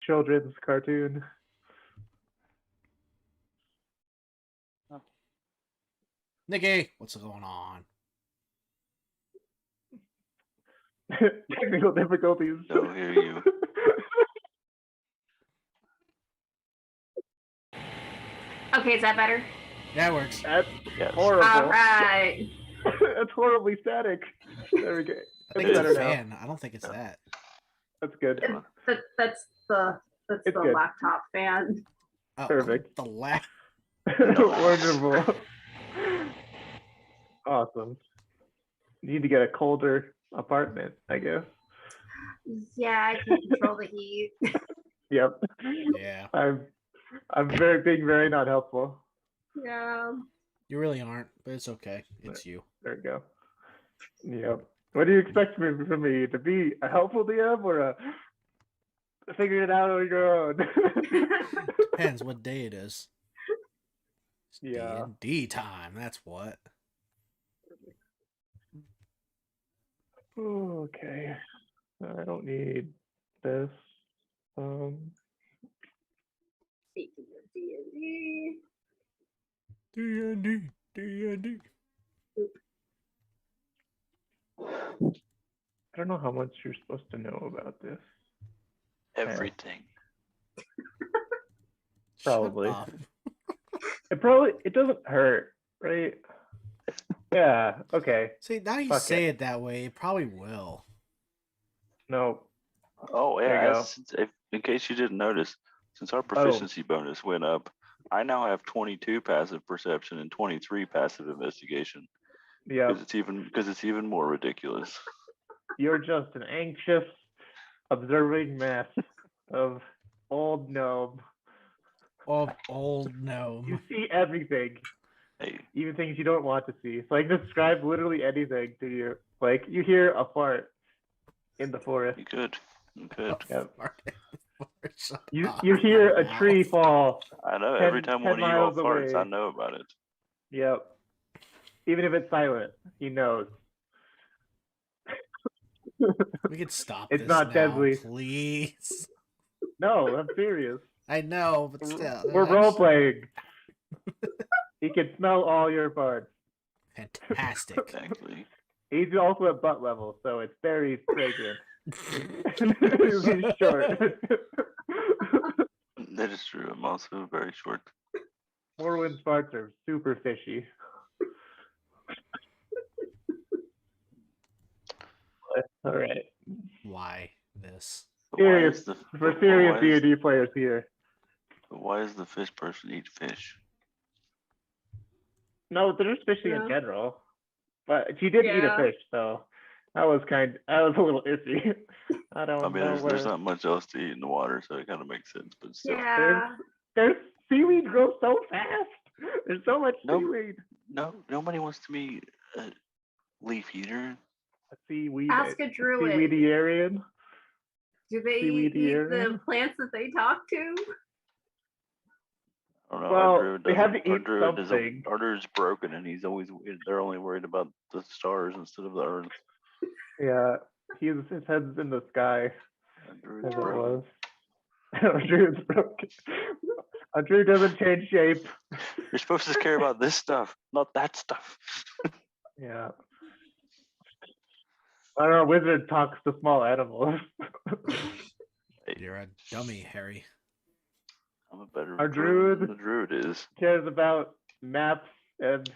children's cartoon. Nikki, what's going on? Technical difficulties. Don't hear you. Okay, is that better? That works. That's Yes. horrible. All right. That's horribly static. There we go. I think It's it's a better now. fan. I don't think it's that. That's good. That's the It's good. laptop fan. Oh, Perfect. The laugh. Wonderful. Awesome. You need to get a colder apartment, I guess. Yeah, I can control the heat. Yep. Yeah. I'm being very not helpful. Yeah. You really aren't, but it's okay. It's you. There we go. Yep. What do you expect from me? To be a helpful DM or a figure it out on your own? Depends what day it is. It's Yeah. D&D time. That's what. Okay. I don't need this. Speaking of D&D. D&D. I don't know how much you're supposed to know about this. Everything. Probably. Shut up. It doesn't hurt, right? Yeah. Okay. See, now you Fuck say it that way, it probably will. No. Oh There you yeah. go. In case you didn't notice, since our proficiency bonus went up, I now have 22 passive perception and 23 passive investigation. Yeah. Because it's even more ridiculous. You're just an anxious, observing mess of old gnome. Of old gnome. You see everything, Hey, even things you don't want to see. So I can describe literally anything to you. Like you hear a fart in the forest. you could. Yep. Shut You up. hear a tree fall. I know. 10 Every time 10 one of you all miles farts, away. I know about it. Yep. Even if it's silent, he knows. We can stop It's this not now, deadly. please. No, I'm serious. I know, but still. We're role playing. He can smell all your farts. Fantastic. Exactly. He's also at butt level, so it's very fragrant. He's short. That is true. I'm also very short. Morwin's farts are super fishy. All right. Why this? But why Serious is the for but serious why is- D&D players here. but why does the fish person eat fish? No, they're just fishing Yeah. in general. But she did eat a Yeah. fish, so that was a little iffy. I don't I mean, know there's where. not much else to eat in the water, so it kind of makes sense. But still, Yeah. There's seaweed grows so fast. There's so much Nope. seaweed. no, nobody wants to be a leaf eater. A seaweed. Ask a druid. Seaweediarian. Do they Seaweed eat ear. the plants that they talk to? I don't know. Well, our druid they have doesn't- to our eat druid something. Our druid's broken, and they're only worried about the stars instead of the earth. Yeah, his head's in the sky. Our As druid's it broken. was. Our druid's broken. Our druid doesn't change shape. You're supposed to care about this stuff, not that stuff. Yeah. Our wizard talks to small animals. You're a dummy, Harry. I'm a better Our druid than druid- the druid is. Cares about maps and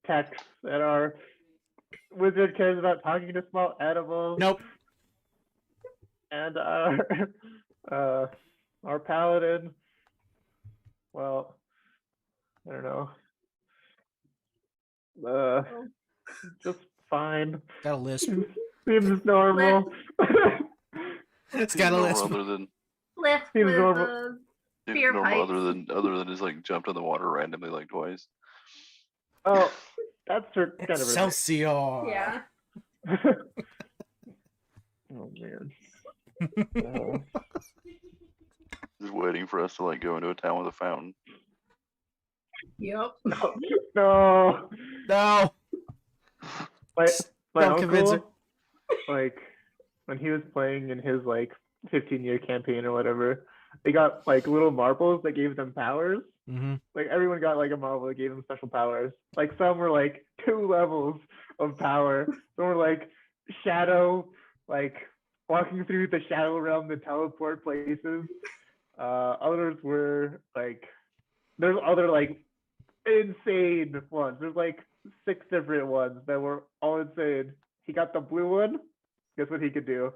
text, and our wizard cares about talking to small animals. Nope. And our paladin, well, I don't know. Just fine. Got a lisp. Seems normal. It's got a Normal lisp. Other than Lift Seems with normal. the seems Beer normal pipes. other than just like jumped in the water randomly like twice. Oh, that's her kind of Excelsior. yeah. Oh man. Just waiting for us to like go into a town with a fountain. Yep. No. No. My Don't convince her. uncle, like when he was playing in his like 15-year campaign or whatever, they got like little marbles that gave them powers. Mm-hmm. Like everyone got like a marble that gave them special powers. Like some were like 2 levels of power. Some were like shadow, like walking through the shadow realm to teleport places. Others were like there's other like insane ones. There's like 6 different ones that were all insane. He got the blue one. Guess what he could do?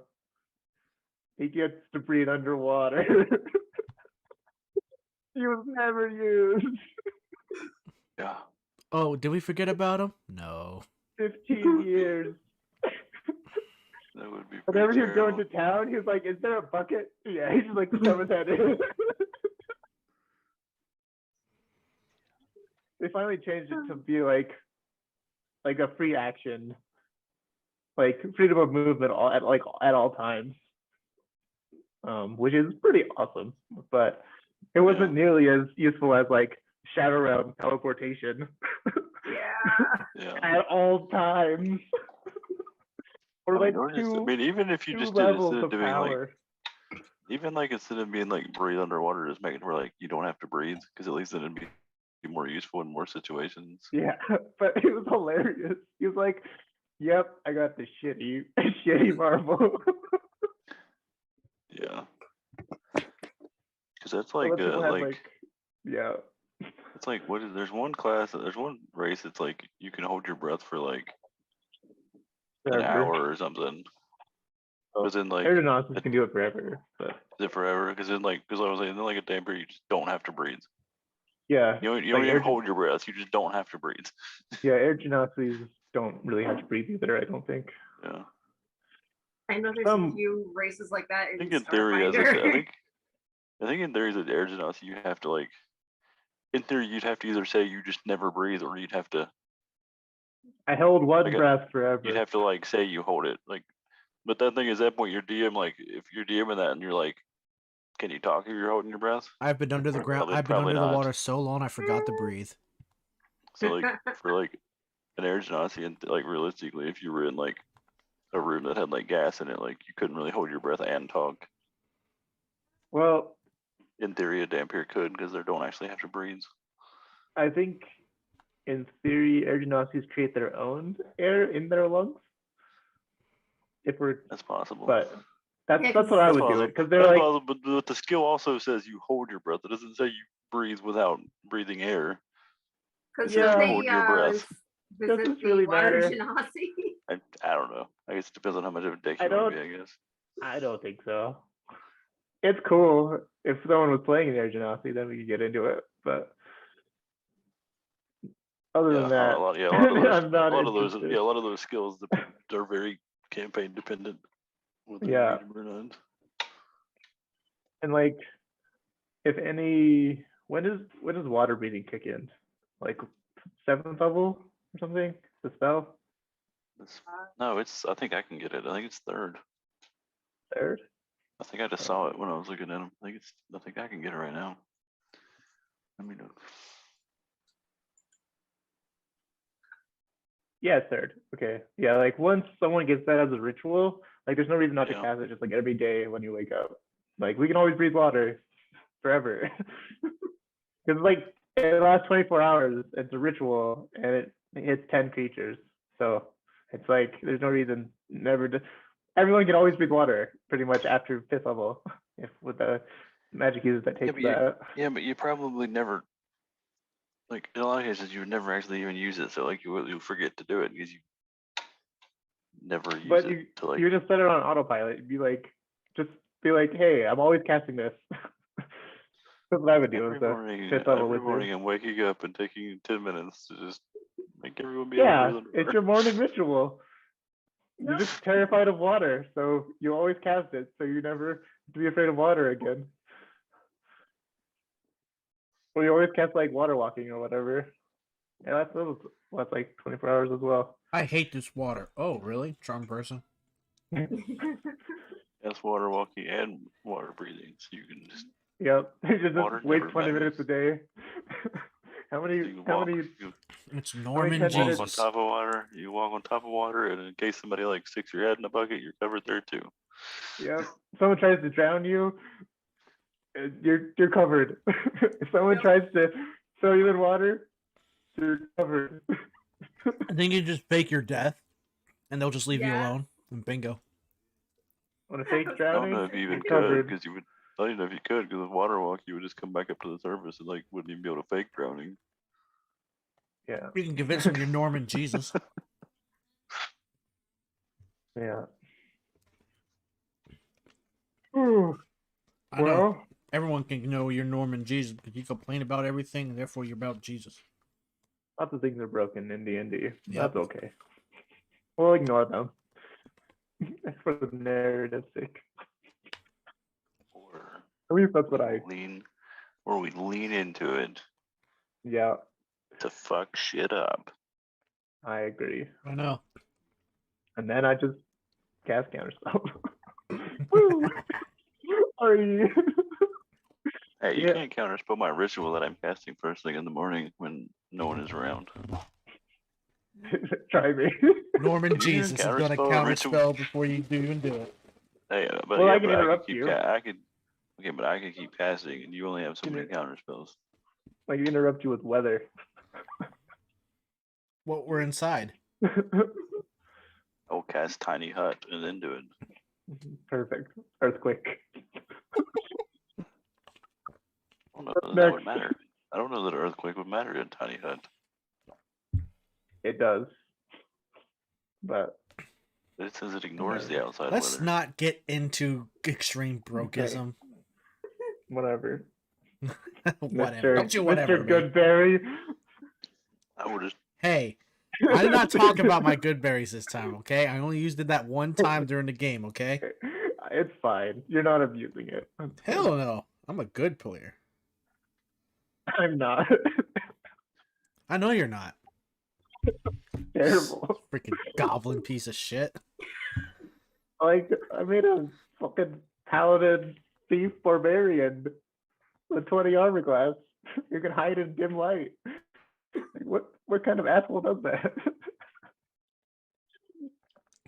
He gets to breathe underwater. He was never used. Yeah. Oh, did we forget about him? No. 15 years. That would be Whenever pretty he was going terrible. to town, he was like, "Is there a bucket?" Yeah, he just like shove his head in. They finally changed it to be like a free action, like freedom of movement at all times, which is pretty awesome. But it wasn't nearly as useful as like shadow realm teleportation Yeah. Yeah. at all times. Or I mean, like or just, I two mean, even if you two just did levels instead of of doing like, power. even like instead of being like breathe underwater, just make it where like you don't have to breathe, because at least then it'd be more useful in more situations. Yeah, but it was hilarious. He was like, "Yep, I got the shitty marble." Yeah. Because that's Other like people had like yeah. it's like what is there's one class there's one race that's like you can hold your breath for like an Forever. hour or something. Because then like Aeronauts can do it forever, but is it forever? Because then like because I was saying then like a damper you just don't have to breathe. yeah, You don't like even hold your breath. You just don't have to breathe. air genocides don't really have to breathe either. I don't think. Yeah. I know there's a few races like that I in think in theory, as I Starfighter. said, I think in theory, as an air genasi, you have to like, in theory, you'd have to either say you just never breathe, or you'd have to, I held one Like breath forever. you'd have to like say you hold it. Like, but that thing is at that point, your DM, like, if you're DMing that and you're like, can you talk if you're holding your breath? I've been under the ground. Probably- I've been probably under the not. water so long I forgot to breathe. So like for like an air genasi, and like realistically, if you were in like a room that had like gas in it, like you couldn't really hold your breath and talk. Well, In theory, a dampier could because they don't actually have to breathe. I think in theory, air genocides create their own air in their lungs. If we're, That's possible. but that's Yeah, what I That's would do possible. it because they're That's like, possible, but the skill also says you hold your breath. It doesn't say you breathe without breathing air. Because It says Yeah. you hold your breath. Does visit this really the water matter? genasi. I don't know. I guess it depends on how much of a dick I you want to don't- be, I guess. I don't think so. It's cool if someone was playing an air genocide, then we could get into it. But other Yeah, than that, a lot of those, I'm not a lot of those, interested. yeah, a lot of those skills are very campaign dependent. Whether you Yeah. need them or not. And like, if any, when does water breathing kick in? Like 7th level or something? The spell? No, I think I can get it. I think it's 3rd. 3rd? I think I just saw it when I was looking at them. I think I can get it right now. Let me look. Yeah, it's 3rd. Okay. Yeah, like once someone gets that as a ritual, like there's no reason not to Yeah. cast it just like every day when you wake up. Like we can always breathe water forever. Because like it lasts 24 hours. It's a ritual and it hits 10 creatures. So it's like there's no reason never to. Everyone can always breathe water pretty much after 5th level, if with the magic users that takes that. Yeah, but you probably never, like in a lot of cases, you would never actually even use it. So like you'll forget to do it because you never use But it to like. you just set it on autopilot. Just be like, hey, I'm always casting this. That's what I would do Every with the morning, 5th level every wizard. morning I'm waking up and taking 10 minutes to just make everyone be Yeah, able to breathe it's your morning ritual. You're Yep. just terrified of water, so you always cast it, so you never have to be afraid of water again. Or you always cast like water walking or whatever. Yeah, that's like 24 hours as well. I hate this water. Oh, really? Strong person. That's water walking and water breathing. So you can just Yep. You Water just wait never 20 minutes a matters. day. how many you how walk, many you It's many Norman 10 walk minutes- on Jesus. top of water. You walk on top of water, and in case somebody like sticks your head in a bucket, you're covered there too. Yep. Someone tries to drown you. you're covered. If someone tries to throw you in water, you're covered. I think you just fake your death, and they'll just leave you Yeah. alone. And bingo. Want to fake I don't drowning? know if you even You're could, covered. because you would. I don't even know if you could, because with water walk, you would just come back up to the surface and like wouldn't even be able to fake drowning. Yeah. You can convince them you're Norman Jesus. Yeah. Ooh. I know. Well, Everyone can know you're Norman Jesus because you complain about everything, and therefore you're about Jesus. lots of things are broken in D&D. Yep. That's okay. We'll ignore them. For the narrative sake. Or At least that's what I. we lean into it Yeah, to fuck shit up. I agree. I know. And then I just cast counterspell. Woo! Sorry. Hey, you Yeah. can't counterspell my ritual that I'm casting first thing in the morning when no one is around. Try me. Norman Jesus is going to counterspell counterspell before you even do it. Hey, but Well, yeah, I can but interrupt could keep you. but I could keep casting, and you only have so many counterspells. I can interrupt you with weather. Well, we're inside. I'll cast Tiny Hut and then do it. Perfect. Earthquake. I don't know that that would matter. I don't know that an earthquake would matter in Tiny Hut. It does. But It says it ignores the outside Let's weather. not get into extreme brokeism. whatever. Whatever. Don't you whatever Mr. me. Goodberry. I would just. Hey, I did not talk about my good berries this time, okay? I only used it that one time during the game, okay? It's fine. You're not abusing it. Hell no. I'm a good player. I'm not. I know you're not. Terrible. Freaking goblin piece of shit. Like, I made a fucking paladin thief barbarian with 20 armor class. You can hide in dim light. Like, what kind of asshole does that?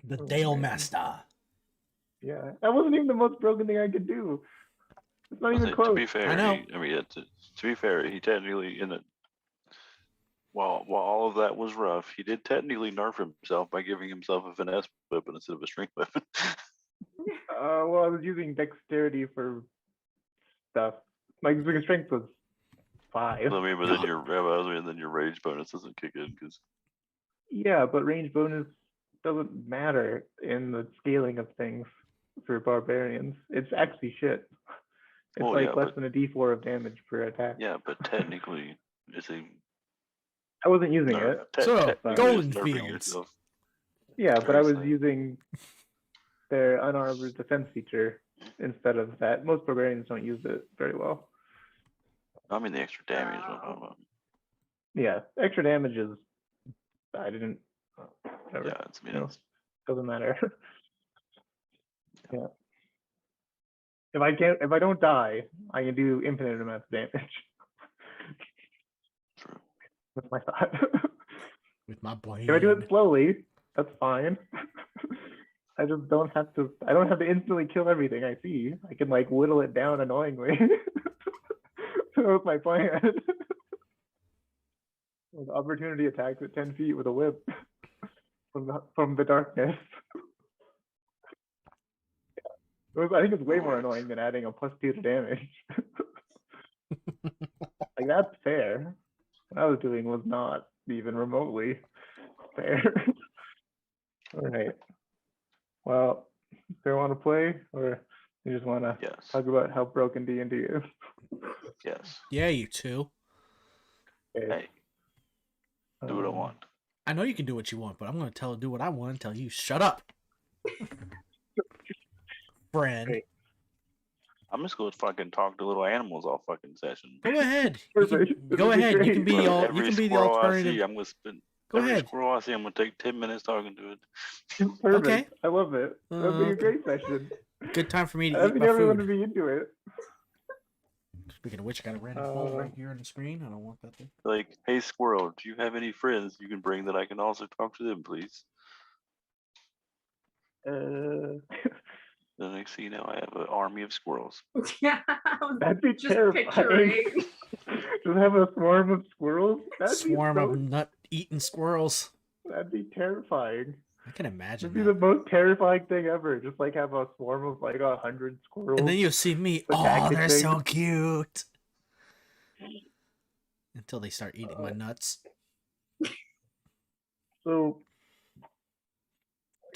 The Oh, Dale man. Master. Yeah, that wasn't even the most broken thing I could do. It's not even close. To be fair, I know. to be fair, he technically in it. While all of that was rough, he did technically nerf himself by giving himself a finesse weapon instead of a strength weapon. Well, I was using dexterity for stuff. Like, the strength was 5. I mean, but then your rage bonus doesn't kick in because Yeah, but range bonus doesn't matter in the scaling of things for barbarians. It's actually shit. It's Well, like yeah, less but- than a d4 of damage per attack. yeah, but technically it's a I wasn't using nerf. it. So, Technically, Golden it's nerfing Fields. yourself. Yeah, but I was Seriously. using their unarmored defense feature instead of that. Most barbarians don't use it very well. I mean, the extra damage. is what I'm talking about. Yeah, extra damage is. I didn't. Whatever. Yeah, it's, I mean, No. it's, Doesn't matter. Yeah. If I don't die, I can do infinite amounts of damage. true. That's my thought. With my brain. If I do it slowly, that's fine. I just don't have to. I don't have to instantly kill everything I see. I can like whittle it down annoyingly. So that's my plan. Opportunity attacks at 10 feet with a whip from the darkness. I think it's way more annoying than adding a +2 to damage. Like, that's fair. What I was doing was not even remotely fair. All right. Well, do you want to play, or you just want to Yes. talk about how broken D&D is? Yes. Yeah, you two. Hey, do what I want. I know you can do what you want, but I'm going to do what I want and tell you, shut up. Friend. Great. I'm just going to fucking talk to little animals all fucking session. Go ahead. You can, Perfect. This go would be ahead. You great. can be For the every you can be the squirrel alternative. I see, I'm going to spend. Go Every ahead. squirrel I see, I'm going to take 10 minutes talking to it. Perfect. Okay. I love it. That'd be a Okay. great session. Good time for me to I eat think my everyone food. would be into it. Speaking of which, I got a random poll right here on the screen. I don't want that thing. Like, hey, squirrel, do you have any friends you can bring that I can also talk to them, please? The next thing you know, I have an army of squirrels. Yeah, I was That'd be just terrifying. picturing. Just have a swarm of squirrels. Swarm of nut-eating squirrels. That'd be terrifying. I can imagine It'd be the that. most terrifying thing ever. Just like have a swarm of like 100 squirrels. And then you see me. Oh, attacking they're so things. cute. Until they start eating my nuts. So,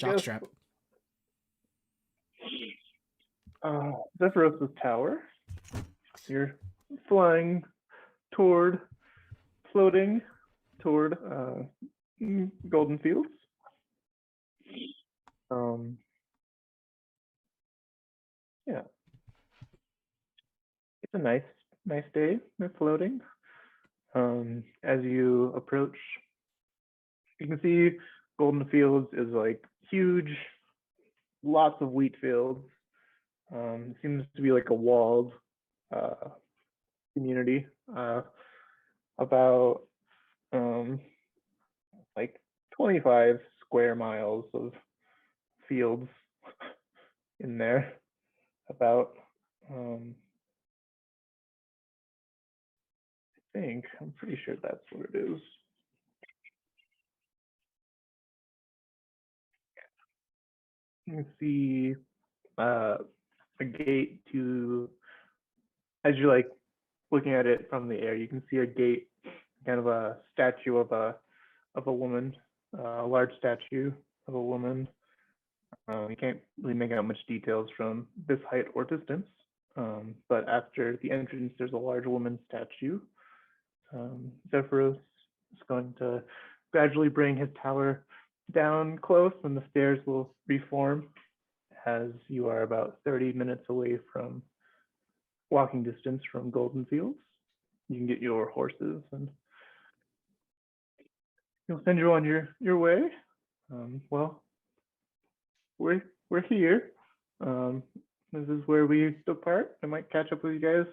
Jockstrap. Zephyros' tower. You're flying floating toward Golden Fields. Yeah, it's a nice day. They're floating. As you approach, you can see Golden Fields is like huge, lots of wheat fields. It seems to be like a walled community. About like 25 square miles of fields in there. About I'm pretty sure that's what it is. You see a gate to, as you're like looking at it from the air, you can see a gate, kind of a statue of a woman, a large statue of a woman. You can't really make out much details from this height or distance, but after the entrance, there's a large woman statue. Zephyros is going to gradually bring his tower down close, and the stairs will reform as you are about 30 minutes away from walking distance from Golden Fields. You can get your horses, and he'll send you on your way. Well, we're here. This is where we depart. I might catch up with you guys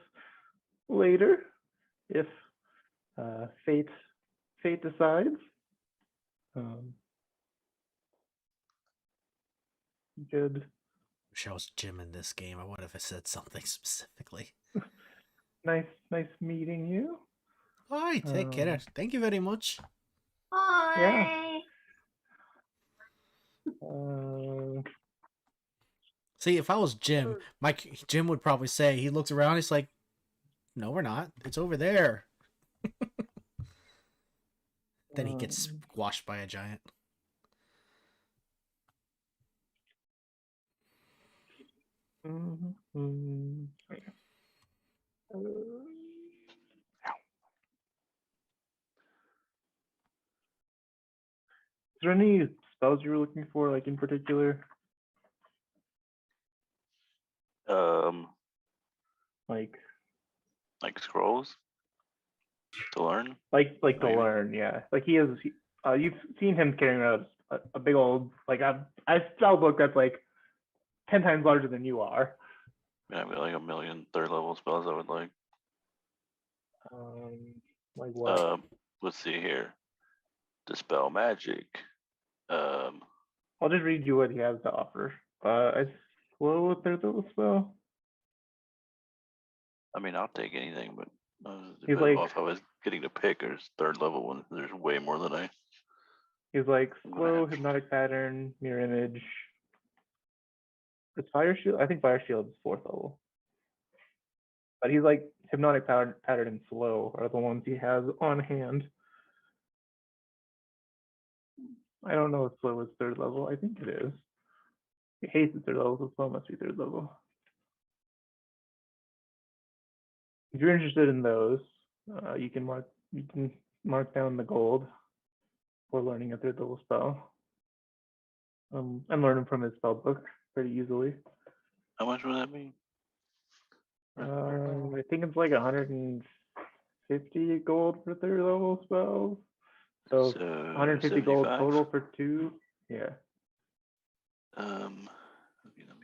later if fate decides. Good. Wish I was Jim in this game. I would have said something specifically. Nice meeting you. All right, take care. Thank you very much. Bye. Yeah. See, if I was Jim, Jim would probably say, he looks around, he's like, no, we're not. It's over there. Then he gets squashed by a giant. Is there any spells you were looking for, like in particular? Like scrolls to learn. Like to learn, yeah. Like he is. You've seen him carrying around a big old like a spell book that's like 10 times larger than you are. Yeah, I'd be like a million third level spells I would like. Like what? Let's see here. Dispel magic. I'll just read you what he has to offer. I slow a third level spell. I mean, I'll take anything, but He's like, if I was getting to pick, there's third level one. There's way more than I. He's like slow, hypnotic pattern, mirror image. It's fire shield. I think fire shield is 4th level. But he's like hypnotic pattern and slow are the ones he has on hand. I don't know if slow is 3rd level. I think it is. Haste is 3rd level, so slow must be 3rd level. If you're interested in those, you can mark down the gold for learning a 3rd level spell. And learn them from his spell book pretty easily. How much would that be? I think it's like 150 gold for 3rd level spells. So 150 gold total for 2. Yeah. Let me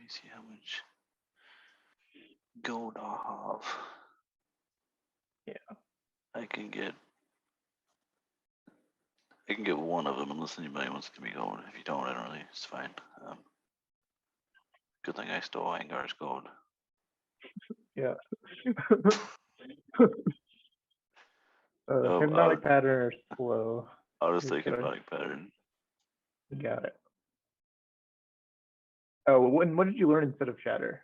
see how much gold I have. Yeah. I can get one of them unless anybody wants to give me gold. If you don't, I don't really. It's fine. Good thing I stole Angar's gold. Yeah. Oh, Hypnotic pattern or slow. I'll just You're take good. hypnotic pattern. Got it. Oh, what did you learn instead of shatter?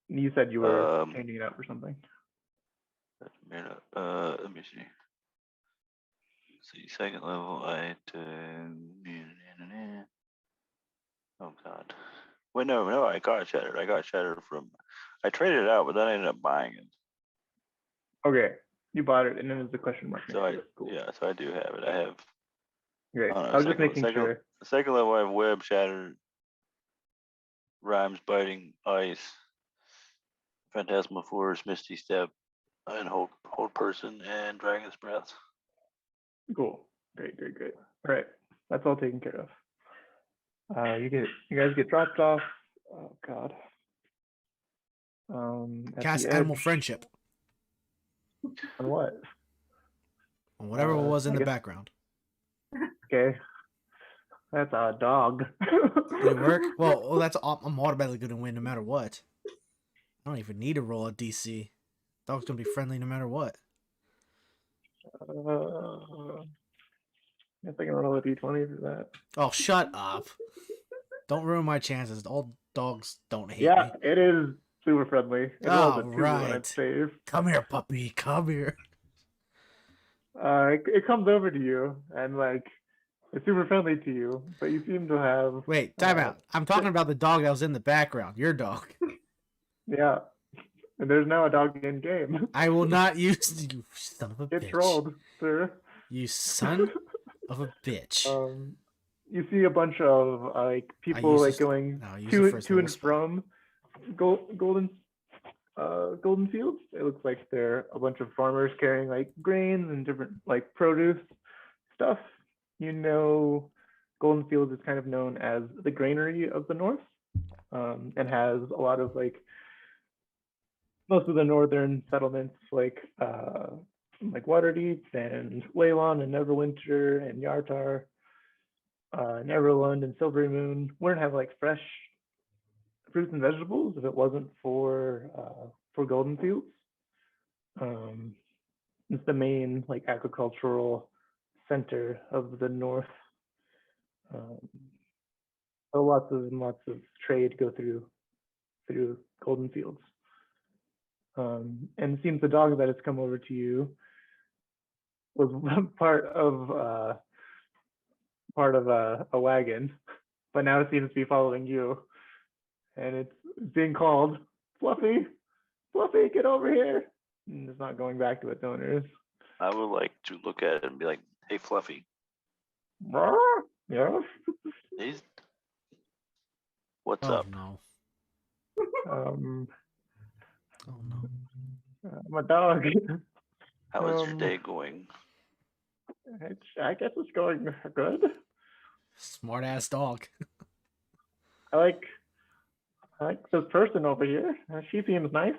You said you were changing it up or something. Let me see. See, second level oh god. Wait, no, I got shattered. I got shattered from. I traded it out, but then I ended up buying it. Okay, you bought it, and then there's a question mark. So next to it. Cool. so I do have it. I have. Great. I don't know, I was just making second, sure. Second level, I have web, shattered, rhymes, biting, ice, phantasmal force, misty step, and hold person, and dragon's breath. Cool. Great. All right, that's all taken care of. You guys get dropped off. Oh god. At Cast the animal edge. friendship On what? on whatever was in I the guess- background. Okay. That's a dog. Did it work? Well, I'm automatically gonna win no matter what. I don't even need to roll a DC. Dog's gonna be friendly no matter what. I think I can roll a d20 for that. Oh, shut up! Don't ruin my chances. All dogs don't hate Yeah, me. it is super friendly. It rolls a 2 when right. it's safe. Come here, puppy. Come here. It comes over to you and like it's super friendly to you, but you seem to have Wait, time out. I'm talking about the dog that was in the background. Your dog. yeah. And there's now a dog in game. I will not use you, son of a bitch. It's rolled, sir. You son of a bitch. You see a bunch of like people like going to and from golden fields. It looks like they're a bunch of farmers carrying like grains and different like produce stuff. You know, Golden Fields is kind of known as the granary of the north, and has a lot of like most of the northern settlements like Waterdeep and Leylon and Neverwinter and Yartar, Neverland and Silvery Moon wouldn't have like fresh fruits and vegetables if it wasn't for Golden Fields. It's the main like agricultural center of the north. So lots of trade go through Golden Fields. And it seems the dog that has come over to you was part of a wagon, but now it seems to be following you, and it's being called Fluffy, get over here. And it's not going back to its owners. I would like to look at it and be like, "Hey, Fluffy." Yes. What's Oh up? no. Oh no. My dog. How is your day going? I guess it's going good. Smart ass dog. I like this person over here. She seems nice.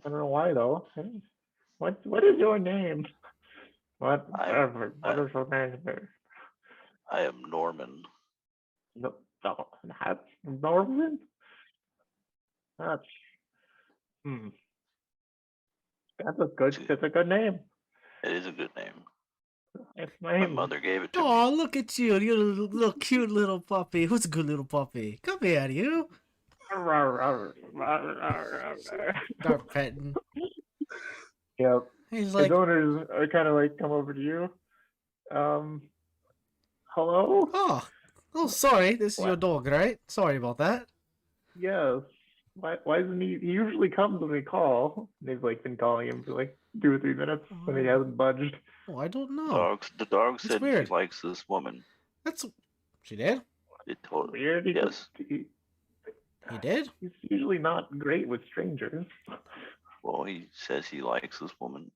I don't know why though. What is your name? What is your name? I am Norman. No, that's Norman. That's That's a good name. It is a good name. It's My mother gave it to me. Oh, look at you. You're a little cute little puppy. Who's a good little puppy? Come here, you. Start petting. Yep. He's His like, owners are kind of like come over to you. Hello? oh, sorry. This is your dog, right? Sorry about that. Yes. Why isn't he usually comes when we call. They've like been calling him for like 2 or 3 minutes and he hasn't budged. Oh, I don't know. The dog said weird. she likes this woman. She did? It told Weird. Yes. He did? He's usually not great with strangers. Well, he says he likes this woman.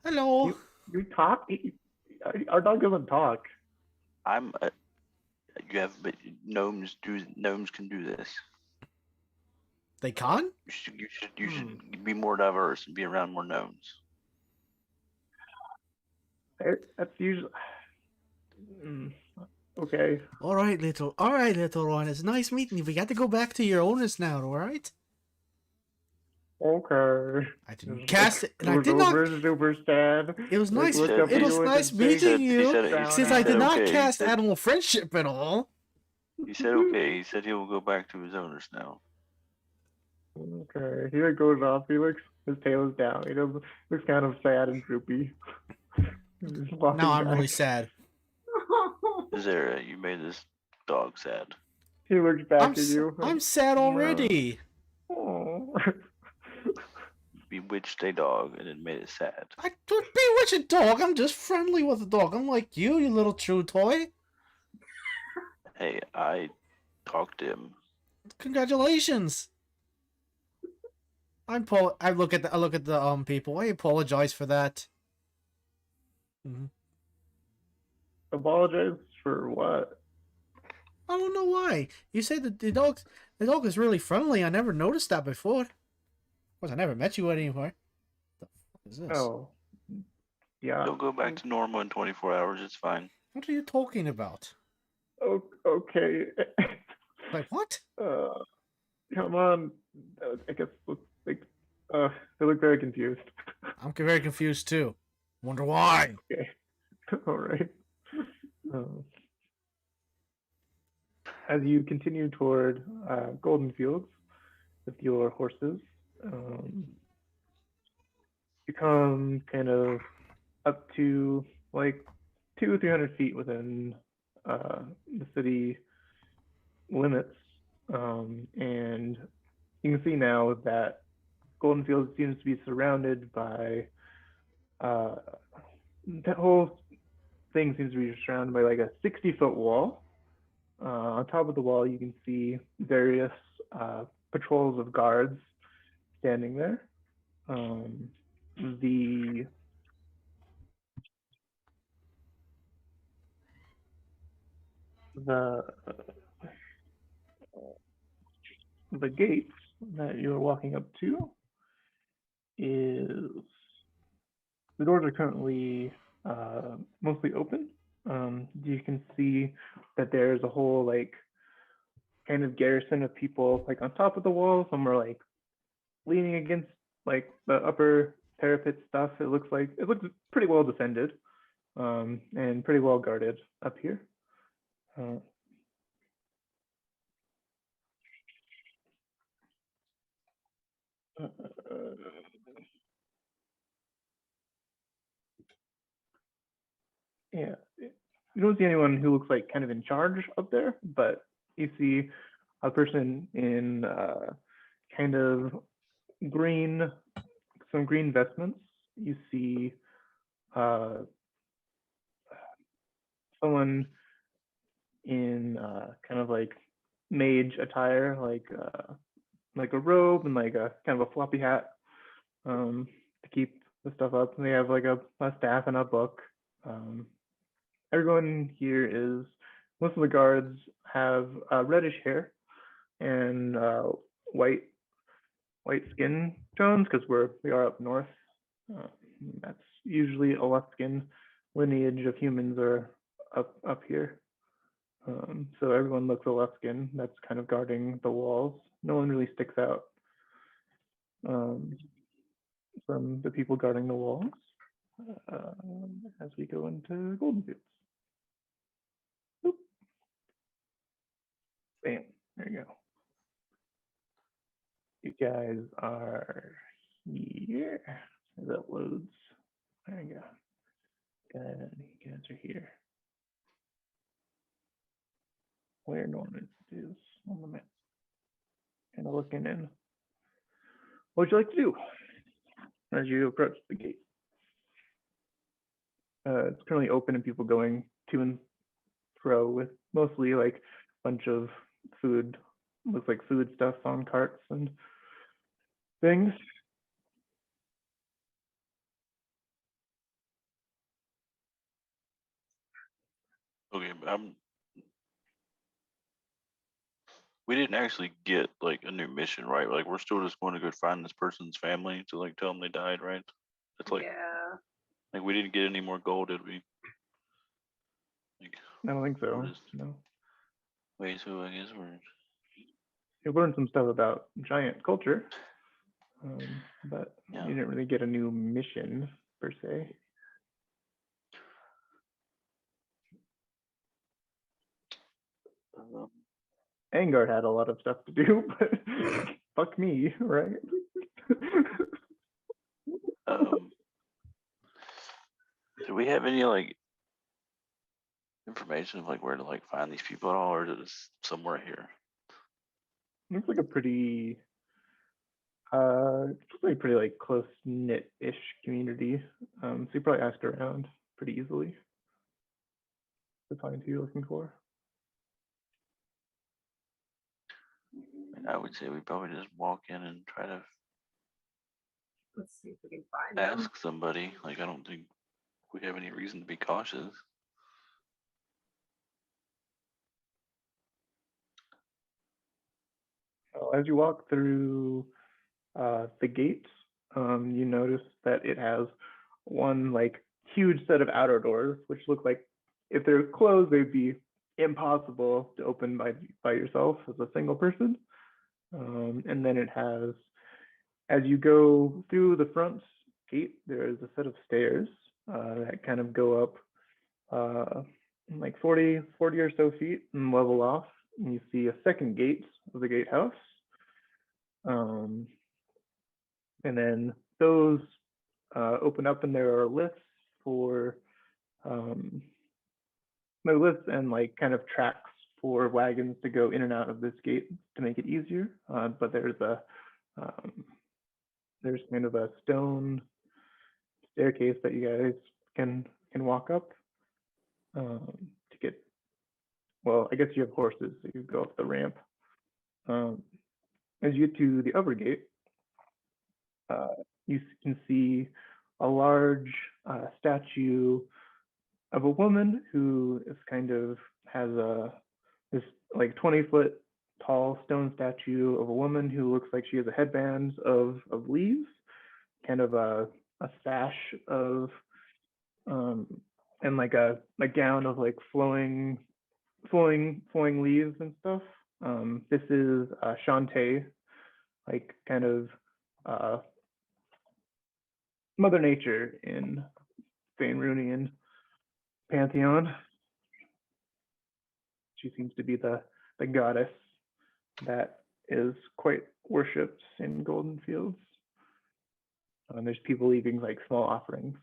Hello. You talk? Our dog doesn't talk. But gnomes can do this. They can? You should be more diverse and be around more gnomes. That's That's usually. Okay. All right, little one. It's nice meeting you. We got to go back to your owners now. All right. Okay. I Just, didn't cast it, and I was did not. super sad. It was Like, nice. looked said- up It at was you like nice a meeting big He you. said, Since he I did said not okay. cast He said, animal friendship at all. he said okay. He said he will go back to his owners now. Okay. He like goes off. He looks, his tail is down. He does looks kind of sad and droopy. He's just walking Now I'm really back. sad. Zara, you made this dog sad. He looks back at you. I'm sad already. Oh. Bewitched a dog and it made it sad. I don't bewitch a dog. I'm just friendly with a dog. I'm like you little chew toy. Hey, I talked to him. Congratulations. I look at the people. I apologize for that. Apologize for what? I don't know why. You say that the dog is really friendly. I never noticed that before. Of course, I never met you anywhere. The fuck is this? Oh. Yeah. He'll go back to normal in 24 hours. It's fine. What are you talking about? Oh, okay. Like what? Come on. I guess like they look very confused. I'm very confused too. Wonder why. Okay. All right. As you continue toward Golden Fields with your horses, you come kind of up to like 200-300 feet within the city limits, and you can see now that Golden Fields seems to be surrounded by that whole thing seems to be surrounded by like a 60-foot wall. On top of the wall, you can see various patrols of guards standing there. The gates that you're walking up to is the doors are currently mostly open. You can see that there's a whole like kind of garrison of people like on top of the wall. Some are like leaning against like the upper parapet stuff. It looks pretty well defended, and pretty well guarded up here. Yeah, you don't see anyone who looks like kind of in charge up there, but you see a person in kind of some green vestments. You see someone in kind of like mage attire, like a robe and like a kind of a floppy hat to keep the stuff up. And they have like a staff and a book. Everyone here is, most of the guards have reddish hair and white skin tones because we are up north. That's usually a left skin lineage of humans are up here. So everyone looks a left skin that's kind of guarding the walls. No one really sticks out from the people guarding the walls as we go into Golden Fields. Oop. Bam, there you go. You guys are here. As that loads. There you go. Good. You guys are here. Where Norman is on the map. Kind of looking in. What would you like to do as you approach the gate? It's currently open and people going to and fro with mostly like a bunch of food, looks like food stuff on carts and things. Okay, we didn't actually get like a new mission, right? Like we're still just going to go find this person's family to like tell them they died, right? It's like Yeah. like we didn't get any more gold, did we? Like, I don't think so. what is- No. wait, so I guess we're You learned some stuff about giant culture, but Yeah. you didn't really get a new mission per se. Angard had a lot of stuff to do, but fuck me, right? Do we have any like information of like where to like find these people at all, or is it just somewhere here? Looks like a pretty it's like pretty like close knit ish community. So you probably asked around pretty easily to find who you're looking for. And I would say we probably just walk in and try to Let's see if we can find them. ask somebody. Like, I don't think we have any reason to be cautious. As you walk through the gates, you notice that it has one like huge set of outer doors, which look like if they're closed, they'd be impossible to open by yourself as a single person. And then it has, as you go through the front gate, there is a set of stairs that kind of go up like 40 or so feet and level off. And you see a second gate of the gatehouse. And then those open up, and there are lifts for no lifts and like kind of tracks for wagons to go in and out of this gate to make it easier. But there's kind of a stone staircase that you guys can walk up to get. Well, I guess you have horses, so you go up the ramp. As you get to the upper gate, you can see a large statue of a woman who is kind of has this like 20-foot tall stone statue of a woman who looks like she has a headband of leaves, kind of a sash of and like a gown of like flowing leaves and stuff. This is Shantae, like kind of Mother Nature in Faerunian pantheon. She seems to be the goddess that is quite worshipped in Golden Fields. There's people leaving like small offerings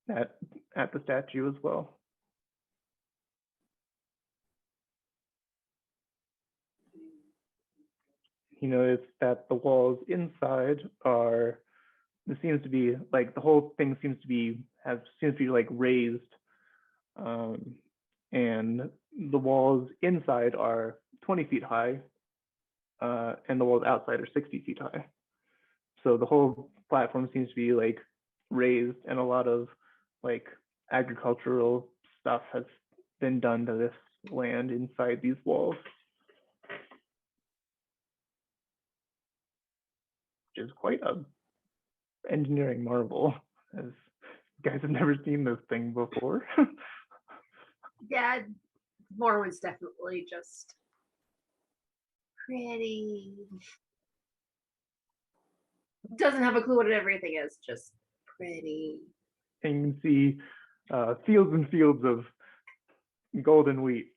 at the statue as well. You notice that the walls inside are, this seems to be like the whole thing seems to be like raised, and the walls inside are 20 feet high, and the walls outside are 60 feet high. So the whole platform seems to be like raised, and a lot of like agricultural stuff has been done to this land inside these walls, which is quite a engineering marvel, as you guys have never seen this thing before. Yeah, Morwen's definitely just pretty. Doesn't have a clue what everything is, just pretty. And you can see fields and fields of golden wheat.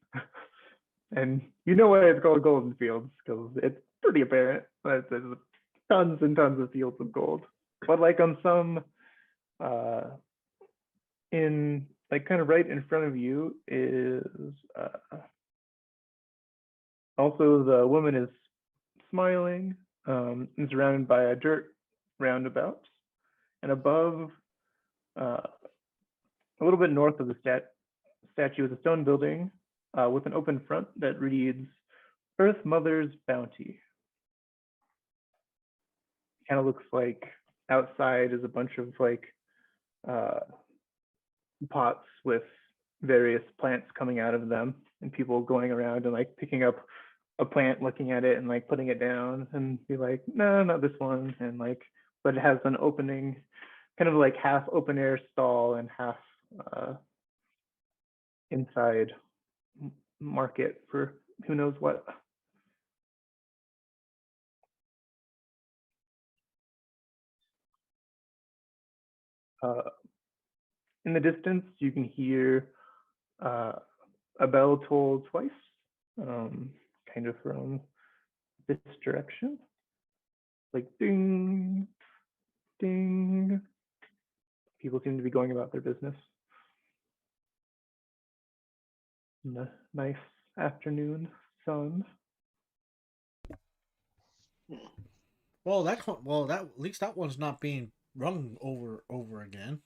And you know why it's called Golden Fields, because it's pretty apparent that there's tons and tons of fields of gold. But like on some, in like kind of right in front of you is also the woman is smiling, and surrounded by a dirt roundabout. And above, a little bit north of the statue is a stone building with an open front that reads Earth Mother's Bounty. Kind of looks like outside is a bunch of like pots with various plants coming out of them, and people going around and like picking up a plant, looking at it and like putting it down and be like, no, not this one. And like, but it has an opening, kind of like half open air stall and half inside market for who knows what. In the distance, you can hear a bell toll twice, kind of from this direction, like ding, ding. People seem to be going about their business. Nice afternoon sun. Well, that at least that one's not being rung over again.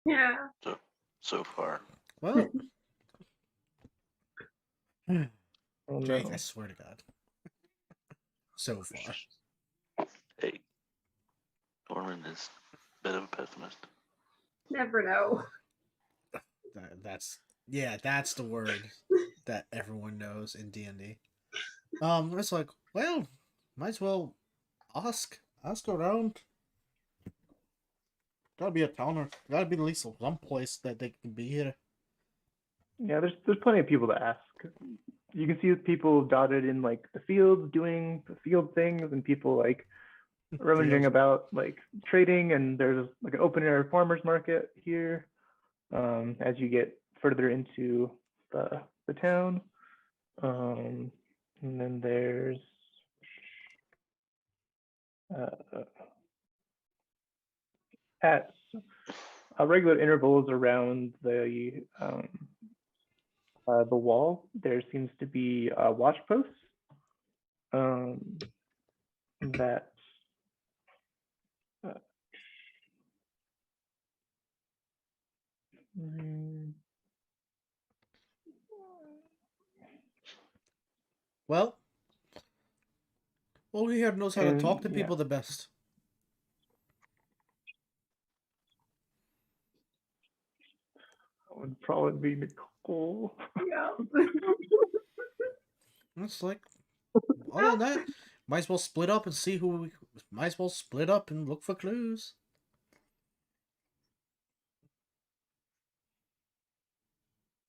Yeah. So far. Well, Oh, Jake, no. I swear to God. So far. Hey, Norman is a bit of a pessimist. Never know. That's the word that everyone knows in D&D. It's like, well, might as well ask around. Gotta be a towner. Gotta be at least some place that they can be here. Yeah, there's plenty of people to ask. You can see people dotted in like the fields doing the field things, and people like rummaging about like trading. And there's like an open air farmers market here. As you get further into the town, and then there's at regular intervals around the wall, there seems to be watch posts that Well, only here knows how to talk to yeah. people the best. That would probably be Nicole. Yeah. It's like, other than that, might as well split up and see who we. Might as well split up and look for clues.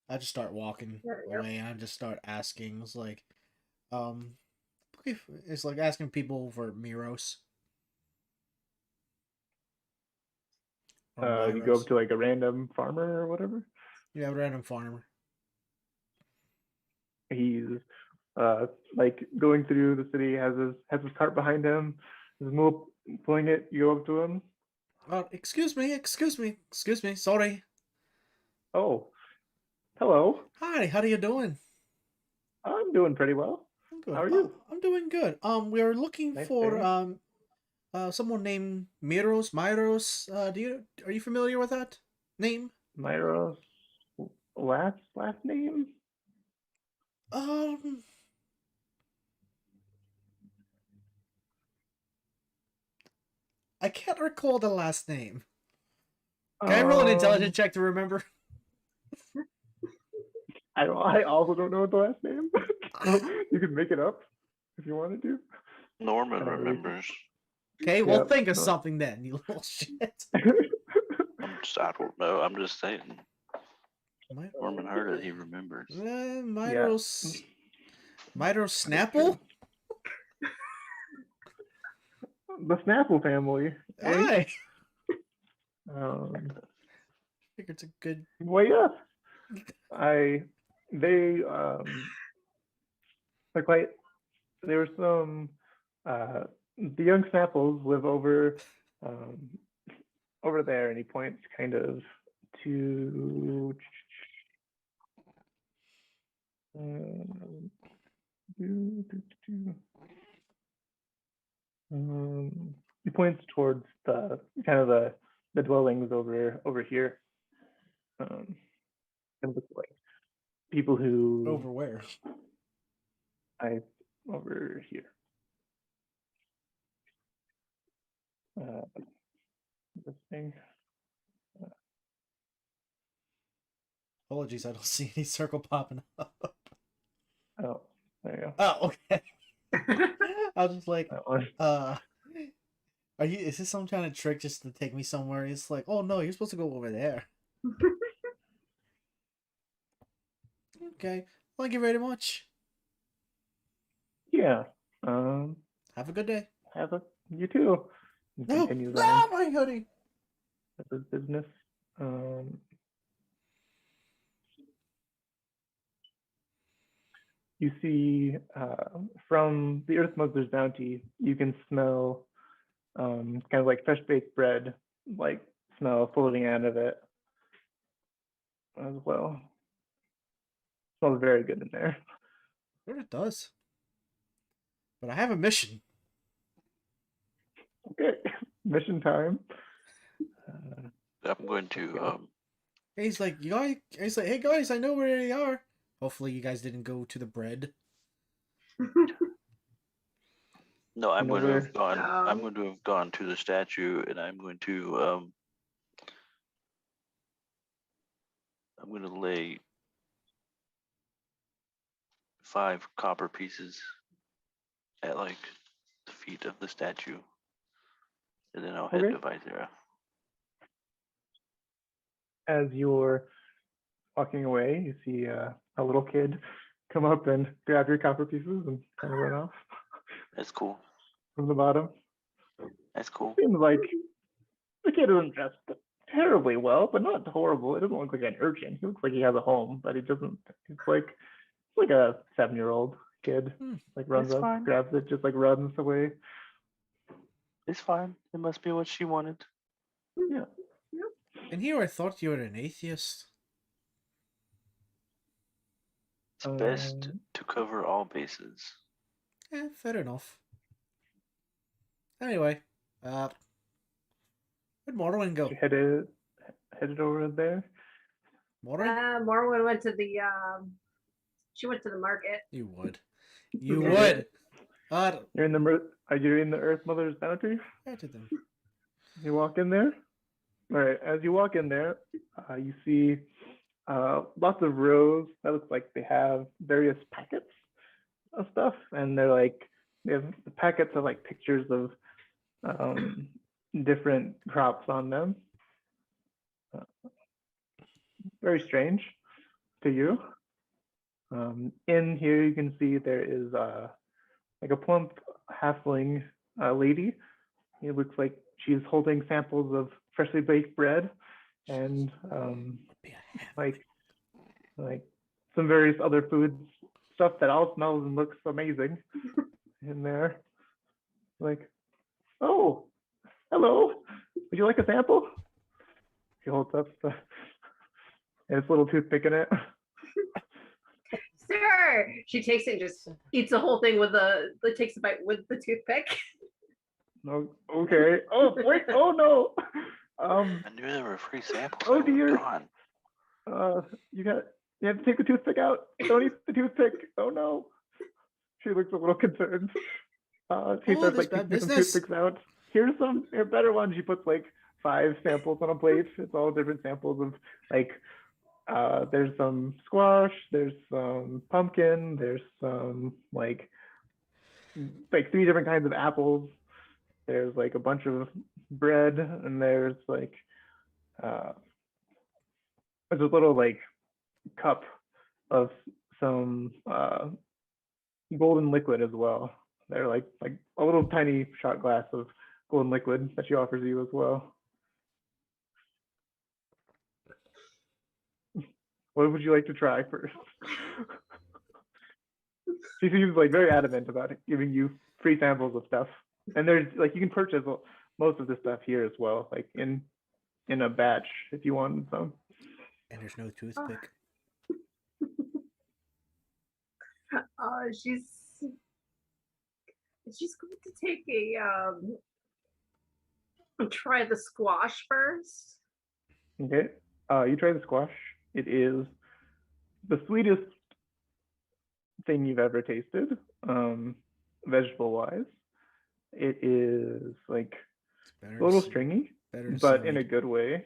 I just start walking away and I just start asking. It's like, it's like asking people for Miros. You go up to like a random farmer or whatever. Yeah, random farmer. He's like going through the city, has his cart behind him, his mule pulling it. You go up to him. Excuse me, sorry. Oh, hello. Hi, how are you doing? I'm doing pretty well. I'm good. How are you? I'm doing good. We are looking Nice for day. someone named Myros. Are you familiar with that name? Myros last name? I can't recall the last name. Can I roll an intelligence check to remember? I also don't know the last name. So you can make it up if you wanted to. Norman remembers. Okay, well, Yep. think of something then, you little shit. I don't know. I'm just saying. Norman heard it. He remembers. Myros Snapple? The Snapple family. Hi. I think it's a good. Well, yeah. They are quite. There were some. The young Snapples live over there, and he points kind of to. He points towards the kind of the dwellings over here. It looks like people who Over where? Over here. This thing. Apologies, I don't see any circle popping up. Oh, there you go. Oh, okay. I was just like, That one. is this some kind of trick just to take me somewhere? It's like, oh no, you're supposed to go over there. Okay. Thank you very much. Yeah. Have a good day. You too. He No, continues no, on my hoodie. with his business. You see from the Earth Smuggler's Bounty, you can smell kind of like fresh baked bread, like smell floating out of it as well. Smells very good in there. Sure it does. But I have a mission. Okay, mission time. I'm going to He's like, you guys. He's like, hey guys, I know where they are. Hopefully, you guys didn't go to the bread. no, I'm You know going to where- have gone. I'm No. going to have gone to the statue, and I'm going to lay 5 copper pieces at like the feet of the statue, and then I'll head Okay. to Visera. As you're walking away, you see a little kid come up and grab your copper pieces and kind of run off That's cool. from the bottom. That's cool. Seems like the kid isn't dressed terribly well, but not horrible. It doesn't look like an urchin. He looks like he has a home, but he doesn't. He's like a 7-year-old kid. Like runs That's up, fine. grabs it, just like runs away. It's fine. It must be what she wanted. Yeah. And here I thought you were an atheist. It's best Um, to cover all bases. Fair enough. Anyway, where'd Morrowind go? She headed over there. Morrowind? Morwen went to the she went to the market. You would. You would. You're in the Earth Mother's Bounty. Where did them? You walk in there. All right. As you walk in there, you see lots of rows. That looks like they have various packets of stuff, and they have the packets of like pictures of different crops on them. Very strange to you. In here, you can see there is like a plump halfling lady. It looks like she's holding samples of freshly baked bread and like some various other foods, stuff that all smells and looks amazing in there. Like, oh, hello, would you like a sample? She holds up and it's a little toothpick in it. Sure. She takes it and just eats the whole thing takes a bite with the toothpick. No, okay. Oh wait, oh no. I knew there were free samples. Oh I would've dear. gone. You have to take the toothpick out. Don't eat the toothpick. Oh no. She looks a little concerned. She starts this like bad taking some business. toothpicks out. Here's some better ones. She puts like 5 samples on a plate. It's all different samples of like there's some squash, there's some pumpkin, there's some like 3 different kinds of apples. There's like a bunch of bread, and there's like there's a little like cup of some golden liquid as well. They're like a little tiny shot glass of golden liquid that she offers you as well. What would you like to try first? She seems like very adamant about giving you free samples of stuff. And there's like you can purchase most of this stuff here as well, like in a batch if you wanted some. And there's no toothpick. She's going to take try the squash first. Okay. You try the squash. It is the sweetest thing you've ever tasted, vegetable wise. It is like a little stringy, but in a good way.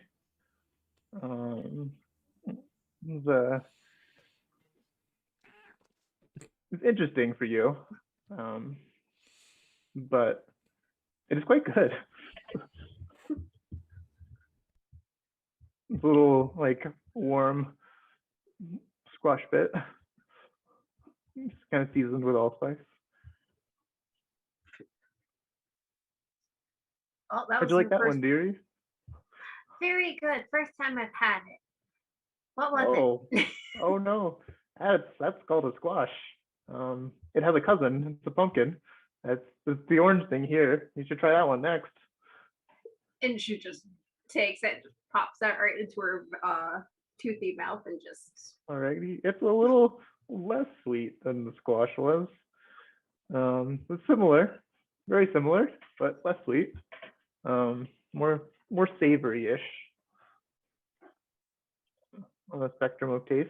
It's interesting for you, but it is quite good. It's a little like warm squash bit. It's kind of seasoned with allspice. Oh, that How'd was you like the that first. one, dearie? Very good. First time I've had it. What was Oh, it? oh no, that's called a squash. It has a cousin. It's a pumpkin. It's the orange thing here. You should try that one next. And she just takes it, just pops that right into her toothy mouth and just. Alrighty, it's a little less sweet than the squash was. It's similar, very similar, but less sweet. More savory-ish on the spectrum of taste.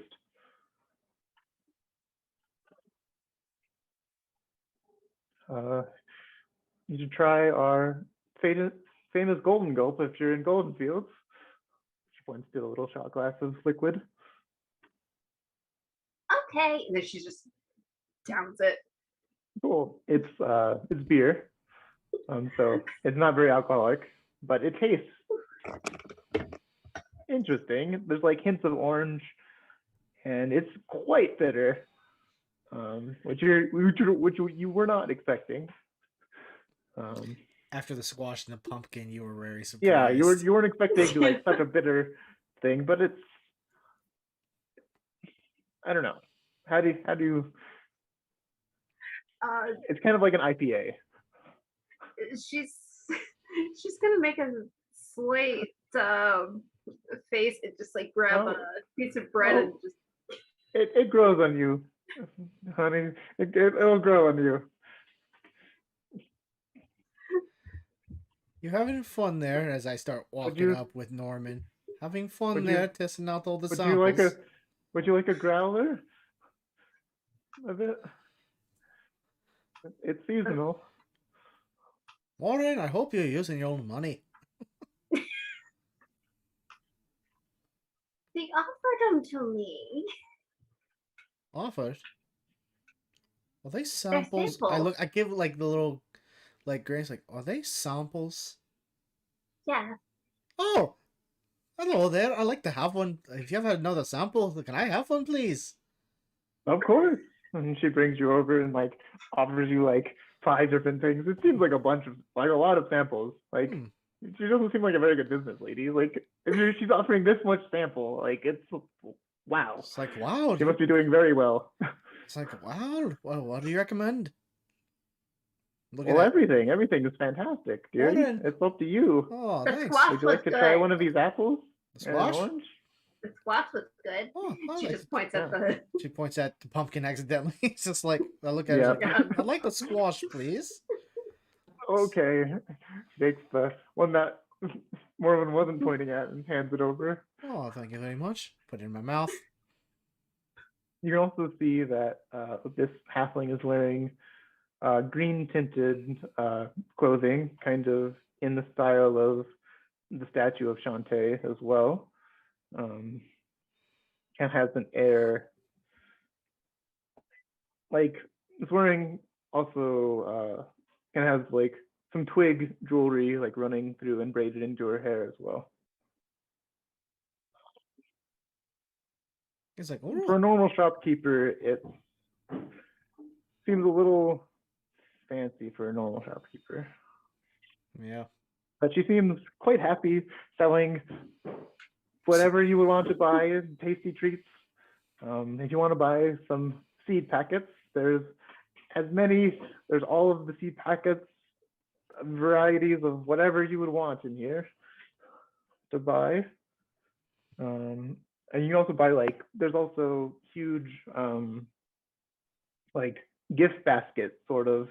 You should try our famous Golden Gulp if you're in Golden Fields. She points to a little shot glass of liquid. Okay. And then she just downs it. Cool. It's beer, so it's not very alcoholic, but it tastes interesting. There's like hints of orange, and it's quite bitter, which you were not expecting. After the squash and the pumpkin, you were very surprised. Yeah, you weren't expecting like such a bitter thing, but it's, I don't know. How do you? It's kind of like an IPA. She's gonna make a slight face and just like grab a piece of bread and just. It grows on you, honey. It'll grow on you. You're having fun there as I start walking up with Norman. Having fun there, testing out all the samples. Would you like a growler? A bit. It's seasonal. Warren, I hope you're using your own money. They offered them to me. Offered? Are they samples? samples. I give like the little, like grains. Like, are they samples? Yeah. Oh, hello there. I'd like to have one. If you have another sample, can I have one, please? Of course. And she brings you over and like offers you like 5 different things. It seems like a lot of samples. Like she doesn't seem like a very good business lady. Like if she's offering this much sample, like it's wow. It's like wow. She must be doing very well. It's like wow. Well, what do you recommend? Well, everything is fantastic, dear. Warren. It's up to you. Oh, The thanks. squash Would you like to was try good. one of these apples? The And squash? orange? The squash was good. Oh, I She like just points at the. She points at the pumpkin accidentally. It's just like I look at it. Yeah. I'd like the squash, please. Okay. Takes the one that Morven wasn't pointing at and hands it over. Oh, thank you very much. Put it in my mouth. You can also see that this halfling is wearing green tinted clothing, kind of in the style of the statue of Shantae as well. And has an air like it's wearing also kind of has like some twig jewelry like running through and braided into her hair as well. It's like For a normal shopkeeper, it seems a little fancy for a normal shopkeeper. Yeah. But she seems quite happy selling whatever you would want to buy, tasty treats. If you want to buy some seed packets, there's all of the seed packets, varieties of whatever you would want in here to buy. And you can also buy there's also huge like gift basket sort of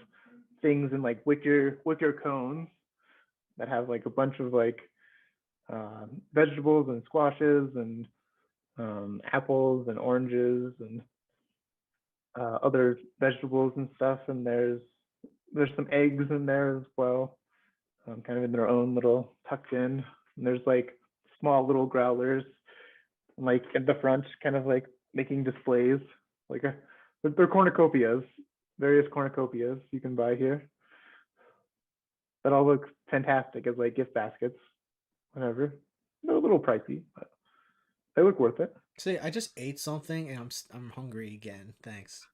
things in like wicker cones that have like a bunch of like vegetables and squashes and apples and oranges and other vegetables and stuff. And there's some eggs in there as well, kind of in their own little tucked in. And there's like small little growlers like at the front, kind of like making displays. They're cornucopias, various cornucopias you can buy here. That all look fantastic as like gift baskets, whatever. They're a little pricey, but they look worth it. See, I just ate something and I'm hungry again. Thanks.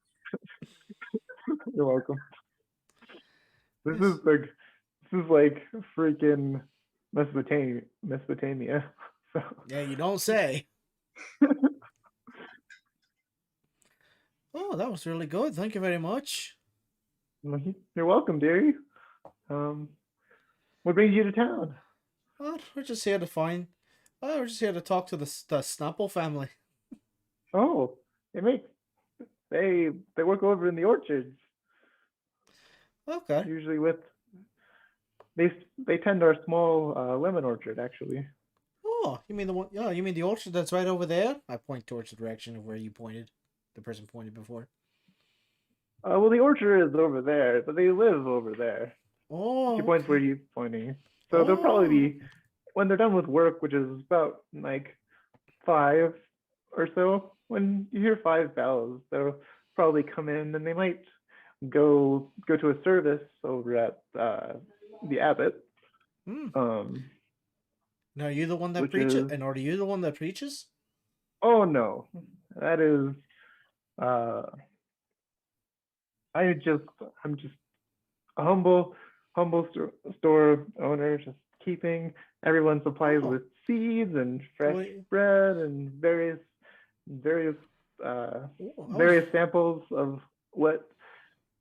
You're welcome. This Yes. is like freaking Mesopotamia. So Yeah, you don't say. Oh, that was really good. Thank you very much. you're welcome, dearie. What brings you to town? Oh, we're just here to find. Oh, we're just here to talk to the Snapple family. Oh, they work over in the orchards. Okay. Usually they tend our small lemon orchard actually. Oh, you mean the one? Yeah, you mean the orchard that's right over there? I point towards the direction of where you pointed. The person pointed before. Well, the orchard is over there, but they live over there. Oh, She points where okay. you're pointing. So they'll probably be, when they're done with work, which is about like 5 or so, when you hear 5 bells, they'll probably come in and they might go to a service over at the Abbot. Now, are you the one that Which preaches? is, And are you the one that preaches? oh no, that is, uh, I'm just a humble store owner, just keeping everyone supplies Oh. with seeds and fresh Wait. bread and various Oh, samples of what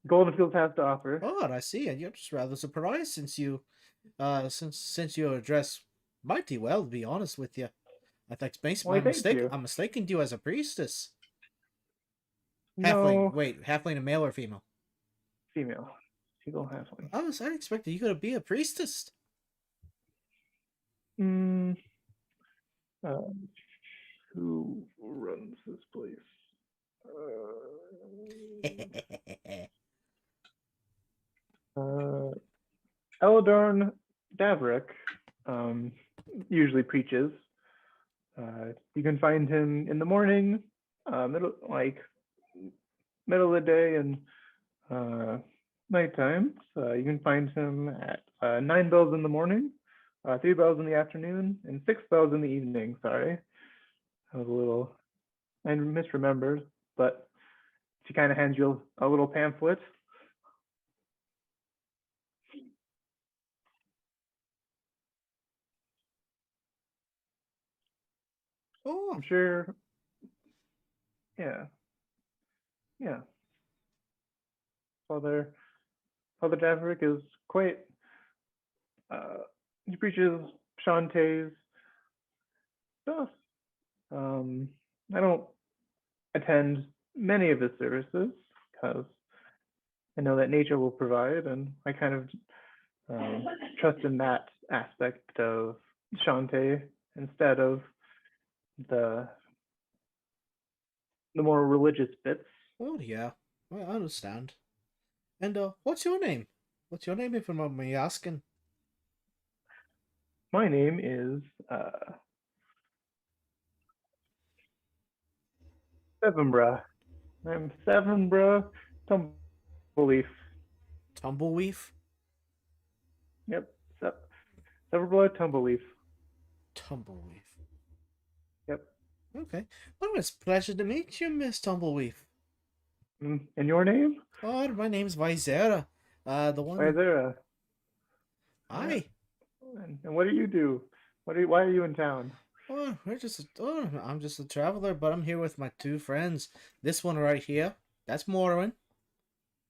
Golden Fields has to offer. Oh, I see. And you're just rather surprised since you, since you address mighty well. To be honest with you, I think Why, thank you. I'm mistaken you as a priestess. No, Halfling. Wait, halfling, a male or female? female. Female halfling. I expected you to be a priestess. Mm, who runs this place? Eldorn Davrick usually preaches. You can find him in the morning, middle of the day, and nighttime. You can find him at 9 bells in the morning, 3 bells in the afternoon, and 6 bells in the evening. Sorry, I misremembered, but she kind of hands you a little pamphlet. Oh, I'm sure. Yeah. Father Davrick is quite. He preaches Shantae's stuff. I don't attend many of his services because I know that nature will provide, and I kind of trust in that aspect of Shantae instead of the more religious bits. oh yeah, I understand. And what's your name? What's your name, if you mind me asking? My name is Sevenbra. I'm Sevenbra Tumbleleaf. Tumbleweave. Yep, Sevenbra Tumbleleaf. Tumbleweave. Yep. Okay. Well, it's a pleasure to meet you, Miss Tumbleweave. And your name? Oh, my name's Visera. The one. Why is there a? Hi. And what do you do? Why are you in town? Oh, I'm just a traveler, but I'm here with my 2 friends. This one right here, that's Morwen.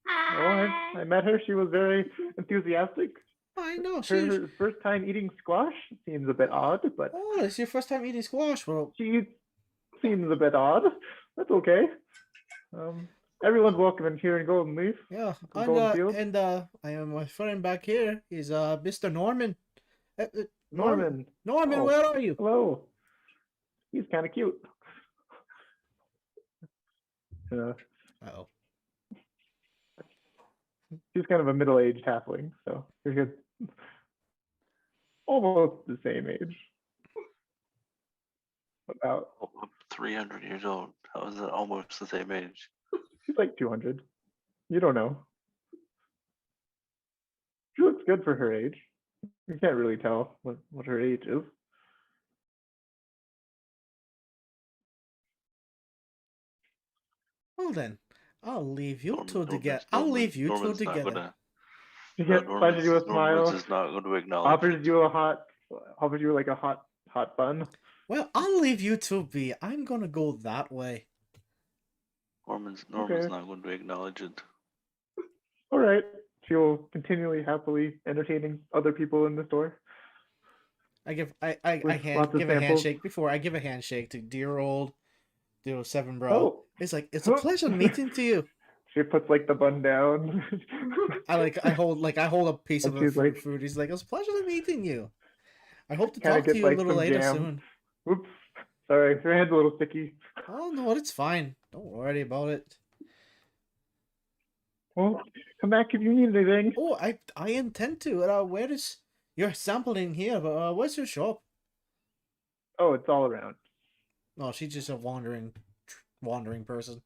Oh, I met her. She was very enthusiastic. I know. Her first time eating squash seems a bit odd, but Oh, it's your first time eating squash. Well, she seems a bit odd. That's okay. Everyone's welcome in here in Golden Leaf. yeah. Golden Field. And I am my friend back here is Mr. Norman. Norman. Norman, Oh, where are you? Hello. He's kind of cute. Uh-oh. He's kind of a middle-aged halfling, so you're almost the same age. About Oh, I'm 300 years old. How is that almost the same age? she's like 200. You don't know. She looks good for her age. You can't really tell what her age is. Well then, I'll leave you two Norman's together. not- I'll leave you two Norman's not together. gonna- She no, gets flashes you a Norman's smile, is not going to acknowledge offers it. you like a hot bun. Well, I'll leave you two be. I'm gonna go that way. Norman's Okay. not going to acknowledge it. All right. She'll continually happily entertaining other people in the store. I give With give lots a of samples. handshake before I give a handshake to dear old 07 bro. Oh, It's like it's a pleasure meeting to you. she puts like the bun down. I hold a piece And of she's like- food. He's like, it's a pleasure meeting you. I hope to Kinda talk to get, you a like, little some later jam. soon. Oops. Sorry, your hand's a little sticky. Oh no, it's fine. Don't worry about it. Well, come back if you need anything. Oh, I intend to. Where is you're sampling here? But where's your shop? Oh, it's all around. No, she's just a wandering person.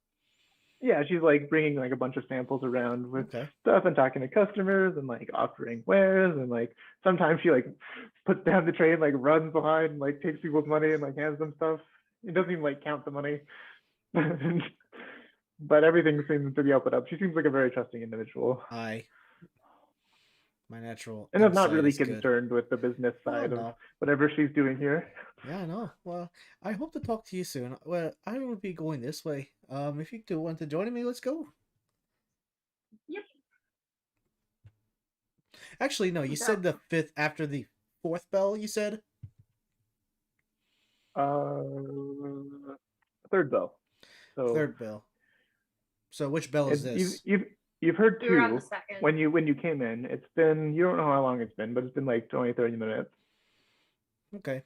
Yeah, she's like bringing like a bunch of samples around with Okay. stuff and talking to customers and like offering wares and like sometimes she like puts down the tray and like runs behind and like takes people's money and like hands them stuff. It doesn't even like count the money. But everything seems to be up and up. She seems like a very trusting individual. My natural. And I'm not insight really is good. concerned with the business Oh, side of no. whatever she's doing here. Yeah, I know. Well, I hope to talk to you soon. Well, I will be going this way. If you do want to join me, let's go. Yep. Actually, no. You said the 5th after the 4th bell. You said. Third bell. So 3rd bell. So which bell is it's- this? you've heard We were on two the second. when you came in. It's been, you don't know how long it's been, but it's been like 20, 30 minutes. Okay.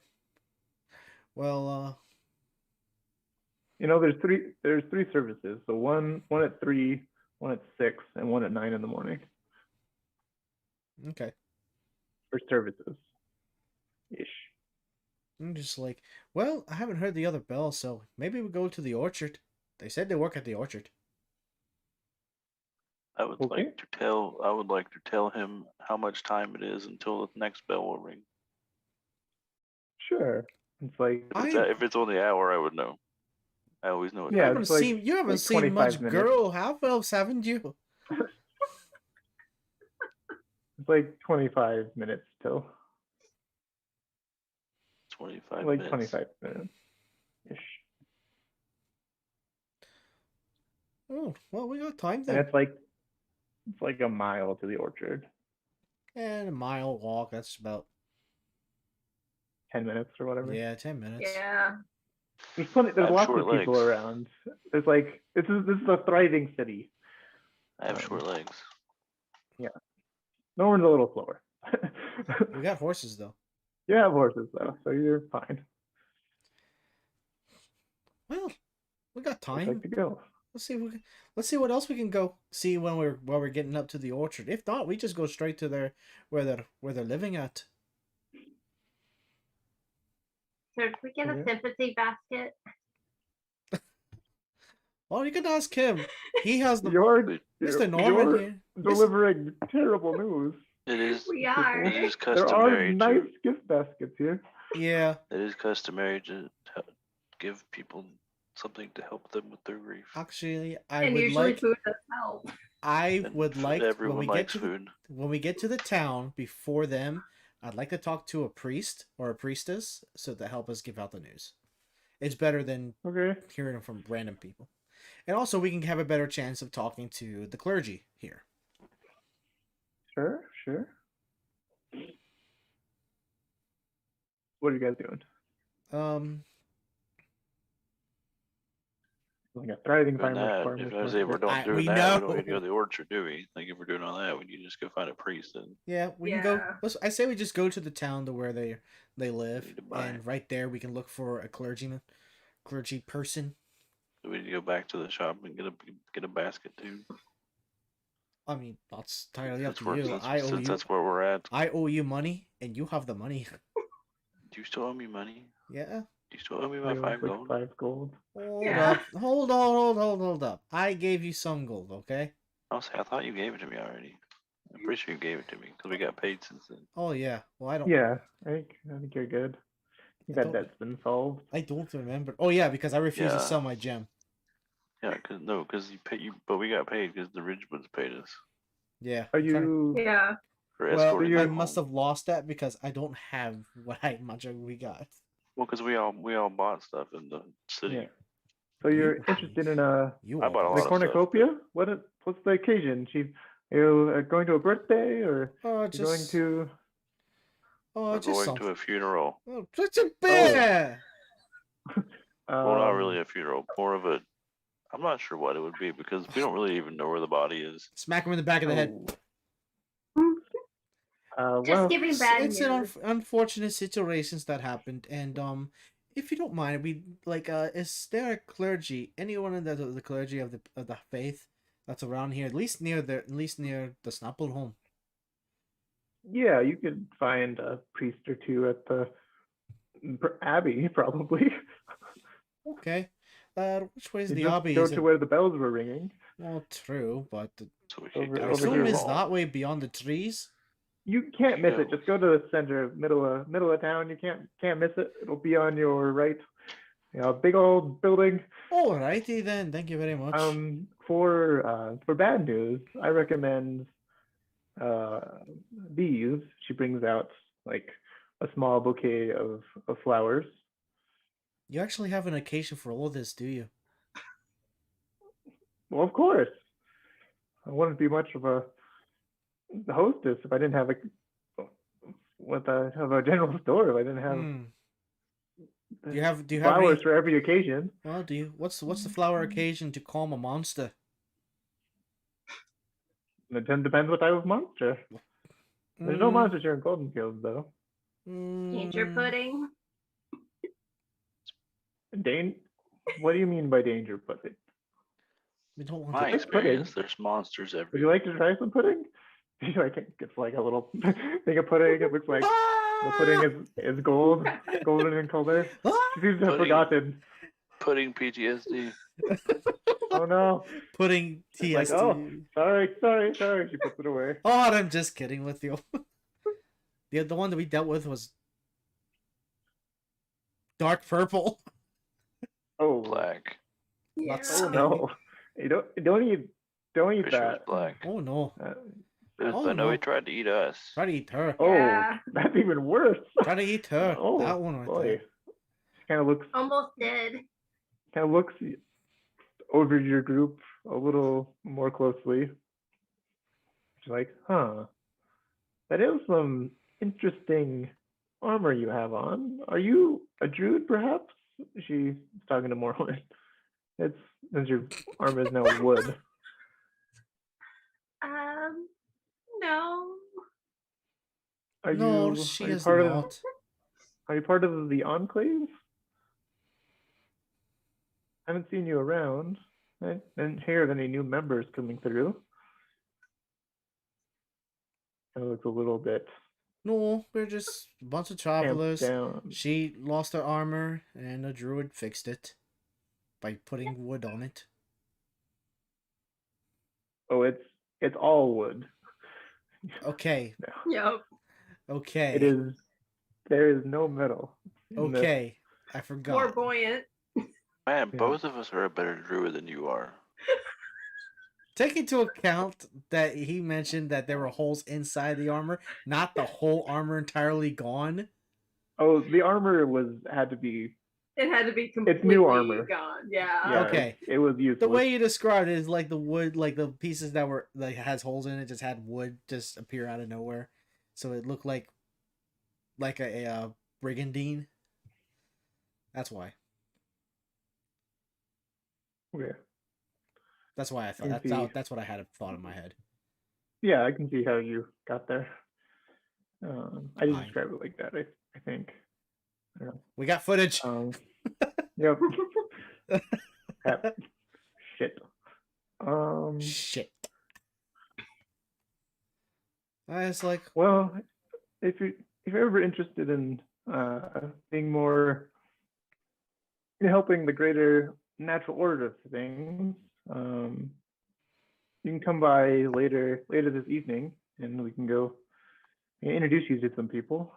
Well, There's three services. So one at 3, one at 6, and one at 9 in the morning okay. for services. Ish. I'm just like, well, I haven't heard the other bell, so maybe we go to the orchard. They said they work at the orchard. I would Okay. like to tell him how much time it is until the next bell will ring. Sure. It's like If it's on the hour, I would know. I always know it. Yeah, You it's like- haven't like seen 25 much minutes. girl half-elves, haven't you? it's like 25 minutes till 25 like minutes. 25 minutes ish. Oh, well, we got time And then. it's like a mile to the orchard. And a mile walk. That's about 10 minutes or whatever. 10 minutes. Yeah. There's I lots have of short people legs. around. There's like this is a thriving city. I have short legs. No one's a little slower. We got horses though. You have horses though, so you're fine. Well, we got I'd time. like to go. Let's see what else we can go see when we're getting up to the orchard. If not, we just go straight to where they're living at. So if we get a Yeah. sympathy basket, Well, you can ask him. He has the You're Mr. Norman you're here. delivering terrible news. It is. We are. It is There are customary nice to. gift baskets here. Yeah. It is customary to give people something to help them with their grief. Actually, I And would usually like. food does help. I And would like when everyone we get likes to food. when we get to the town before them. I'd like to talk to a priest or a priestess so to help us give out the news. It's better than Okay. hearing them from random people, and also we can have a better chance of talking to the clergy here. Sure. What are you guys doing? Like a thriving Doing farmer's that. If I market. say we're not we doing that, we don't know. need to go to the orchard, do we? Like if we're doing all that, we need to just go find a priest and Yeah, we can go. Yeah. I say we just go to the town to where they live, Need to buy. and right there we can look for a clergy person. we need to go back to the shop and get a basket too. I mean, that's entirely up Since to we're- you. since- I owe since you. that's where we're at. I owe you money, and you have the money. Do you still owe me money? Yeah. Do you still owe me I my owe, 5 like, gold? 5 gold. Hold Yeah. up. Hold up. I gave you some gold, okay? I thought you gave it to me already. I'm pretty sure you gave it to me because we got paid since then. Oh yeah. Well, I don't. Yeah, I think you're good. I That don't- debt's been solved. I don't remember. Oh yeah, because I refused to Yeah. sell my gem. Yeah, because but we got paid because the Ridgemans paid us Yeah. Are I'm trying to- you? Yeah. for Well, escorting you're- I them must home. have lost that because I don't have much we got. Well, because we all bought stuff in the city. Yeah. So you're You- interested in You I all bought a bought the lot of stuff, cornucopia? What's the occasion? Are you going to a birthday or Oh, you going just to? We're just going something. to a funeral. Oh, such a bear. Well, not really Um, a funeral, more of a. I'm not sure what it would be because we don't really even know where the body is. Smack him in the back of the head. Just well, giving It's, bad it's an news. unfortunate situations that happened, and if you don't mind, we like is there a clergy, anyone in the clergy of the faith that's around here, at least near the Snapple home? yeah, you could find a priest or two at the Abbey, probably. Okay, which way is You the just Abbey? go Is to it? where the bells were ringing. Well, true, but So we could Over- go I over assume here. it's that way beyond the trees. You can't miss Yeah. it. Just go to the center, middle of town. You can't miss it. It'll be on your right. You know, big old building. Alrighty then, thank you very much. For bad news, I recommend these. She brings out like a small bouquet of flowers. You actually have an occasion for all this, do you? Well, of course. I wouldn't be much of a hostess if I didn't have a general store. If I didn't have Hmm. Do you have flowers any? for every occasion. Well, do you? What's the flower occasion to calm a monster? It depends what type of monster. There's no Mm, monsters here in Golden Fields, though. Danger mm, pudding. What do you mean by danger pudding? We don't want My to. experience, there's monsters Would everywhere. you like to try some pudding? It's like a little thing of pudding. It looks like the pudding is golden in color. She seems to have Pudding. forgotten. Pudding PTSD. Oh no! Pudding It's like, TSD. oh, sorry. She puts it away. Oh, I'm just kidding with you. The one that we dealt with was dark purple. Oh, Black. Yeah. Lots oh of- no! You don't eat Pretty sure that. it's black. Oh no! Oh, I know no. he tried to eat us. Try to eat her. Oh, Yeah. that's even worse. Try to eat her. Oh, That one right boy. there. She kind Almost dead. of looks over your group a little more closely. She's like, huh, that is some interesting armor you have on. Are you a druid, perhaps? She's talking to Morwen. It's since your armor is now wood. No. Are No, you she are you is part not. of are you part of the enclave? I haven't seen you around. I didn't hear of any new members coming through. It looks a little bit No, we're just a bunch of tamped travelers. down. She lost her armor, and a druid fixed it by putting wood on it. Oh, it's all wood. Okay, Yep. okay, It is. There is no metal. in this. okay. I More forgot. buoyant. Man, Yeah. both of us are a better druid than you are. Take into account that he mentioned that there were holes inside the armor, not the whole armor entirely gone. Oh, the armor had to be. It had to be completely new armor. gone. Yeah. Yeah, Okay. it was useless. The way you described it is like the wood, like the pieces that were like has holes in it, just had wood just appear out of nowhere, so it looked like a brigandine. That's why. Yeah. That's why I thought I see. that's what I had a thought in my head. Yeah, I can see how you got there. I didn't Fine. describe it like that. I think. I don't We got footage. know. Yep. Crap. Shit. Shit. I was like, Well, if you're ever interested in being more helping the greater natural order of things, you can come by later this evening, and we can go introduce you to some people.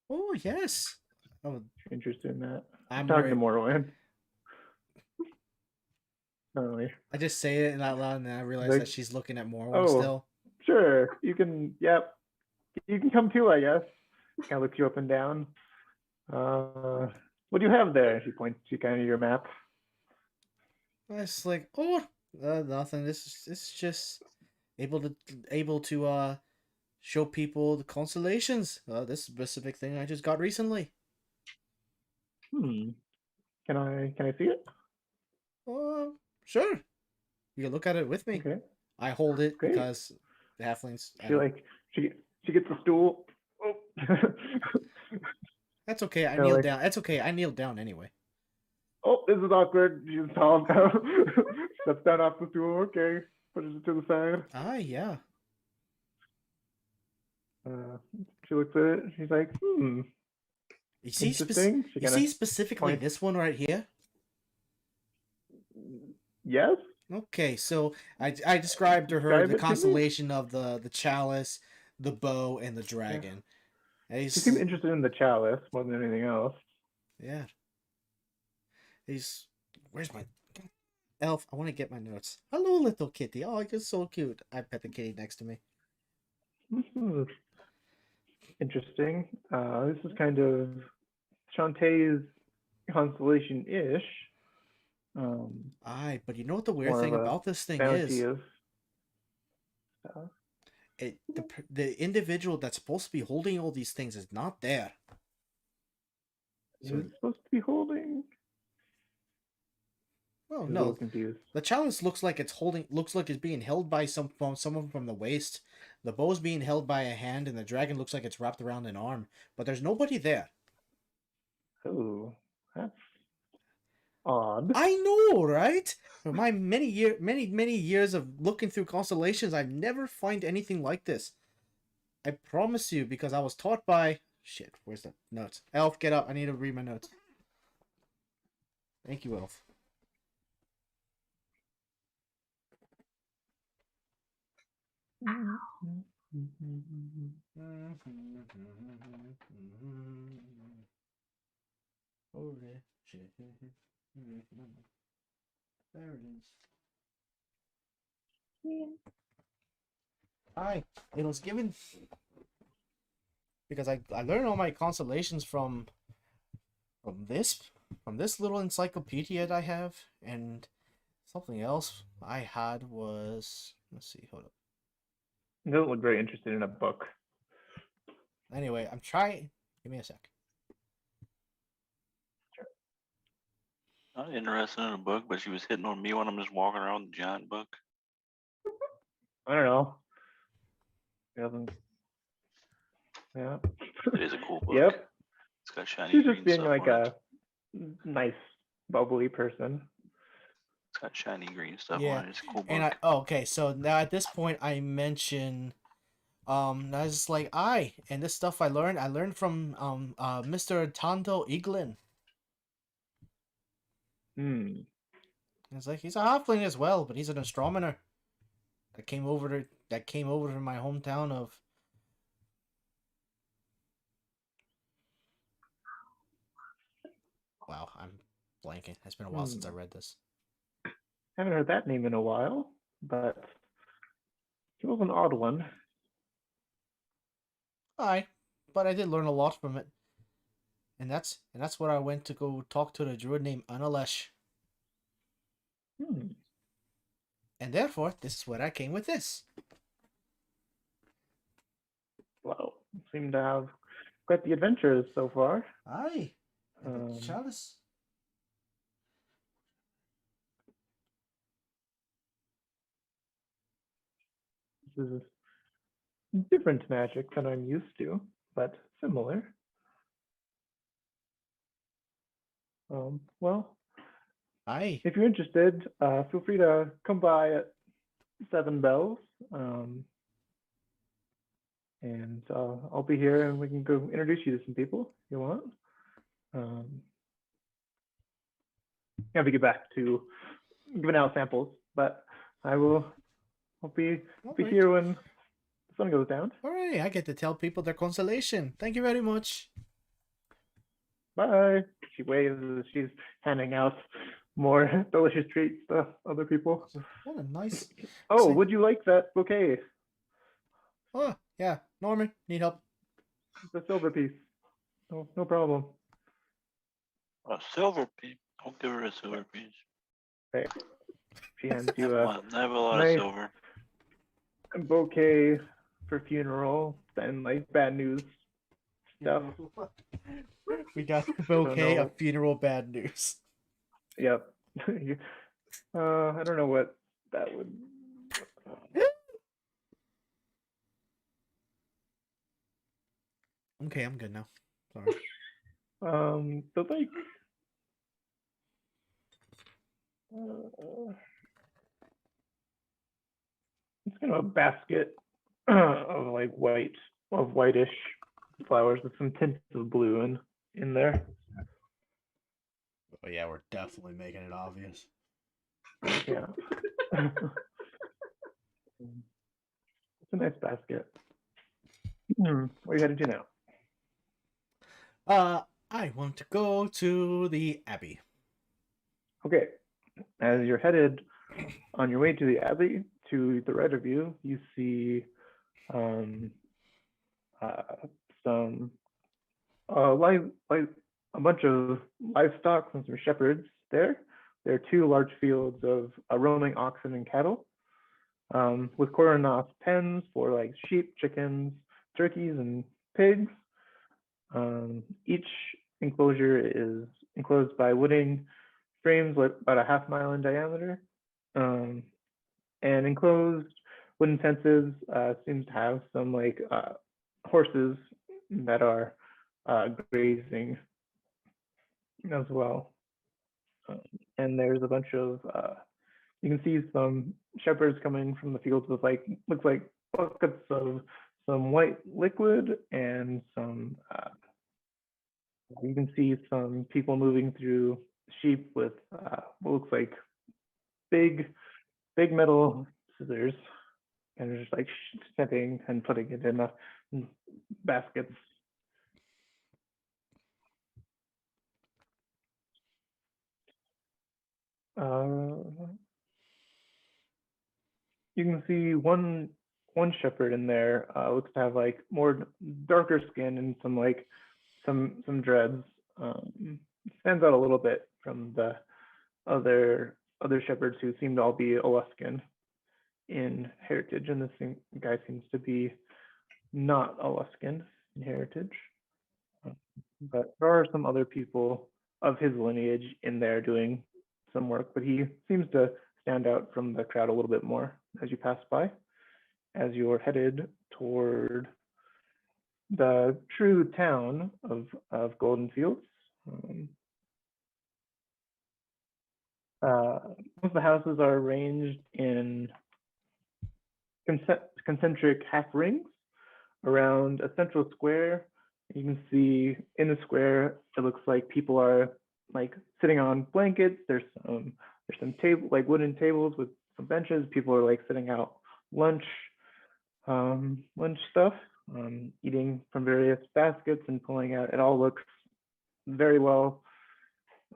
oh yes. Oh, If you're interested in that. I'm Talk very, to Morwen. Definitely. I just say it out loud, and then I realize Like, that she's looking at more oh. still. Sure, you can. Yep, you can come too, I guess. Kind of looks you up and down. What do you have there? She points to kind of your map. It's like, oh, nothing. This is just able to show people the constellations. This specific thing I just got recently. Hmm. Can I see it? Sure. You can look at it with me. Okay. I hold it Great. because the halflings. She gets the stool. Oh. That's okay. I Kinda kneel like- down. That's okay. I kneel down anyway. Oh, this is awkward. She's tall now. Steps down off the stool. Okay. Pushes it to the side. Yeah. She looks at it. She's like, You see, interesting. She you kinda see specifically points- this one right here. Yes. Okay, so I described to her Describe the it to me. constellation of the chalice, the bow, and the dragon. And She he's, seems interested in the chalice more than anything else. yeah. Where's my elf? I want to get my notes. Hello, little kitty. Oh, you're so cute. I pet the kitty next to me. Interesting. This is kind of Shantae's constellation-ish. Aye, but you know what the weird More thing of a about this thing Fantasy is? of stuff. The individual that's supposed to be holding all these things is not there. So, Is it supposed to be holding? oh I'm a little no, confused. the chalice looks like it's being held by someone from the waist. The bow's being held by a hand, and the dragon looks like it's wrapped around an arm. But there's nobody there. Oh, that's odd. I know, right? For my many years of looking through constellations, I've never find anything like this. I promise you, because I was taught by shit. Where's the notes? Elf, get up! I need to read my notes. Thank you, Elf. Oh, shit. There it is. Hi. It was given because I learned all my constellations from this little encyclopedia that I have, and something else I had was, let's see, hold up. You don't look very interested in a book. Anyway, I'm trying. Give me a sec. Not interested in a book, but she was hitting on me when I'm just walking around with a giant book. I don't know. She doesn't. Yeah. It is a cool book. Yep. It's got shiny She's green just being stuff like on it. a nice, bubbly person. It's got shiny green stuff Yeah, on it. It's a cool book. And okay, so now at this point I mention, I was just like, and this stuff I learned from Mr. Tanto Iglin. It's like he's a halfling as well, but he's an astronomer that came over to my hometown of. Wow, I'm blanking. It's been a while since I read this. Haven't heard that name in a while, but it was an odd one. Aye, but I did learn a lot from it, and that's where I went to go talk to the druid named Analesh. And therefore, this is where I came with this. Wow, seem to have quite the adventures so far. Aye. Chalice. This is different magic than I'm used to, but similar. Well, Aye. if you're interested, feel free to come by at 7 Bells. And I'll be here and we can go introduce you to some people if you want. Have to get back to giving out samples, but I'll be Alright. here when the sun goes down. Alright, I get to tell people their constellation. Thank you very much. Bye. She waves as she's handing out more delicious treats to other people. What a nice. Oh, See- would you like that bouquet? Oh yeah, Norman, need help? The silver piece. No problem. A silver piece. I'll give her a silver piece. Okay. She hands I have, you a a lot, I have a lot nice of silver. bouquet for funeral and like bad news stuff. We got a bouquet know. of funeral bad news. Yep. I don't know what that would. Okay, I'm good now. Sorry. But like, it's kind of a basket of like whitish flowers with some tints of blue in there. Oh yeah, we're definitely making it obvious. Yeah. It's a nice basket. What are you headed to now? I want to go to the Abbey. Okay. As you're headed on your way to the Abbey, to the right of you, you see some a bunch of livestock and some shepherds there. There are two large fields of roaming oxen and cattle, with cordoned off pens for like sheep, chickens, turkeys, and pigs. Each enclosure is enclosed by wooden frames about a half-mile in diameter, and enclosed wooden fences seems to have some like horses that are grazing as well. And there's a bunch of you can see some shepherds coming from the fields with like looks like buckets of some white liquid and some you can see some people moving through sheep with what looks like big metal scissors, and they're just like snipping and putting it in baskets. You can see one shepherd in there looks to have like more darker skin and some like some dreads. Stands out a little bit from the other shepherds who seem to all be Aluskan in heritage, and this guy seems to be not Aluskan in heritage. But there are some other people of his lineage in there doing some work, but he seems to stand out from the crowd a little bit more as you pass by, as you're headed toward the true town of Golden Fields. Most of the houses are arranged in concentric half rings around a central square. You can see in the square, it looks like people are like sitting on blankets. There's some table like wooden tables with some benches. People are like sitting out lunch stuff, eating from various baskets and pulling out. It all looks very well.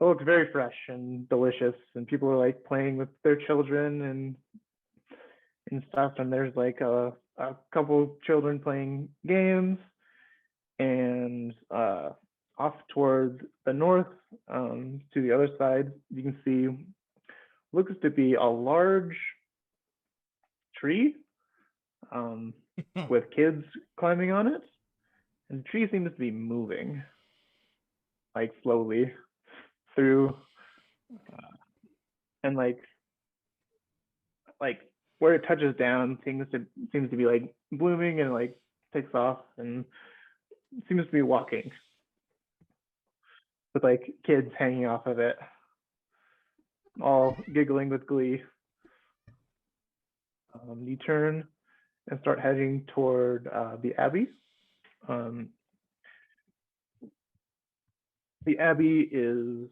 It looks very fresh and delicious, and people are like playing with their children and stuff. And there's like a couple children playing games, and off towards the north, to the other side, you can see looks to be a large tree with kids climbing on it, and the tree seems to be moving like slowly through, and like where it touches down, seems to be like blooming and like takes off and seems to be walking with like kids hanging off of it, all giggling with glee. You turn and start heading toward the Abbey. The Abbey is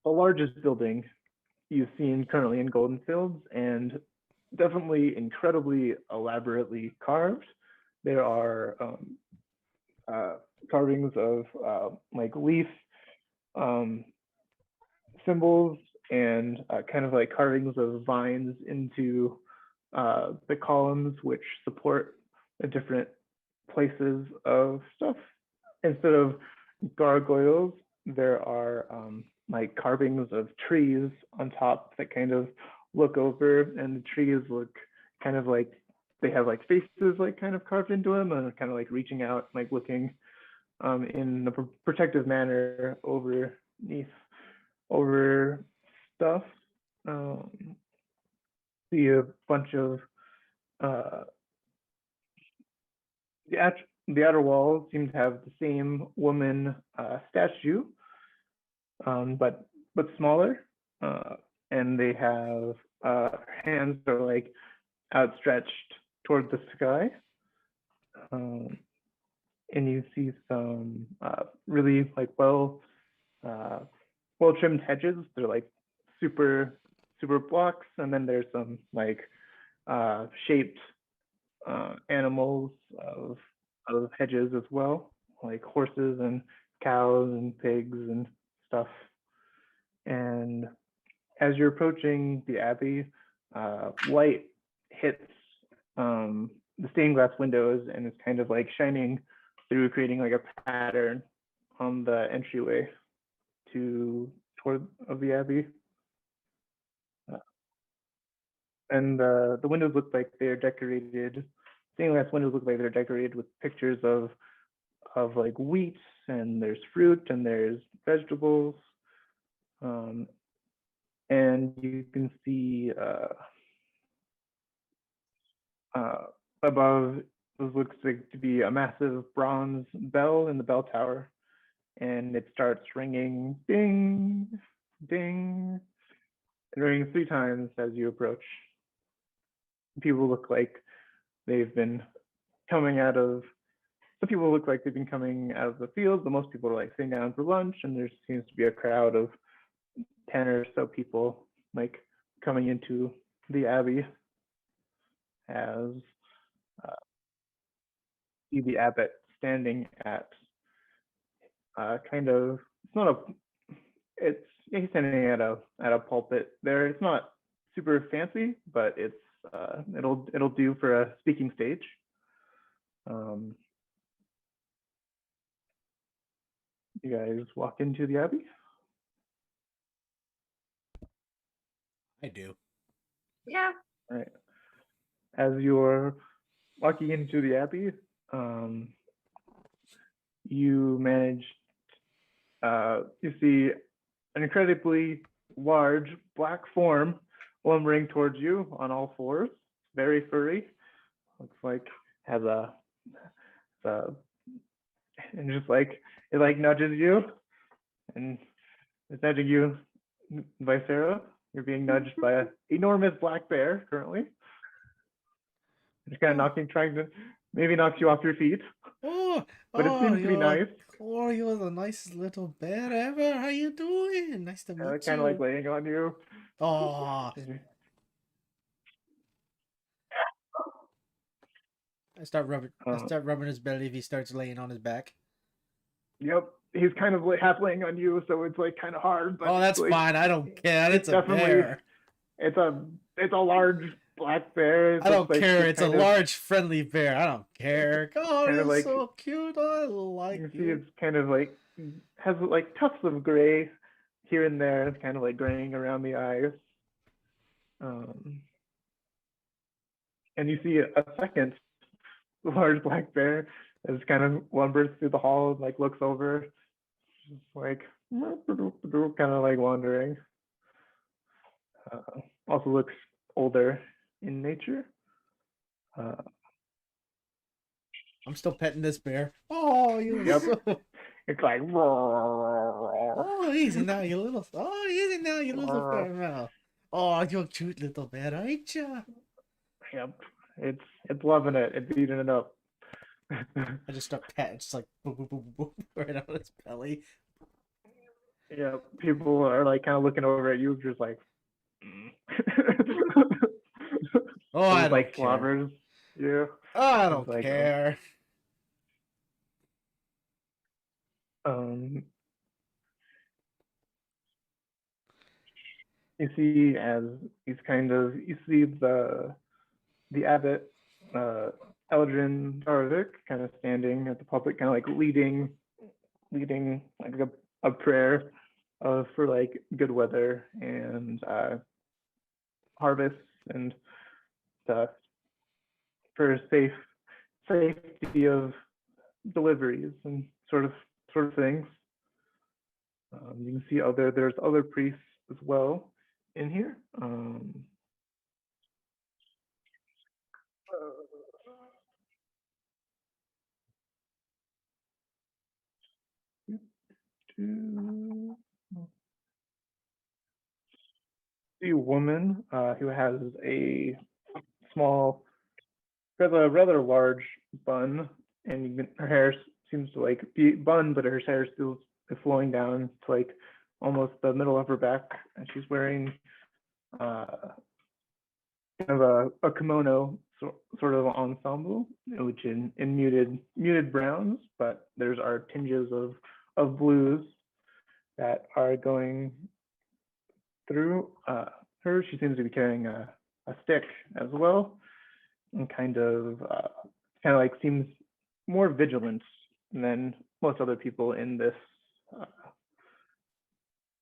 the largest building you've seen currently in Golden Fields, and definitely incredibly elaborately carved. There are carvings of like leaf symbols and kind of like carvings of vines into the columns which support the different places of stuff. Instead of gargoyles, there are like carvings of trees on top that kind of look over, and the trees look kind of like they have like faces like kind of carved into them, and kind of like reaching out, like looking in a protective manner over stuff. See a bunch of the outer walls seem to have the same woman statue, but smaller, and they have hands that are like outstretched toward the sky. And you see some really like well trimmed hedges. They're like super blocks, and then there's some like shaped animals of hedges as well, like horses and cows and pigs and stuff. And as you're approaching the Abbey, light hits the stained glass windows and is kind of like shining through, creating like a pattern on the entryway toward the Abbey. And the windows look like they're decorated. Stained glass windows look like they're decorated with pictures of like wheat, and there's fruit, and there's vegetables, and you can see above, this looks like to be a massive bronze bell in the bell tower, and it starts ringing, ding, ding, and ringing 3 times as you approach. People look like they've been coming out of, some people look like they've been coming out of the field, but most people are like sitting down for lunch, and there seems to be a crowd of 10 or so people like coming into the Abbey as see the abbot standing at kind of, he's standing at a pulpit there. It's not super fancy, but it's it'll do for a speaking stage. You guys walk into the Abbey? I do. Yeah. All right. As you're walking into the Abbey, you manage, you see an incredibly large black form lumbering towards you on all fours, very furry. Looks like has and just like it like nudges you, and it's nudging you, Vicera. You're being nudged by an enormous black bear currently. Just kind of maybe knocks you off your feet. Oh, but it seems to be nice. Oh, you're the nicest little bear ever. How you doing? Nice to meet you. Kind of like laying on you. Oh. I start rubbing his belly if he starts laying on his back. Yep, he's kind of half laying on you, so it's like kind of hard. But that's like, fine. I don't care. It's a bear. It's a large black bear. I don't care. It's a large friendly bear. I don't care. God, it's like, so cute. I like it. You see, it's kind of like has like tufts of gray here and there. It's kind of like graying around the eyes. And you see a second large black bear as kind of lumbers through the hall and like looks over, just like kind of like wandering. Also looks older in nature. I'm still petting this bear. Oh, you yep. so... It's like oh, easy now, you little bear now. Oh, you're a cute little bear, ain't you? Yep. It's loving it. It's eating it up. I just start petting, just like boop, boop, boop, boop, right on its belly. Yeah, people are like kind of looking over at you, just like. Oh, I don't like care. slobbers. Yeah. Oh, I don't care. You see as he's you see the abbot, Eldrin Darvik, kind of standing at the pulpit, kind of like leading like a prayer for like good weather and harvests and stuff for safety of deliveries and sort of things. You can see there's other priests as well in here. See a woman who has a rather large bun, and her hair seems to like be bun, but her hair still is flowing down to like almost the middle of her back, and she's wearing kind of a kimono sort of ensemble, which in muted browns, but there's are tinges of blues that are going through her. She seems to be carrying a stick as well, and kind of like seems more vigilant than most other people in this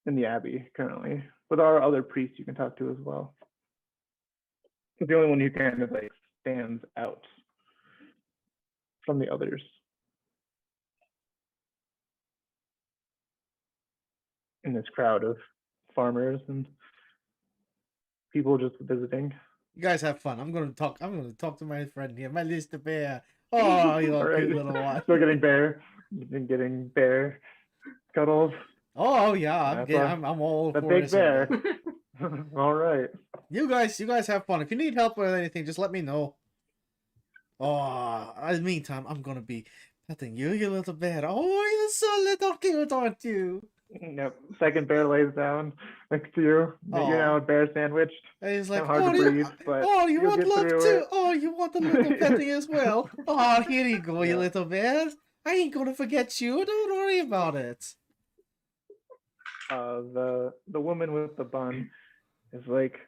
in the Abbey currently. But there are other priests you can talk to as well. It's the only one who kind of like stands out from the others in this crowd of farmers and people just visiting. You guys have fun. I'm gonna talk to my friend here, my little bear. Oh, you little cute little one. Still getting bear. You've been getting bear cuddles. Oh yeah, I'm all the for big this. bear. All right. You guys have fun. If you need help with anything, just let me know. Oh, in the meantime, I'm gonna be petting you, you little bear. Oh, you're so little cute, aren't you? Yep. Second bear lays down next to you. Aw. You're now a bear sandwiched. And he's like, Hard to breathe, but you you'll want get love through too? it. Oh, you want a little petting as well? Oh, here you go, you Yeah. little bear. I ain't gonna forget you. Don't worry about it. The woman with the bun is like,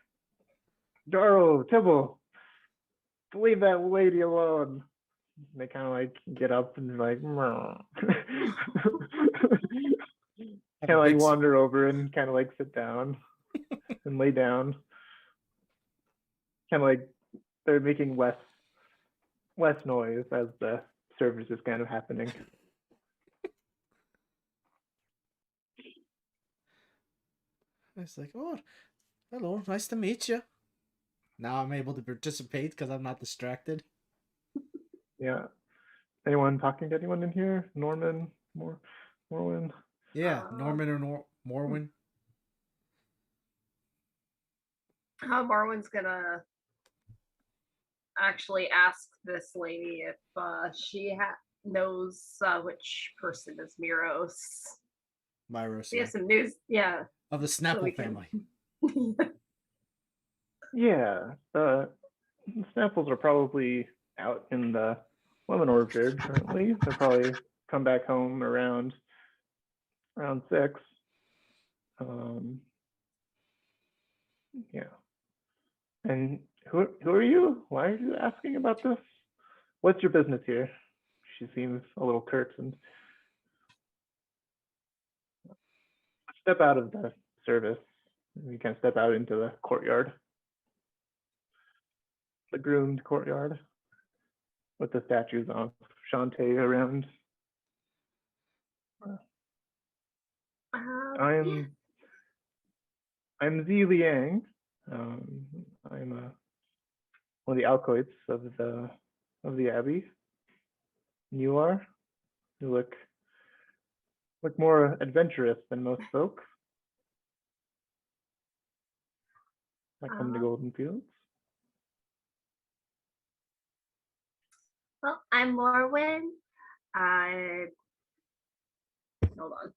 Darrow, Tibble, leave that lady alone. And they kind of like get up and like, kind of like wander over and kind of like sit down and lay down. Kind of like they're making less noise as the service is kind of happening. It's like, oh, hello, nice to meet you. Now I'm able to participate because I'm not distracted. Yeah. Anyone talking to anyone in here? Norman? Morwin? Yeah, Norman or Morwin. Marwin's gonna actually ask this lady if she knows which person is Miros. Myros. We have some news, yeah. Of the Snapple family. Yeah. The Snapples are probably out in the lemon orchard currently. They'll probably come back home around 6. Yeah. And who are you? Why are you asking about this? What's your business here? She seems a little curt and step out of the service. You can step out into the courtyard. The groomed courtyard with the statues of Shantae around. I'm Zi Liang. I'm one of the alcoites of the Abbey. You are? You look more adventurous than most folk. I come to Golden Fields. Well, I'm Morwin. Hold on.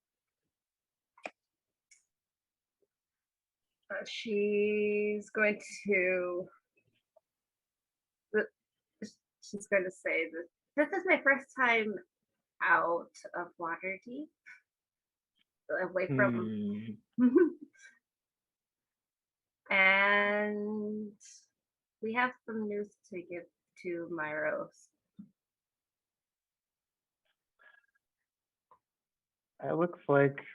She's going to say that This is my first time out of Waterdeep. Away from And we have some news to give to Myros. That looks like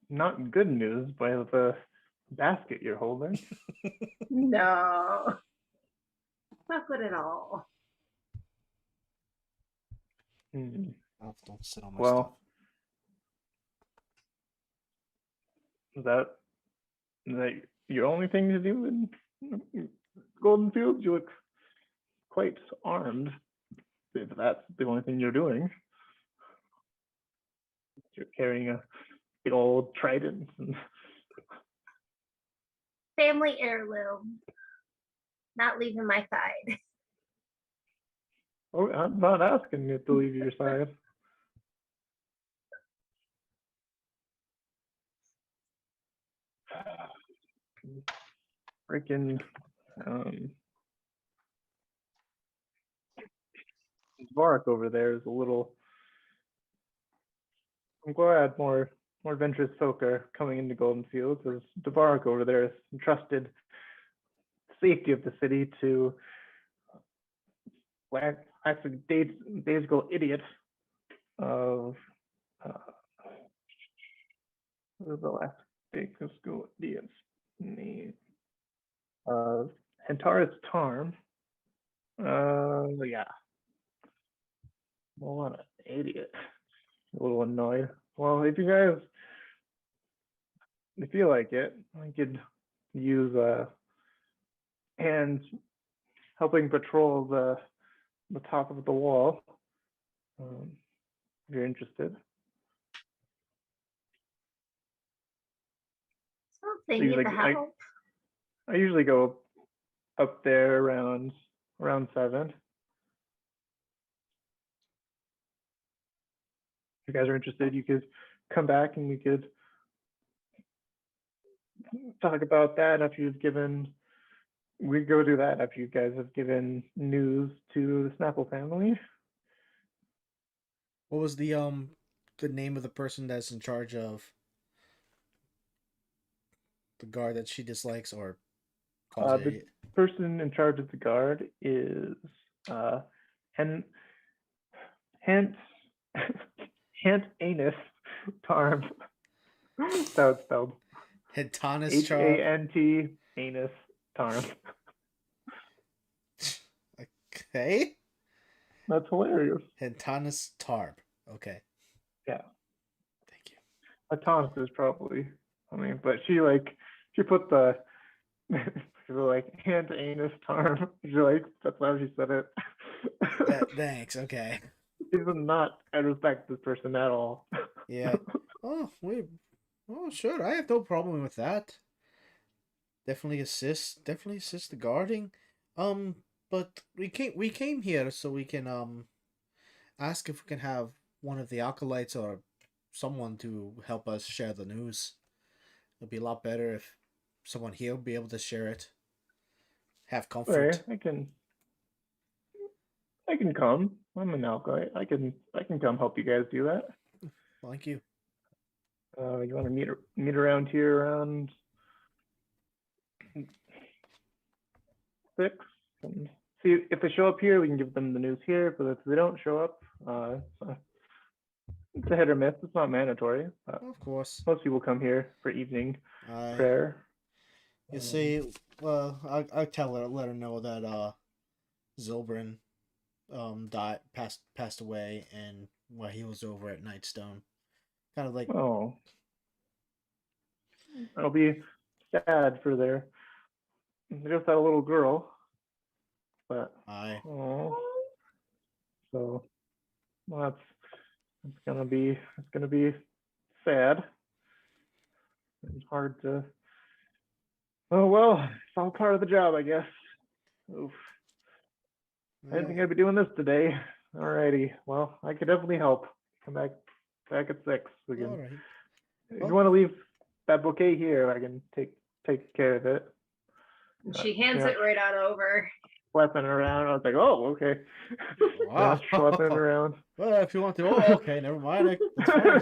not good news by the basket you're holding. No, not good at all. Hmm. Don't sit on my Well, is that your only thing to do in Golden Fields? You look quite armed, if that's the only thing you're doing. You're carrying a big old trident. And... Family heirloom. Not leaving my side. Oh, I'm not asking you to leave your side. Freaking Vark over there is a little. I'm glad more adventurous folk are coming into Golden Fields, as Dvark over there has entrusted the safety of the city to actually daisical idiot of what was the last daisical idiot's name? Hentaris Tarm. Yeah. Well, what an idiot. A little annoyed. Well, if you guys feel like it, I could use hands helping patrol the top of the wall. If you're interested. Something need to help. I usually go up there around 7. If you guys are interested, you could come back and we could talk about that after you've given. We go do that after you guys have given news to the Snapple family. What was the name of the person that's in charge of the guard that she dislikes or calls the person in charge of the guard is Hent Anus Tarm. That's how it's spelled. Hentanis Tarm. Hant Anus Tarm. Okay. That's hilarious. Hentanis Tarb. Okay. Yeah. Thank you. Atonus is probably. I mean, but she put the she was like hand anus tarm. She like that's how she said it. Thanks. Okay. She's not. I respect this person at all. Yeah. Oh, wait. Oh, sure. I have no problem with that. Definitely assist the guarding. But we came here so we can ask if we can have one of the acolytes or someone to help us share the news. It'd be a lot better if someone here would be able to share it. Have comfort. Right, I can come. I'm an acolyte. I can come help you guys do that. Thank you. You want to meet around here around 6 and see if they show up here. We can give them the news here, but if they don't show up, it's a hit or miss. It's not mandatory. Of course. Most people come here for evening prayer. You see, well, I'll tell her, let her know that Zilbrin passed away, and while he was over at Nightstone, kind of like I'll be sad for they just had a little girl, but so well, it's gonna be sad. It's hard to. Oh well, it's all part of the job, I guess. Oof. I didn't think I'd be doing this today. Alrighty. Well, I could definitely help. Come back at 6. We can. Alright. If you want to leave that bouquet here, I can take care of it. She hands it right on over. Schlepping around. I was like, oh, okay. Wow. Schlepping around. Well, if you want to. Oh, okay. Never mind. That's fine.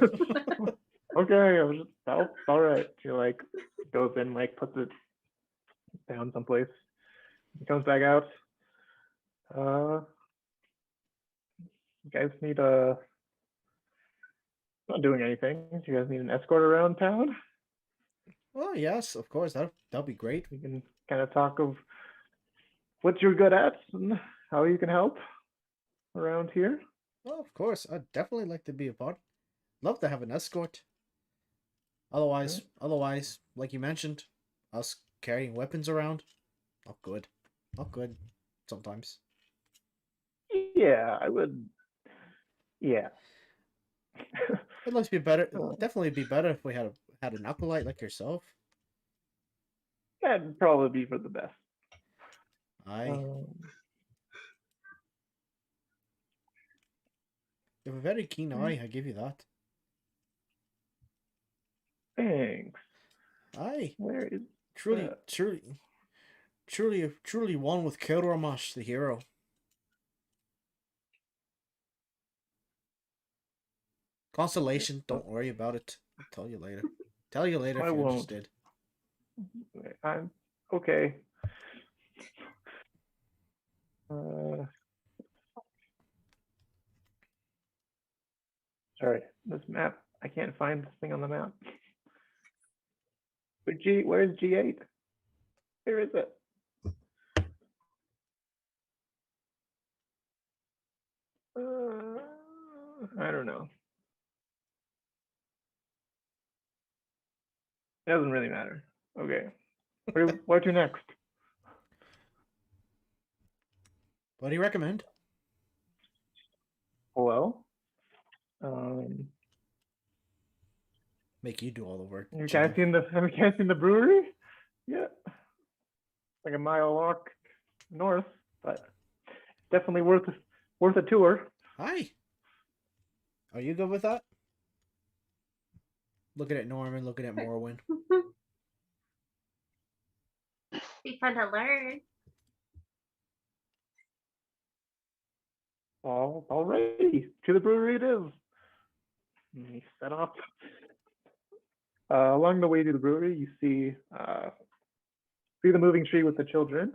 Okay. All right. She like goes in, like puts it down someplace. He comes back out. You guys need not doing anything. Do you guys need an escort around town? Oh yes, of course. That'll be great. We can kind of talk of what you're good at and how you can help around here. Well, of course. I'd definitely like to be a part. Love to have an escort. Otherwise, like you mentioned, us carrying weapons around, not good. Not good. Sometimes. Yeah, I would. Yeah. It'd like to be better. Oh. Definitely be better if we had an acolyte like yourself. That'd probably be for the best. Aye. Um, You have a very keen eye. I give you that. thanks. Aye. Where is Truly one with Kelramash, the hero. Constellation, don't worry about it. I'll tell you later. Tell you later I if you're won't. interested. I'm okay. Sorry, this map. I can't find this thing on the map. But where's G8? Where is it? I don't know. It doesn't really matter. Okay. What to next? What do you recommend? Well, Make you do all the work. have you Gene. guys seen the brewery? Yeah. Like a mile walk north, but definitely worth a tour. Hi. Are you good with that? Looking at Norman, looking at Morwen. Be fun to learn. Alrighty, to the brewery it is. And we set off. Along the way to the brewery, you see the moving tree with the children.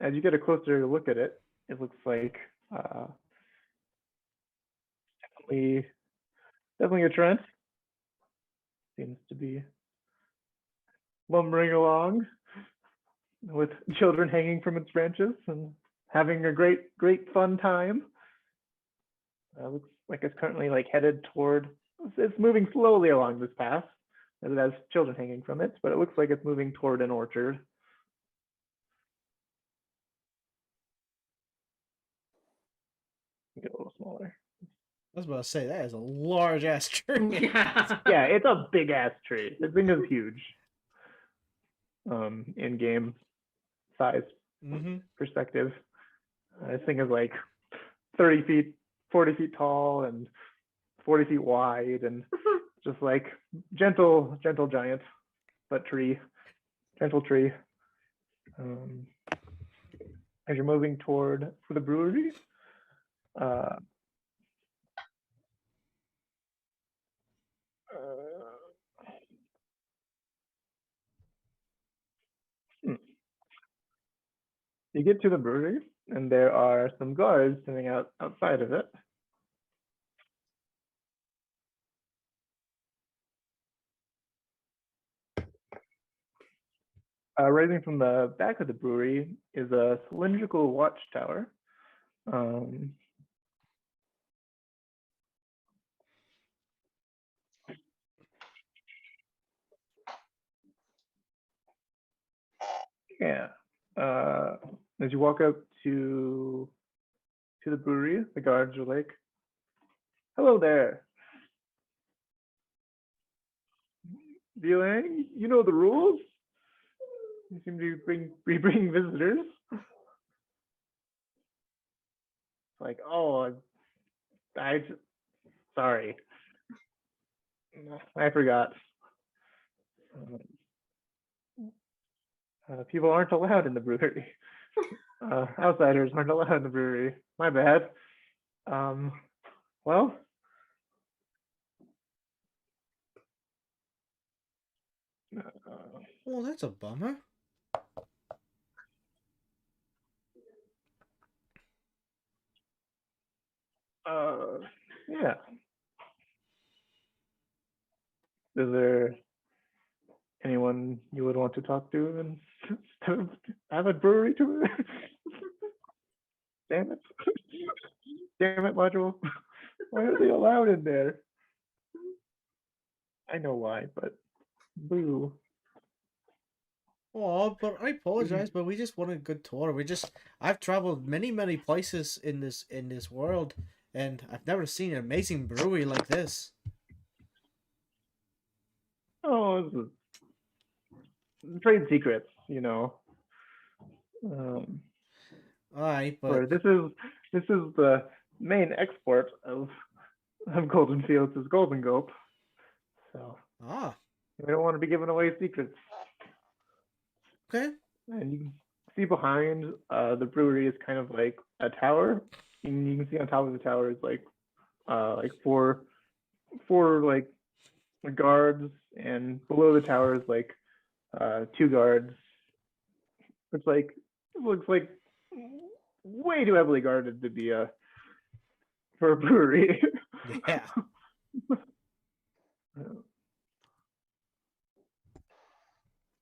As you get a closer look at it, it looks like definitely a Trent. Seems to be lumbering along with children hanging from its branches and having a great fun time. Looks like it's currently like headed toward. It's moving slowly along this path. It has children hanging from it, but it looks like it's moving toward an orchard. Get a little smaller. I was about to say, that is a large ass tree. Yeah. Yeah, it's a big ass tree. This thing is huge. In game size perspective. This thing is like 30 feet, 40 feet tall and 40 feet wide and just like gentle giant, but gentle tree. As you're moving toward the brewery, you get to the brewery and there are some guards sitting outside of it. Rising from the back of the brewery is a cylindrical watchtower. Yeah. As you walk up to the brewery, the guards are like, "Hello there, Viewing. You know the rules. You seem to be bringing visitors." Like, oh, sorry, I forgot. People aren't allowed in the brewery. Outsiders aren't allowed in the brewery. My bad. Well, Well, that's a bummer. Yeah. Is there anyone you would want to talk to and have a brewery to it? Damn it. Damn it, module. Why are they allowed in there? I know why, but boo. Oh, but I apologize, but we just want a good tour. I've traveled many places in this world, and I've never seen an amazing brewery like this. Oh, this is trade secrets, you know. Alright, Where but this is the main export of Golden Fields is Golden Gulp. So ah, we don't want to be giving away secrets. okay. And you can see behind the brewery is kind of like a tower. And you can see on top of the tower is like four like guards, and below the tower is like two guards. It's like it looks like way too heavily guarded to be a for a brewery. Yeah.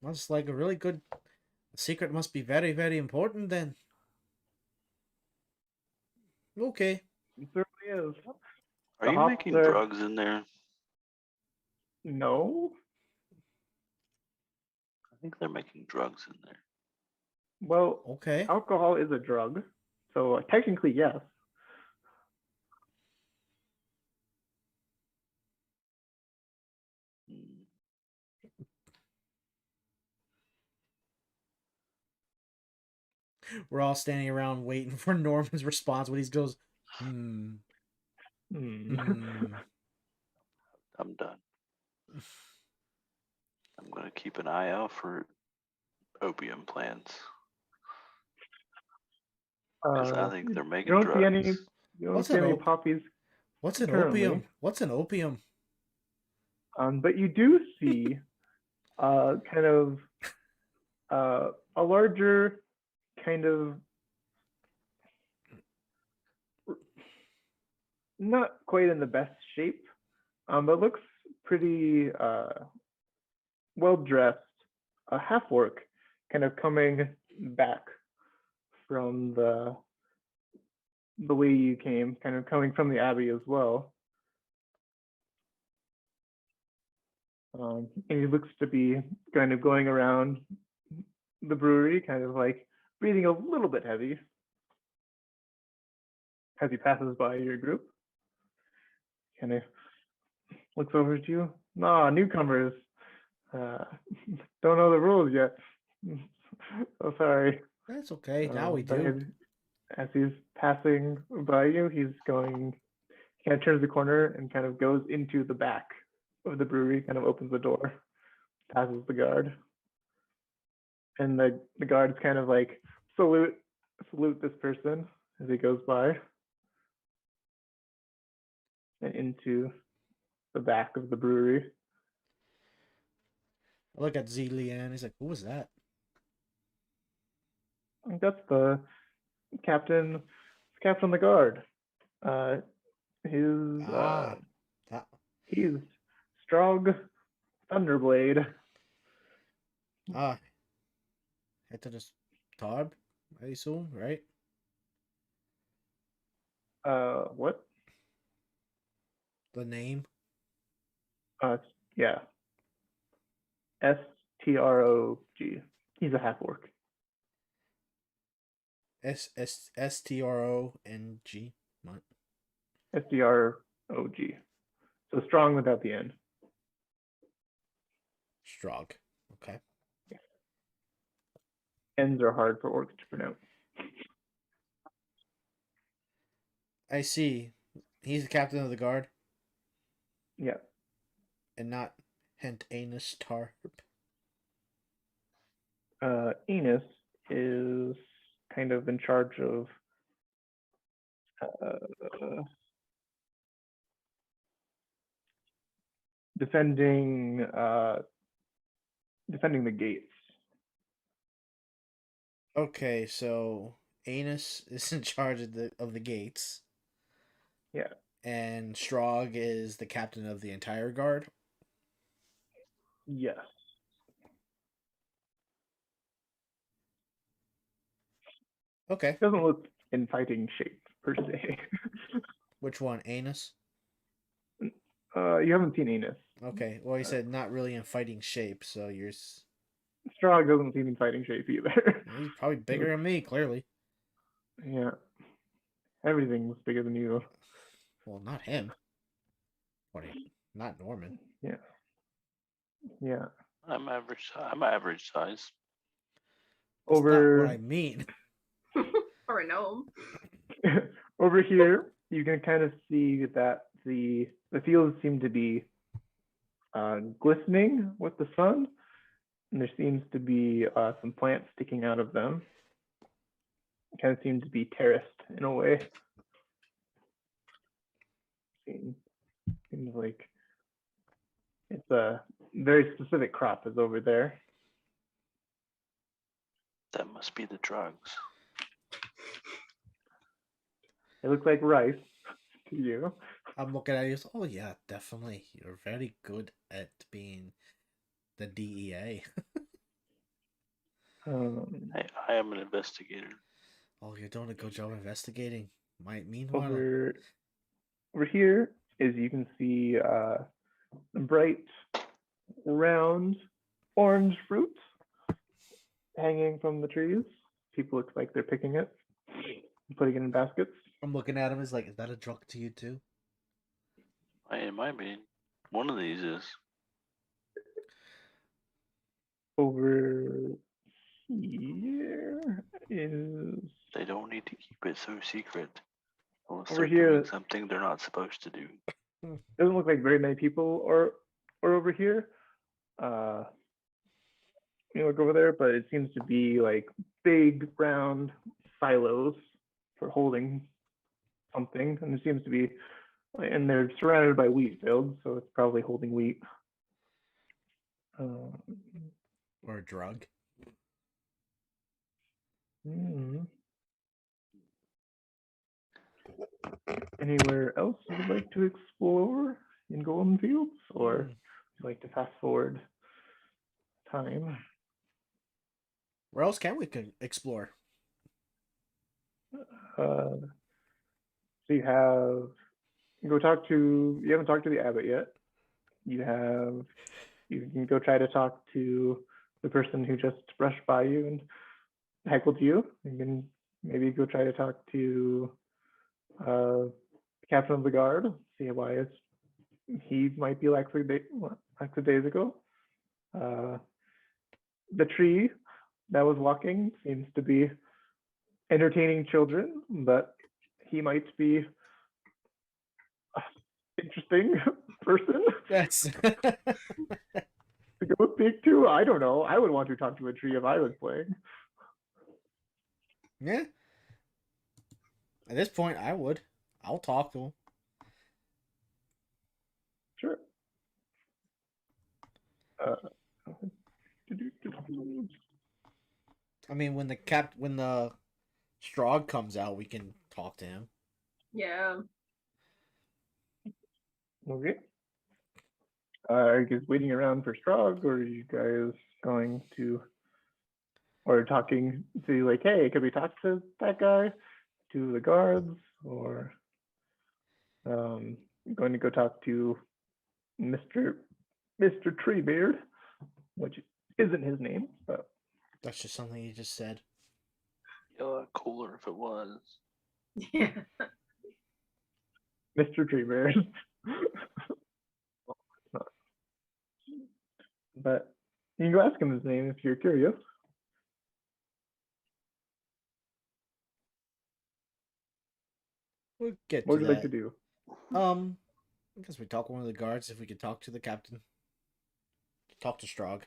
That's like a really good secret. Must be very important then. Okay. It certainly is. Are The you hops making are- drugs in there? No. I think they're making drugs in there. Well, Okay. alcohol is a drug, so technically yes. Hmm. We're all standing around waiting for Norman's response when he goes, Hmm. hmm. I'm done. I'm gonna keep an eye out for opium plants because I think they're You making don't drugs. see any. You don't What's see an any op- poppies What's an currently. opium? What's an opium? But you do see kind of a larger kind of not quite in the best shape, but looks pretty well dressed. A half orc kind of coming back from the way you came, kind of coming from the Abbey as well. And he looks to be kind of going around the brewery, kind of like breathing a little bit heavy as he passes by your group. Kind of looks over at you. Nah, newcomers. Uh, don't know the rules yet. Oh, sorry. That's okay. Now we But do. as he's passing by you, he's going, kind of turns the corner and kind of goes into the back of the brewery, kind of opens the door, passes the guard. And the guards kind of like salute this person as he goes by and into the back of the brewery. I look at Z Leanne. He's like, who was that? And that's the captain of the guard. Ah, that. He's Strog Thunderblade. Ah, head to the Tarb, I assume, right? What? The name. Yeah. Strog. He's a half orc. STRONG. What? Strog. So strong without the end. Strog. Okay. Ends are hard for orcs to pronounce. I see. He's the captain of the guard Yeah. and not Hent Anus Tarb. Enos is kind of in charge of defending the gates. Okay, so Anus is in charge of the gates. Yeah. And Strog is the captain of the entire guard. Yes. Okay. Doesn't look in fighting shape per se. Which one? Anus? You haven't seen Anus. Okay. Well, you said not really in fighting shape, so you're. Strog doesn't seem in fighting shape either. He's probably bigger than me, clearly. Yeah. Everything's bigger than you. Well, not him. What? Not Norman. Yeah. Yeah. I'm average. I'm average size. That's Over not what I mean. Or a gnome. over here, you can kind of see that the fields seem to be glistening with the sun, and there seems to be some plants sticking out of them. Kind of seem to be terraced in a way. Seems like it's a very specific crop is over there. That must be the drugs. It looks like rice to you. I'm looking at you. Oh yeah, definitely. You're very good at being the DEA. Hey, I am an investigator. Oh, you're doing a good job investigating. Meanwhile, Over here is you can see bright, round, orange fruit hanging from the trees. People look like they're picking it, and putting it in baskets. I'm looking at him. Is like, is that a drug to you too? It might be. One of these is. Over here is They don't need to keep it so secret. Unless Over they're here- doing something they're not supposed to do. doesn't look like very many people are over here. You look over there, but it seems to be like big round silos for holding something, and it seems to be, and they're surrounded by wheat fields, so it's probably holding wheat. Or a drug? Anywhere else you would like to explore in Golden Fields, or would you like to fast forward time? Where else can we explore? So you haven't talked to the abbot yet. You can go try to talk to the person who just brushed by you and heckled you. You can maybe go try to talk to the captain of the guard, see why he might be lackadaisical. The tree that was walking seems to be entertaining children, but he might be an interesting person That's to go speak to. I don't know. I would want to talk to a tree if I was playing. yeah. At this point, I would. I'll talk to him. Sure. I mean, when the Strog comes out, we can talk to him. Yeah. Okay. Are you guys waiting around for Strog, or are you guys going to, or talking to like, hey, could we talk to that guy, to the guards, or going to go talk to Mr. Treebeard, which isn't his name, but That's just something you just said. A lot cooler if it was. Yeah. Mr. Treebeard. But you can go ask him his name if you're curious. We'll get What to would you that. like to do? I guess we talk to one of the guards if we could talk to the captain. Talk to Strog.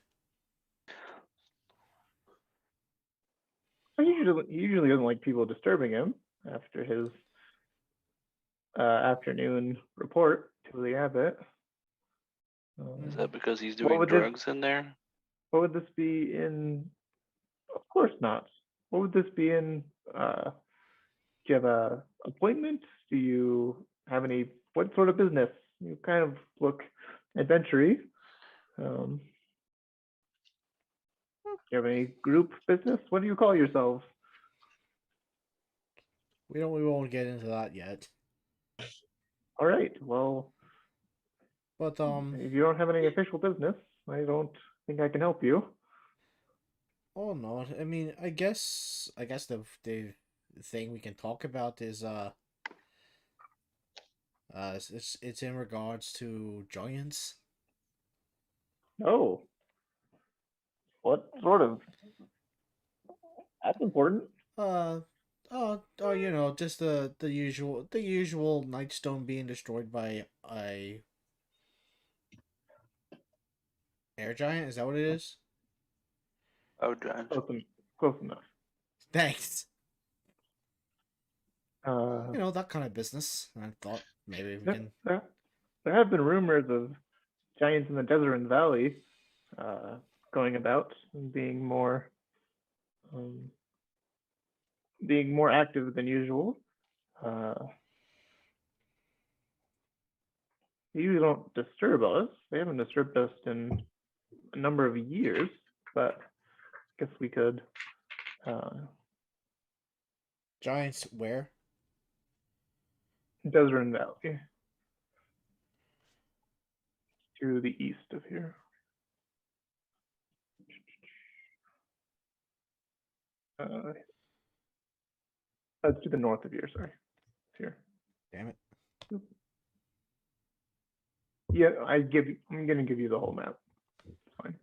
He usually doesn't like people disturbing him after his afternoon report to the abbot. Is that because he's What doing would this- drugs in there? What would this be in? Of course not. What would this be in? Do you have a appointment? Do you have any, what sort of business? You kind of look adventure-y. You have any group business? What do you call yourselves? We won't get into that yet. All right. Well, But if you don't have any official business, I don't think I can help you. oh no, I mean, I guess the thing we can talk about is it's in regards to giants. Oh, what sort of? That's important. You know, just the usual Nightstone being destroyed by a air giant. Is that what it is? Oh, giant. Close enough. Thanks. Uh, You know, that kind of business. I thought maybe we can. there have been rumors of giants in the desert and valley going about and being more active than usual. They usually don't disturb us. They haven't disturbed us in a number of years, but I guess we could. Giants where? Desert and valley to the east of here. That's to the north of here. Sorry, it's here. Damn it. Yeah, I'm gonna give you the whole map. It's fine.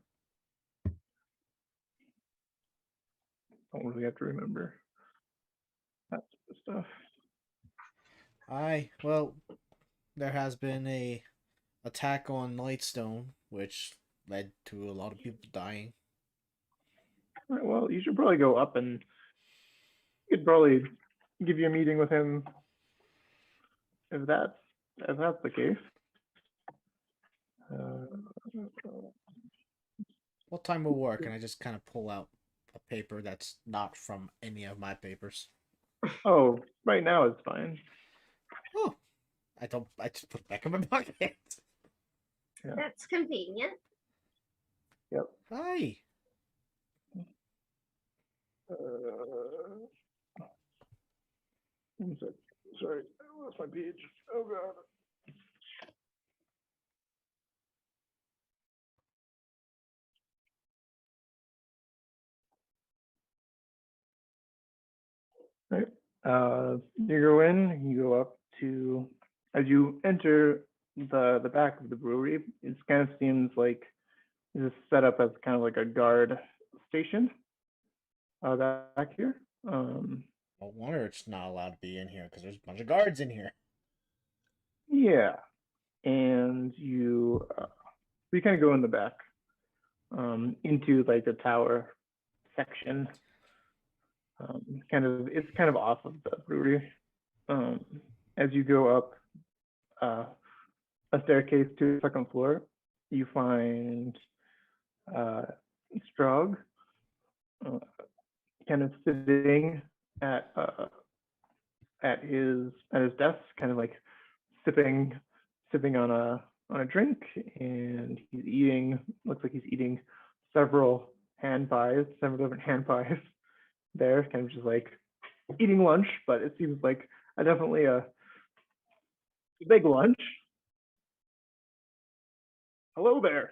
Don't really have to remember that sort of stuff. Well, there has been a attack on Nightstone, which led to a lot of people dying. All right, well, you should probably go up and you could probably give you a meeting with him if that's the case. What time will work? And I just kind of pull out a paper that's not from any of my papers. Oh, right now it's fine. Oh, I just put it back in my pocket. Yeah. That's convenient. Yep. Hi. One sec. Sorry, I lost my page. Oh god. Right. You go in, you go up to, as you enter the back of the brewery, it kind of seems like it's set up as kind of like a guard station back here. No wonder it's not allowed to be in here because there's a bunch of guards in here. Yeah, and you kind of go in the back into like the tower section. It's kind of off of the brewery. As you go up a staircase to the second floor, you find Strog kind of sitting at his desk, kind of like sipping on a drink, and he's eating. Looks like he's eating several different hand pies. There, kind of just like eating lunch, but it seems like definitely a big lunch. Hello there.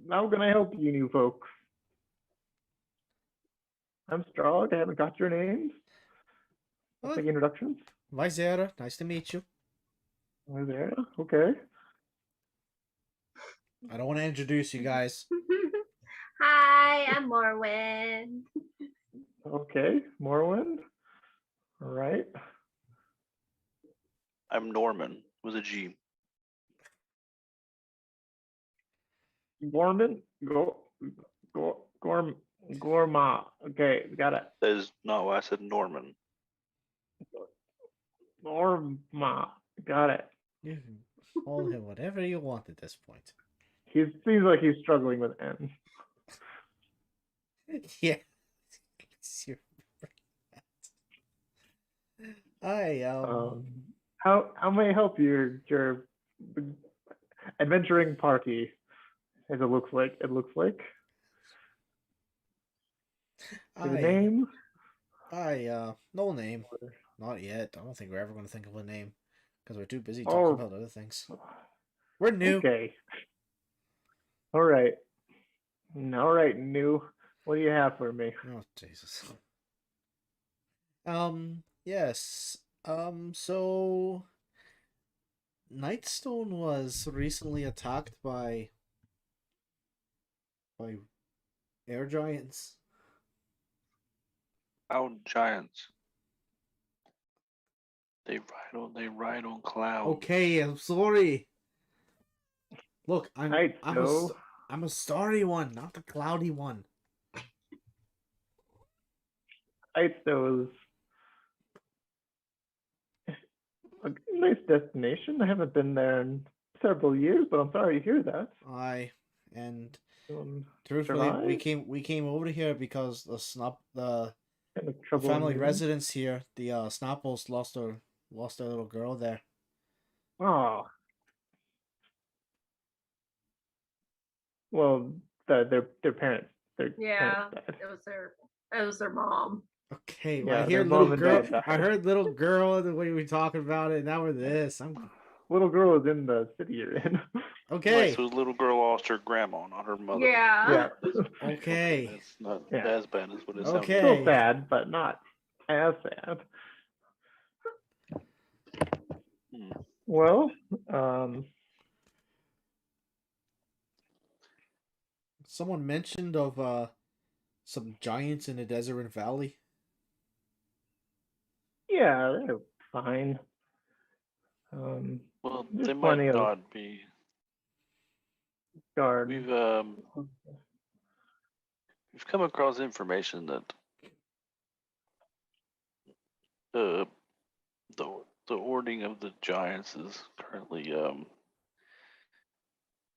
How can I help you new folks? I'm Strog. I haven't got your names. I'll take introductions. Vizera, nice to meet you. Hi there. Okay. I don't want to introduce you guys. Hi, I'm Morwen. Okay, Morwen. All right. I'm Norman with a G. Gorman. Gorma. Okay, got it. That is not why I said Norman. Gorma. Got it. You can call him whatever you want at this point. He seems like he's struggling with N. Yeah. I How may I help your adventuring party? As it looks like. It looks like. Give a name. No name. Not yet. I don't think we're ever going to think of a name because we're too busy Oh. talking about other things. We're new. Okay. All right. All right, new. What do you have for me? Oh Jesus. Yes. So Nightstone was recently attacked by air giants. Cloud giants. They ride on clouds. Okay, I'm sorry. Look, I'm Nightstone. I'm a starry one, not the cloudy one. Nightstone's a nice destination. I haven't been there in several years, but I'm sorry to hear that. And Um, truthfully, survive? we came over here because the Kind of trouble in family your- residents here, the Snapples lost their little girl there. Oh. Well, their parents. Their Yeah, parents died. it was their mom. Okay, Yeah, I hear their little mom and girl. dad died. I heard little girl the way we talking about it. Now we're this. Little girl is in the city you're in. Okay. Right, so the little girl lost her grandma, not her mother. Yeah. Yeah. Okay. That's not Yeah. as bad as what it sounds Okay. Still sad, but not as sad. Hmm. Well, Someone mentioned of some giants in the Desert Valley. yeah, they're fine. Well, There's they might plenty of not be. guards. We've come across information that the ording of the giants is currently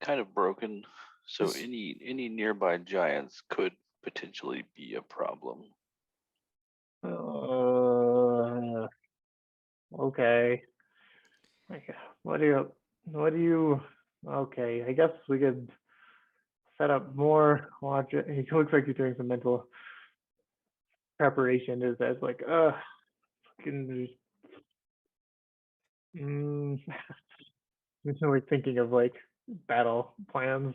kind of broken. So Is- any nearby giants could potentially be a problem. Okay. Okay. What do you? Okay, I guess we could set up more logic. It looks like you're doing some mental preparation. Is as like, fucking. We're thinking of like battle plans.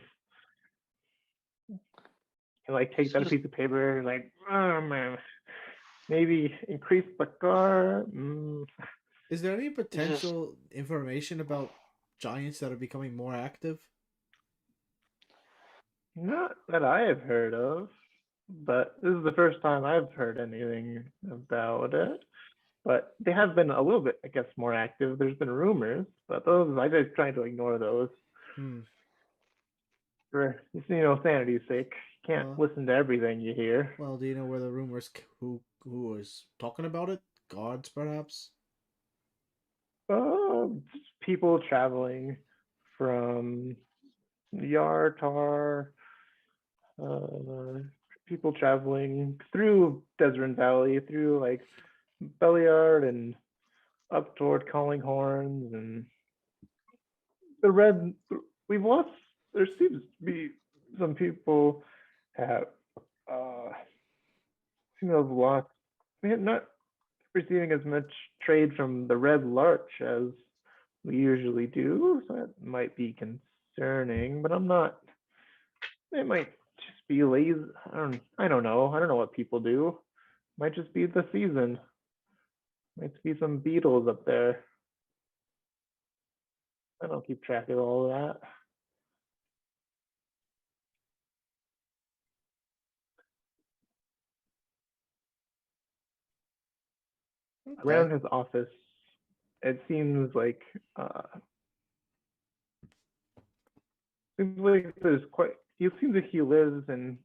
And like take that piece of paper and like, oh man, maybe increase the guard. Is there any potential information about giants that are becoming more active? Not that I have heard of, but this is the first time I've heard anything about it. But they have been a little bit, I guess, more active. There's been rumors, but those I just try to ignore those for sanity's sake. You can't listen to everything you hear. Well, do you know where the rumors who was talking about it? Gods, perhaps. People traveling from Yartar, people traveling through Desert Valley, through like Belliard and up toward Calling Horns and the red. We've lost. There seems to be some people have seem to have lost. We have not receiving as much trade from the Red Larch as we usually do, so that might be concerning. But I'm not. It might just be lazy. I don't know. I don't know what people do. Might just be the season. Might be some beetles up there. I don't keep track of all of that. Around his office, it seems like there's quite. He seems like he lives in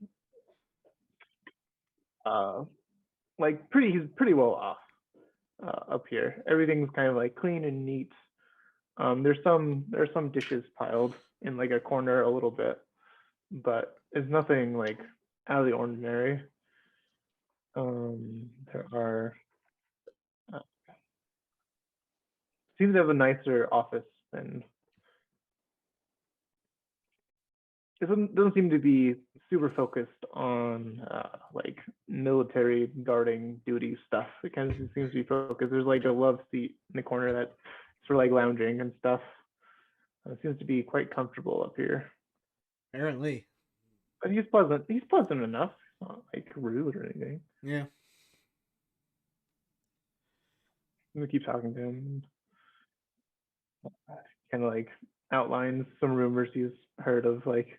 he's pretty well off up here. Everything's kind of like clean and neat. There's some dishes piled in like a corner a little bit, but it's nothing like out of the ordinary. There are seems to have a nicer office than. It doesn't seem to be super focused on like military guarding duty stuff. It kind of seems to be focused. There's like a love seat in the corner that's sort of like lounging and stuff. It seems to be quite comfortable up here. Apparently. But he's pleasant. He's pleasant enough. He's not like rude or anything. Yeah. I'm gonna keep talking to him. Kind of like outlines some rumors he's heard of, like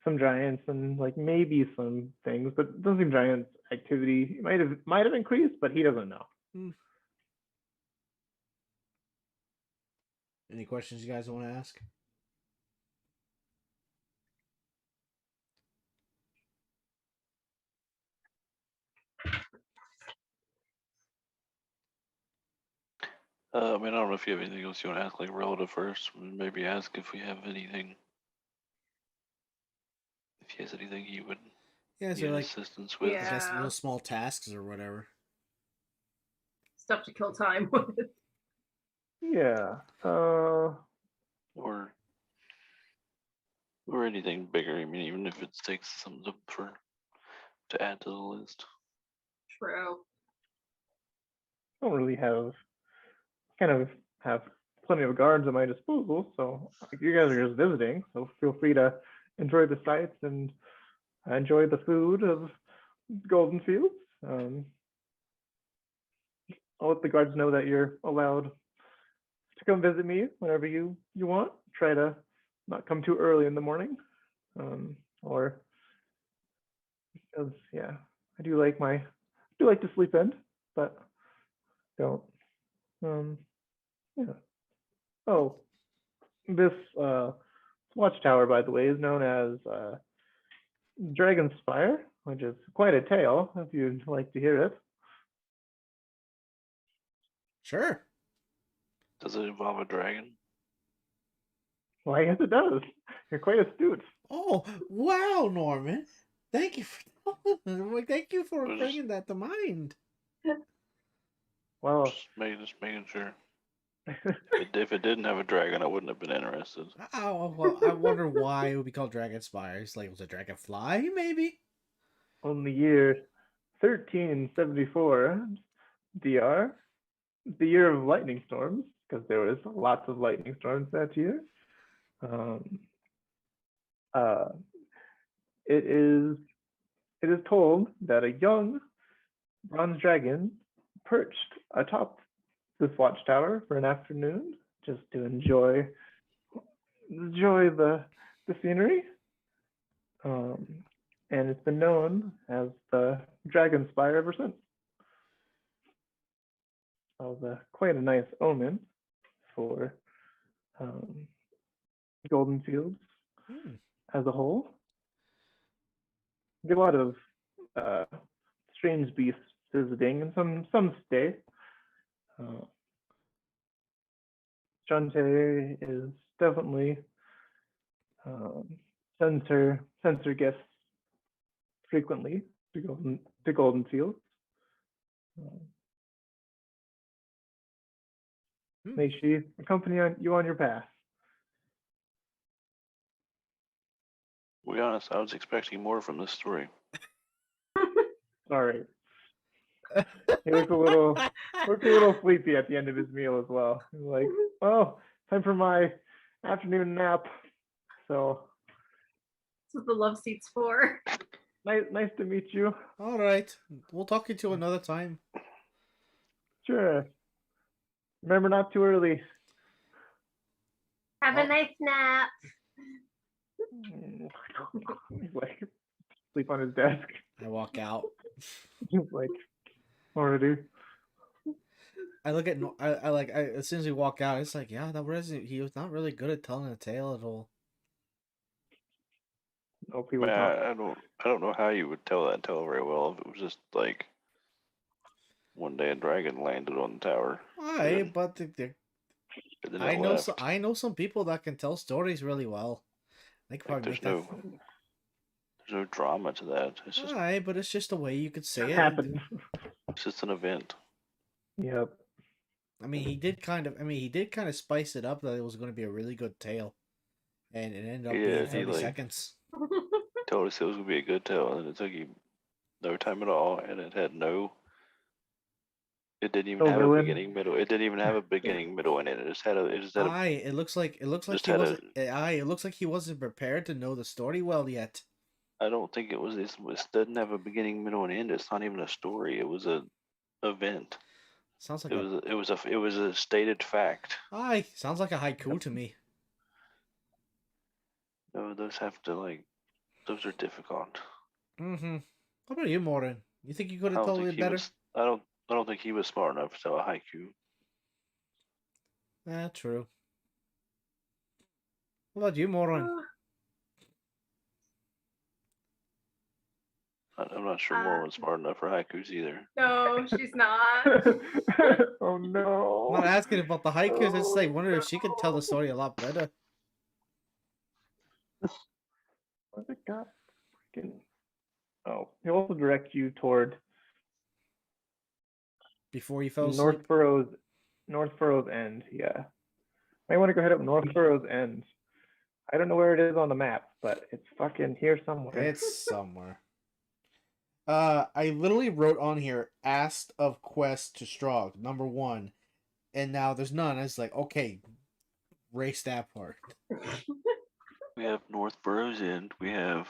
some giants and like maybe some things, but it doesn't seem giants activity might have increased, but he doesn't know. Any questions you guys want to ask? I mean, I don't know if you have anything else you want to ask, like relative first. Maybe ask if we have anything. If he has anything he would Yeah, so need like assistance with. Yeah. just little small tasks or whatever. Stuff to kill time with. Yeah. Or anything bigger. I mean, even if it takes something to add to the list. True. Don't really have plenty of guards at my disposal, so you guys are just visiting, so feel free to enjoy the sights and enjoy the food of Golden Fields. I'll let the guards know that you're allowed to come visit me whenever you want. Try to not come too early in the morning, or because I do like to sleep in, but don't. Yeah. Oh, this watchtower, by the way, is known as Dragon Spire, which is quite a tale. If you'd like to hear it. Sure. Does it involve a dragon? Well, I guess it does. You're quite astute. Oh, wow, Norman. Thank you for thank you for bringing that to mind. Well, Just making sure. If it didn't have a dragon, I wouldn't have been interested. Oh, well, I wonder why it would be called Dragon Spire. It's like, was it Dragonfly, maybe? on the year 1374, DR, the year of lightning storms, because there was lots of lightning storms that year. It is told that a young bronze dragon perched atop this watchtower for an afternoon just to enjoy the scenery. And it's been known as the Dragon Spire ever since. So quite a nice omen for Golden Fields as a whole. Get a lot of strange beasts visiting, and some stay. Shantae is definitely sends her gifts frequently to Golden Fields. May she accompany you on your path. To be honest, I was expecting more from this story. Sorry. He looked a little sleepy at the end of his meal as well. He was like, oh, time for my afternoon nap. So That's what the love seat's for. nice to meet you. All right. We'll talk to you another time. Sure. Remember, not too early. Have a nice nap. He's like, sleep on his desk. I walk out. He's like, already. I look at as soon as we walk out, it's like, yeah, that resident, he was not really good at telling a tale at all. No, people I don't know how you would tell that tale very well if it was just like one day a dragon landed on the tower. Aye, but I left. I know some people that can tell stories really well. Like there's no drama to that. It's just aye, but it's just a way you could say It it. happens. It's just an event. Yep. I mean, he did kind of spice it up that it was going to be a really good tale, and it ended up Yeah, being he, 30 like- seconds. Told us it was gonna be a good tale, and it took him no time at all, and it had no. It didn't even No have a villain. beginning, middle. It didn't even have a beginning, middle, in it. It just had a. It just had a. It looks like Just he had a- wasn't. It looks like he wasn't prepared to know the story well yet. I don't think it was. It doesn't have a beginning, middle, and end. It's not even a story. It was a event. Sounds like It was a stated fact. sounds like a haiku to me. No, those have to like. Those are difficult. Mm-hmm. How about you, Morin? You think you could I have don't told think it he better? was. I don't think he was smart enough to tell a haiku. True. What about you, Morin? I'm not sure Morin's smart enough for haikus either. No, she's not. Oh no. I'm not asking about the haikus. I just like wonder if she could tell the story a lot better. What's it got? Freaking. Oh, he'll also direct you toward Before you fell asleep. North Furrow's End. Yeah. Might want to go head up North Furrow's End. I don't know where it is on the map, but it's fucking here somewhere. It's somewhere. I literally wrote on here, asked of quest to Strogg, number 1. And now there's none. I was like, okay, race that part. We have North Burrow's End. We have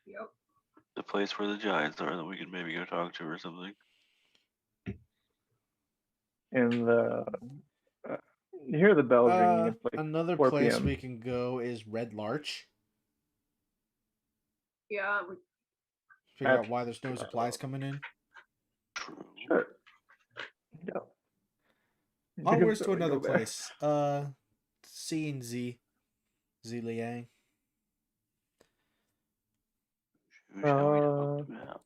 Yep. the place where the giants are that we could maybe go talk to or something. And you hear the bells ringing. It's like Another 4 place p.m. we can go is Red Larch. Yeah. Figure out why there's no supplies coming in. True. Sure. Yeah. Onwards to Definitely another go there. place. C and Z. Z Liang. Who shall we talk about?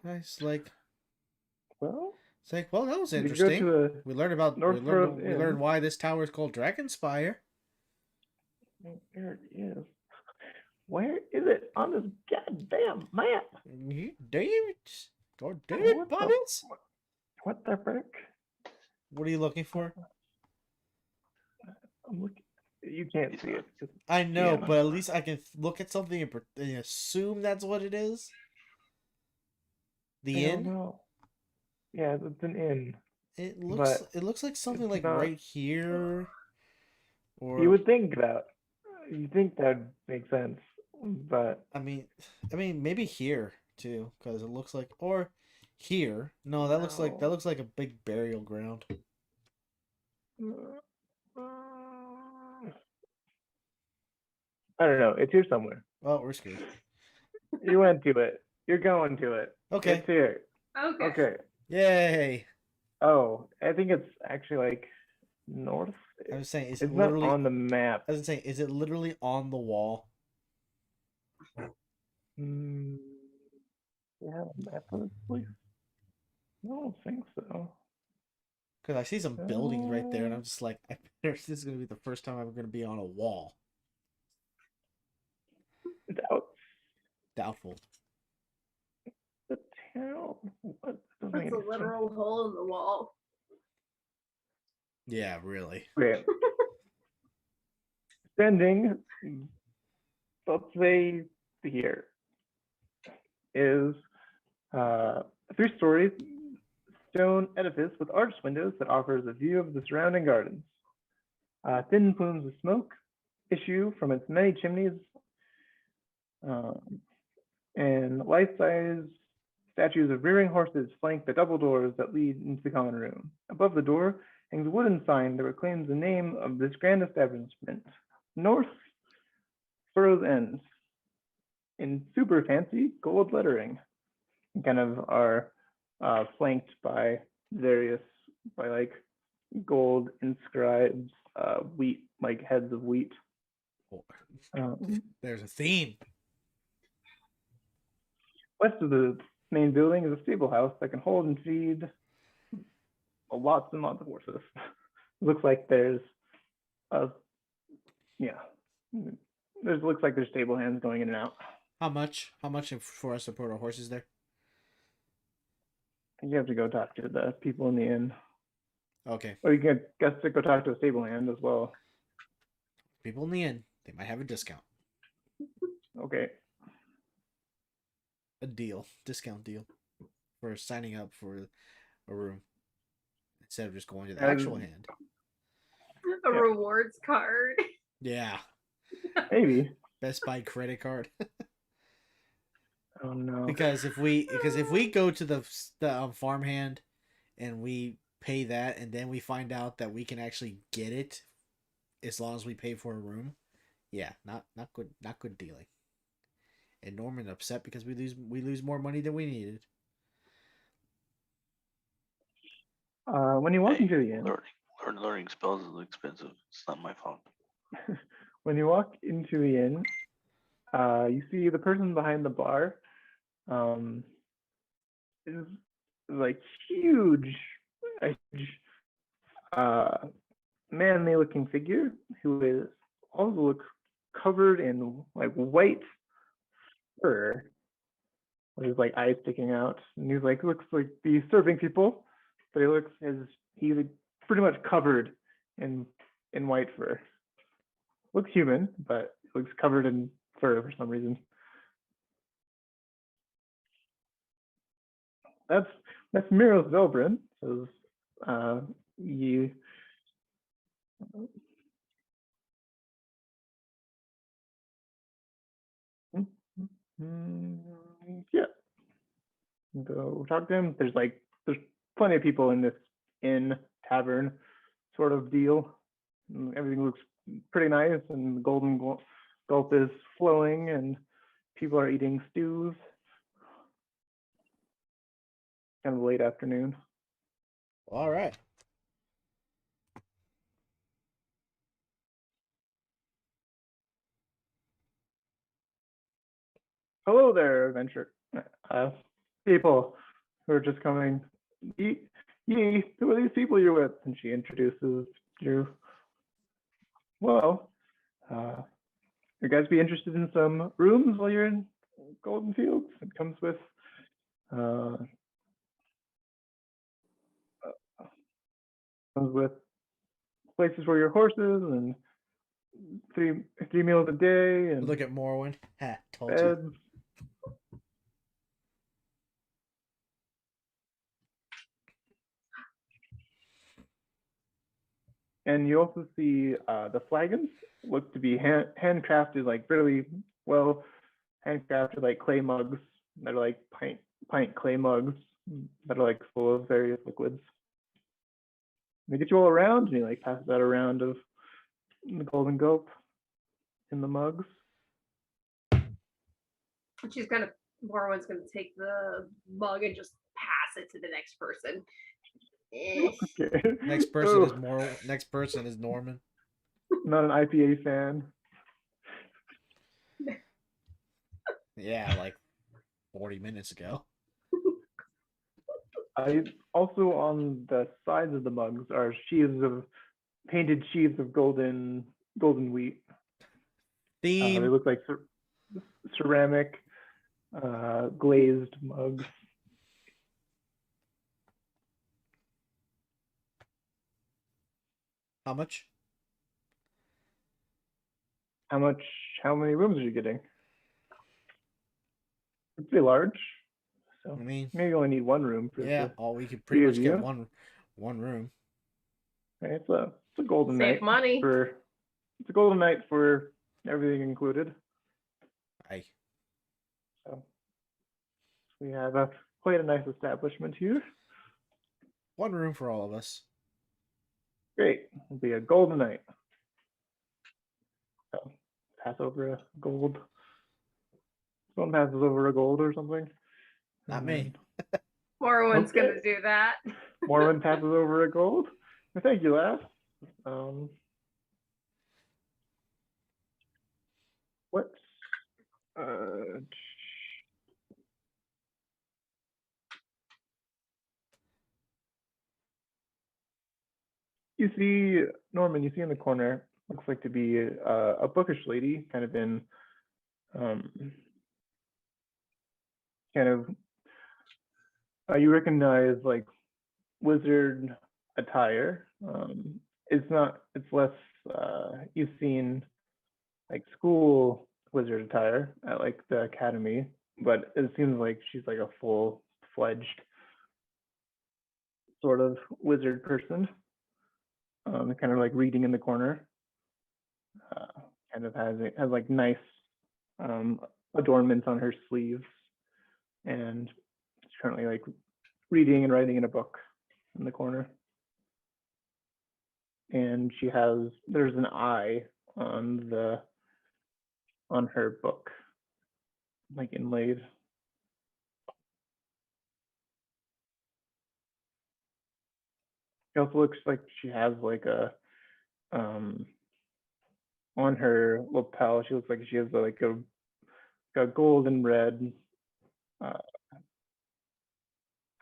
Nice, like, Well, it's like, well, that was we could interesting. go to We learned about North Furrow's we learned Inn. why this tower is called Dragon Spire. There it is. Where is it on this goddamn map? David, God damn it, What the- Bobbins! What the frick? What are you looking for? I'm looking. You can't see it. I know, Yeah. but at least I can look at something and assume that's what it is. The I don't inn. know. Yeah, it's an inn. It looks. but It looks like something it's like not- right here. Or You would think that. You think that'd make sense, but I mean, maybe here too, because it looks like or here. No, that looks No. like a big burial ground. I don't know. It's here somewhere. Oh, we're screwed. You went to it. You're going to it. Okay. It's here. Okay. Okay. Yay! Oh, I think it's actually like north. I was saying, is It's it not literally on the map. I was saying, is it literally on the wall? Mm, you have a map of this place? I don't think so. Because I see some buildings right there, and I'm just like, this is gonna be the first time I'm gonna be on a wall. Doubt Doubtful. the town. What? Doesn't make That's a any sense. literal hole in the wall. Yeah, really. Okay. Standing, let's say here, is a 3-story stone edifice with arched windows that offers a view of the surrounding gardens. Thin plumes of smoke issue from its many chimneys, and life-size statues of rearing horses flank the double doors that lead into the common room. Above the door hangs a wooden sign that proclaims the name of this grand establishment, North Furrow's End, in super fancy gold lettering. Kind of are flanked by like gold inscribed wheat, like heads of wheat. There's a theme. West of the main building is a stable house that can hold and feed lots and lots of horses. Looks like there's looks like there's stable hands going in and out. How much? How much for us to put our horses there? You have to go talk to the people in the inn. Okay. Or you can guess to go talk to a stable hand as well. People in the inn, they might have a discount. Okay. A discount deal for signing up for a room instead of just going to the actual hand. A Yeah. rewards card. Yeah. Maybe. Best Buy credit card. Oh no. Because if we go to the farmhand and we pay that and then we find out that we can actually get it as long as we pay for a room, yeah, not good dealing. And Norman upset because we lose more money than we needed. When you walk into the inn, Learning spells is expensive. It's not my fault. when you walk into the inn, you see the person behind the bar is like huge, manly looking figure who is also looks covered in like white fur with his like eyes sticking out, and he's like looks like he's serving people, but he's like, pretty much covered in white fur. Looks human, but looks covered in fur for some reason. That's Miros Velbrin. So you yeah, go talk to him. There's plenty of people in this inn tavern sort of deal. Everything looks pretty nice, and the golden gulp is flowing, and people are eating stews. Kind of late afternoon. All right. Hello there, adventure people who are just coming. Yee, who are these people you're with? And she introduces you. Well, you guys be interested in some rooms while you're in Golden Fields? It comes with places for your horses and three meals a day and Look at Morrowind. Ha, told you. beds. And you also see the flagons look to be handcrafted, like really well handcrafted, like clay mugs that are like pint clay mugs that are like full of various liquids. They get you all around, and you like pass that around of the golden gulp in the mugs. Morwen's gonna take the mug and just pass it to the next person. Okay. Next person is Norman. Not an IPA fan. Yeah, like 40 minutes ago. Also on the sides of the mugs are painted sheaves of golden wheat. Theme. They look like ceramic glazed mugs. How much? How many rooms are you getting? It's pretty large. So I mean, maybe you only need one room for we could pretty much three get of one room. Okay, it's a golden Save night money. it's a golden night for everything included. Aye. So we have quite a nice establishment here. One room for all of us. Great. It'll be a golden night. So pass over a gold. Someone passes over a gold or something. Not me. Morwen's Okay. gonna do that. Morwen passes over a gold. Thank you, lass. What? You see, Norman, you see in the corner, looks like to be a bookish lady, kind of in, you recognize like wizard attire. It's not. It's less. You've seen like school wizard attire at like the academy, but it seems like she's like a full-fledged sort of wizard person. Kind of like reading in the corner. Kind of has like nice adornments on her sleeves, and she's currently like reading and writing in a book in the corner. And there's an eye on her book, like inlaid. It also looks like she has like a on her lapel. She looks like she has like a gold and red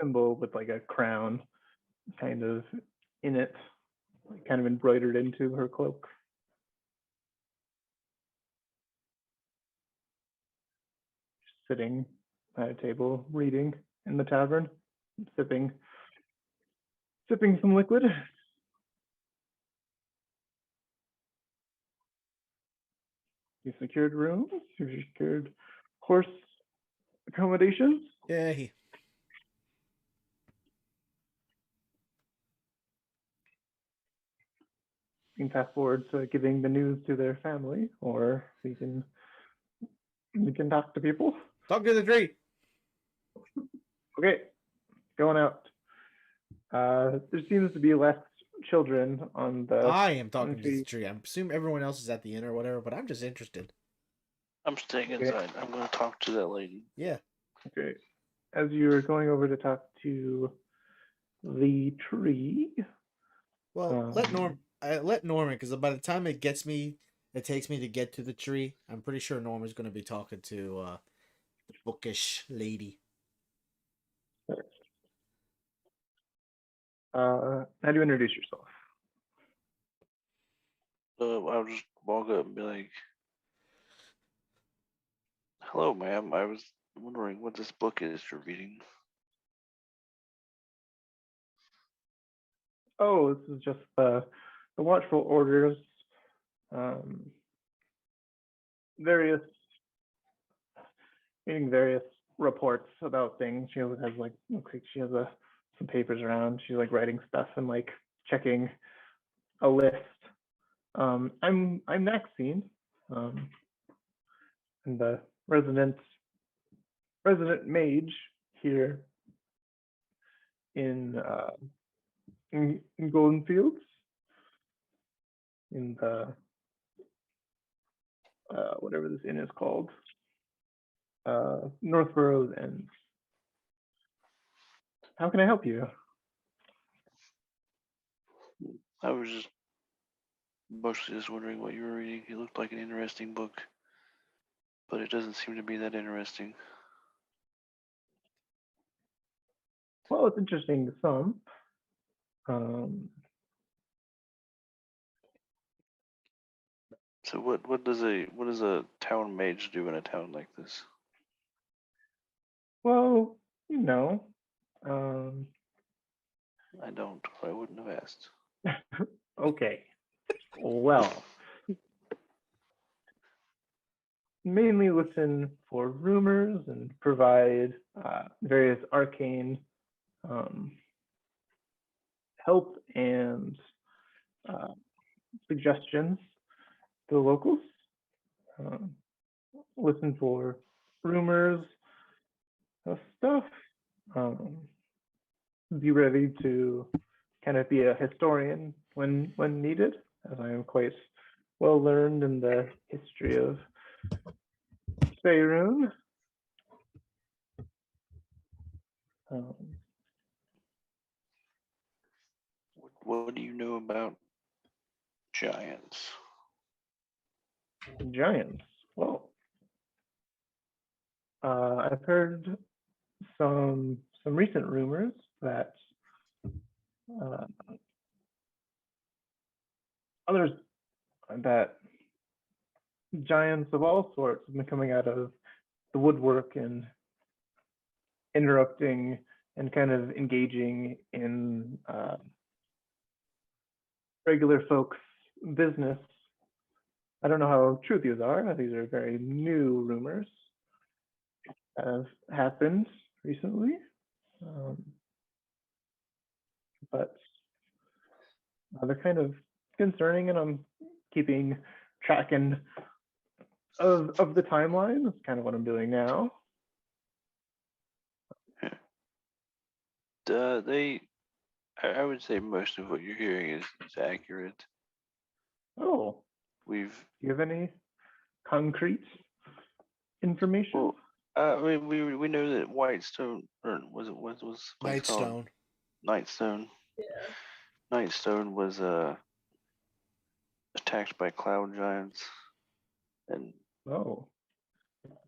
symbol with like a crown kind of in it, like kind of embroidered into her cloak. Just sitting at a table reading in the tavern, sipping some liquid. You secured rooms, you secured horse accommodations. Yay. You can fast forward to giving the news to their family, or we can talk to people. Talk to the tree. Okay, going out. There seems to be less children on the. I am talking to the tree. I assume everyone else is at the inn or whatever, but I'm just interested. I'm staying inside. I'm going to talk to that lady. Yeah. Okay. As you're going over to talk to the tree. Well, let Norman, because by the time it takes me to get to the tree, I'm pretty sure Norman's going to be talking to the bookish lady. How do you introduce yourself? I'll just walk up and be like, "Hello, ma'am. I was wondering what this book is you're reading." Oh, this is just the Watchful Orders. Reading various reports about things. She always has like, looks like she has some papers around. She's like writing stuff and like checking a list. I'm Maxine, and the resident mage here in Golden Fields, in the whatever this inn is called, Northborough's End. How can I help you? I was just mostly just wondering what you were reading. It looked like an interesting book, but it doesn't seem to be that interesting. Well, it's interesting to some. So what does a town mage do in a town like this? Well, I don't. I wouldn't have asked. okay. Well, mainly listen for rumors and provide various arcane help and suggestions to the locals. Listen for rumors of stuff. Be ready to kind of be a historian when needed, as I am quite well learned in the history of Faerun. What do you know about giants? Giants. Well, I've heard some recent rumors that that giants of all sorts have been coming out of the woodwork and interrupting and kind of engaging in regular folks' business. I don't know how true these are. These are very new rumors that have happened recently. But they're kind of concerning, and I'm keeping track of the timeline. That's kind of what I'm doing now. I would say most of what you're hearing is accurate. Oh, We've do you have any concrete information? well, we know that Whitestone, or was it what was Nightstone. Nightstone. Yeah. Nightstone was attacked by cloud giants and Oh,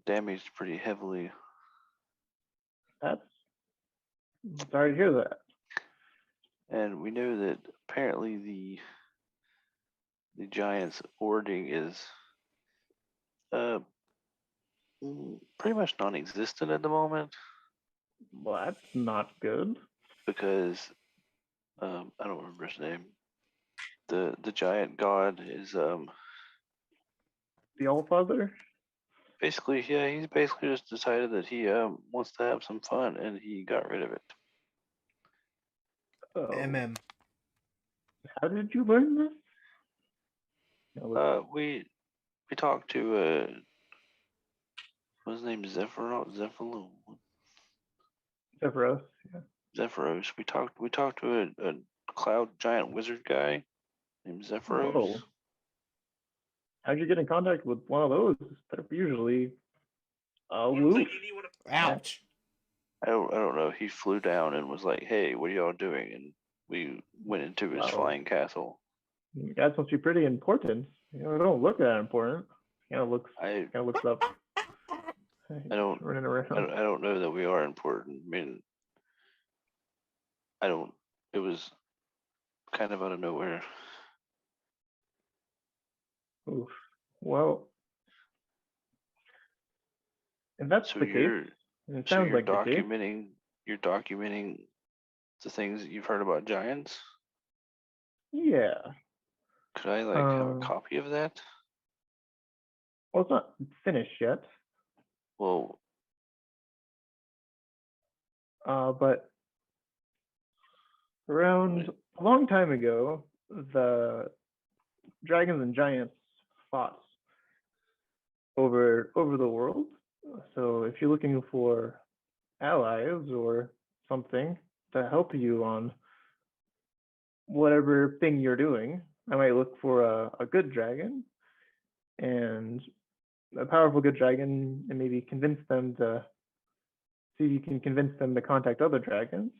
damaged pretty heavily. that's sorry to hear that. And we know that apparently the giants' hoarding is pretty much non-existent at the moment Well, that's not good. because I don't remember his name. The giant god is The Allfather? basically, yeah, he's basically just decided that he wants to have some fun and he got rid of it. Oh, MM. how did you learn this? No, We talked to what's his name, Zephyros. Zephyros, yeah. Zephyros. We talked to a cloud giant wizard guy named Zephyros. Whoa. How'd you get in contact with one of those? They're usually aloof. Ouch. I don't know. He flew down and was like, "Hey, what are y'all doing?" And we went into his Wow. flying castle. You guys must be pretty important. You know, they don't look that important. Kind of looks up. I don't Running around. I don't know that we are important. I mean, it was kind of out of nowhere. Oof. Well, if that's So the case, and it so sounds you're like the case. you're documenting the things that you've heard about giants. Yeah. Could I have a copy of that? Well, it's not finished yet. Well, But around a long time ago, the dragons and giants fought over the world. So if you're looking for allies or something to help you on whatever thing you're doing, I might look for a good dragon and a powerful good dragon, and maybe convince them to see if you can convince them to contact other dragons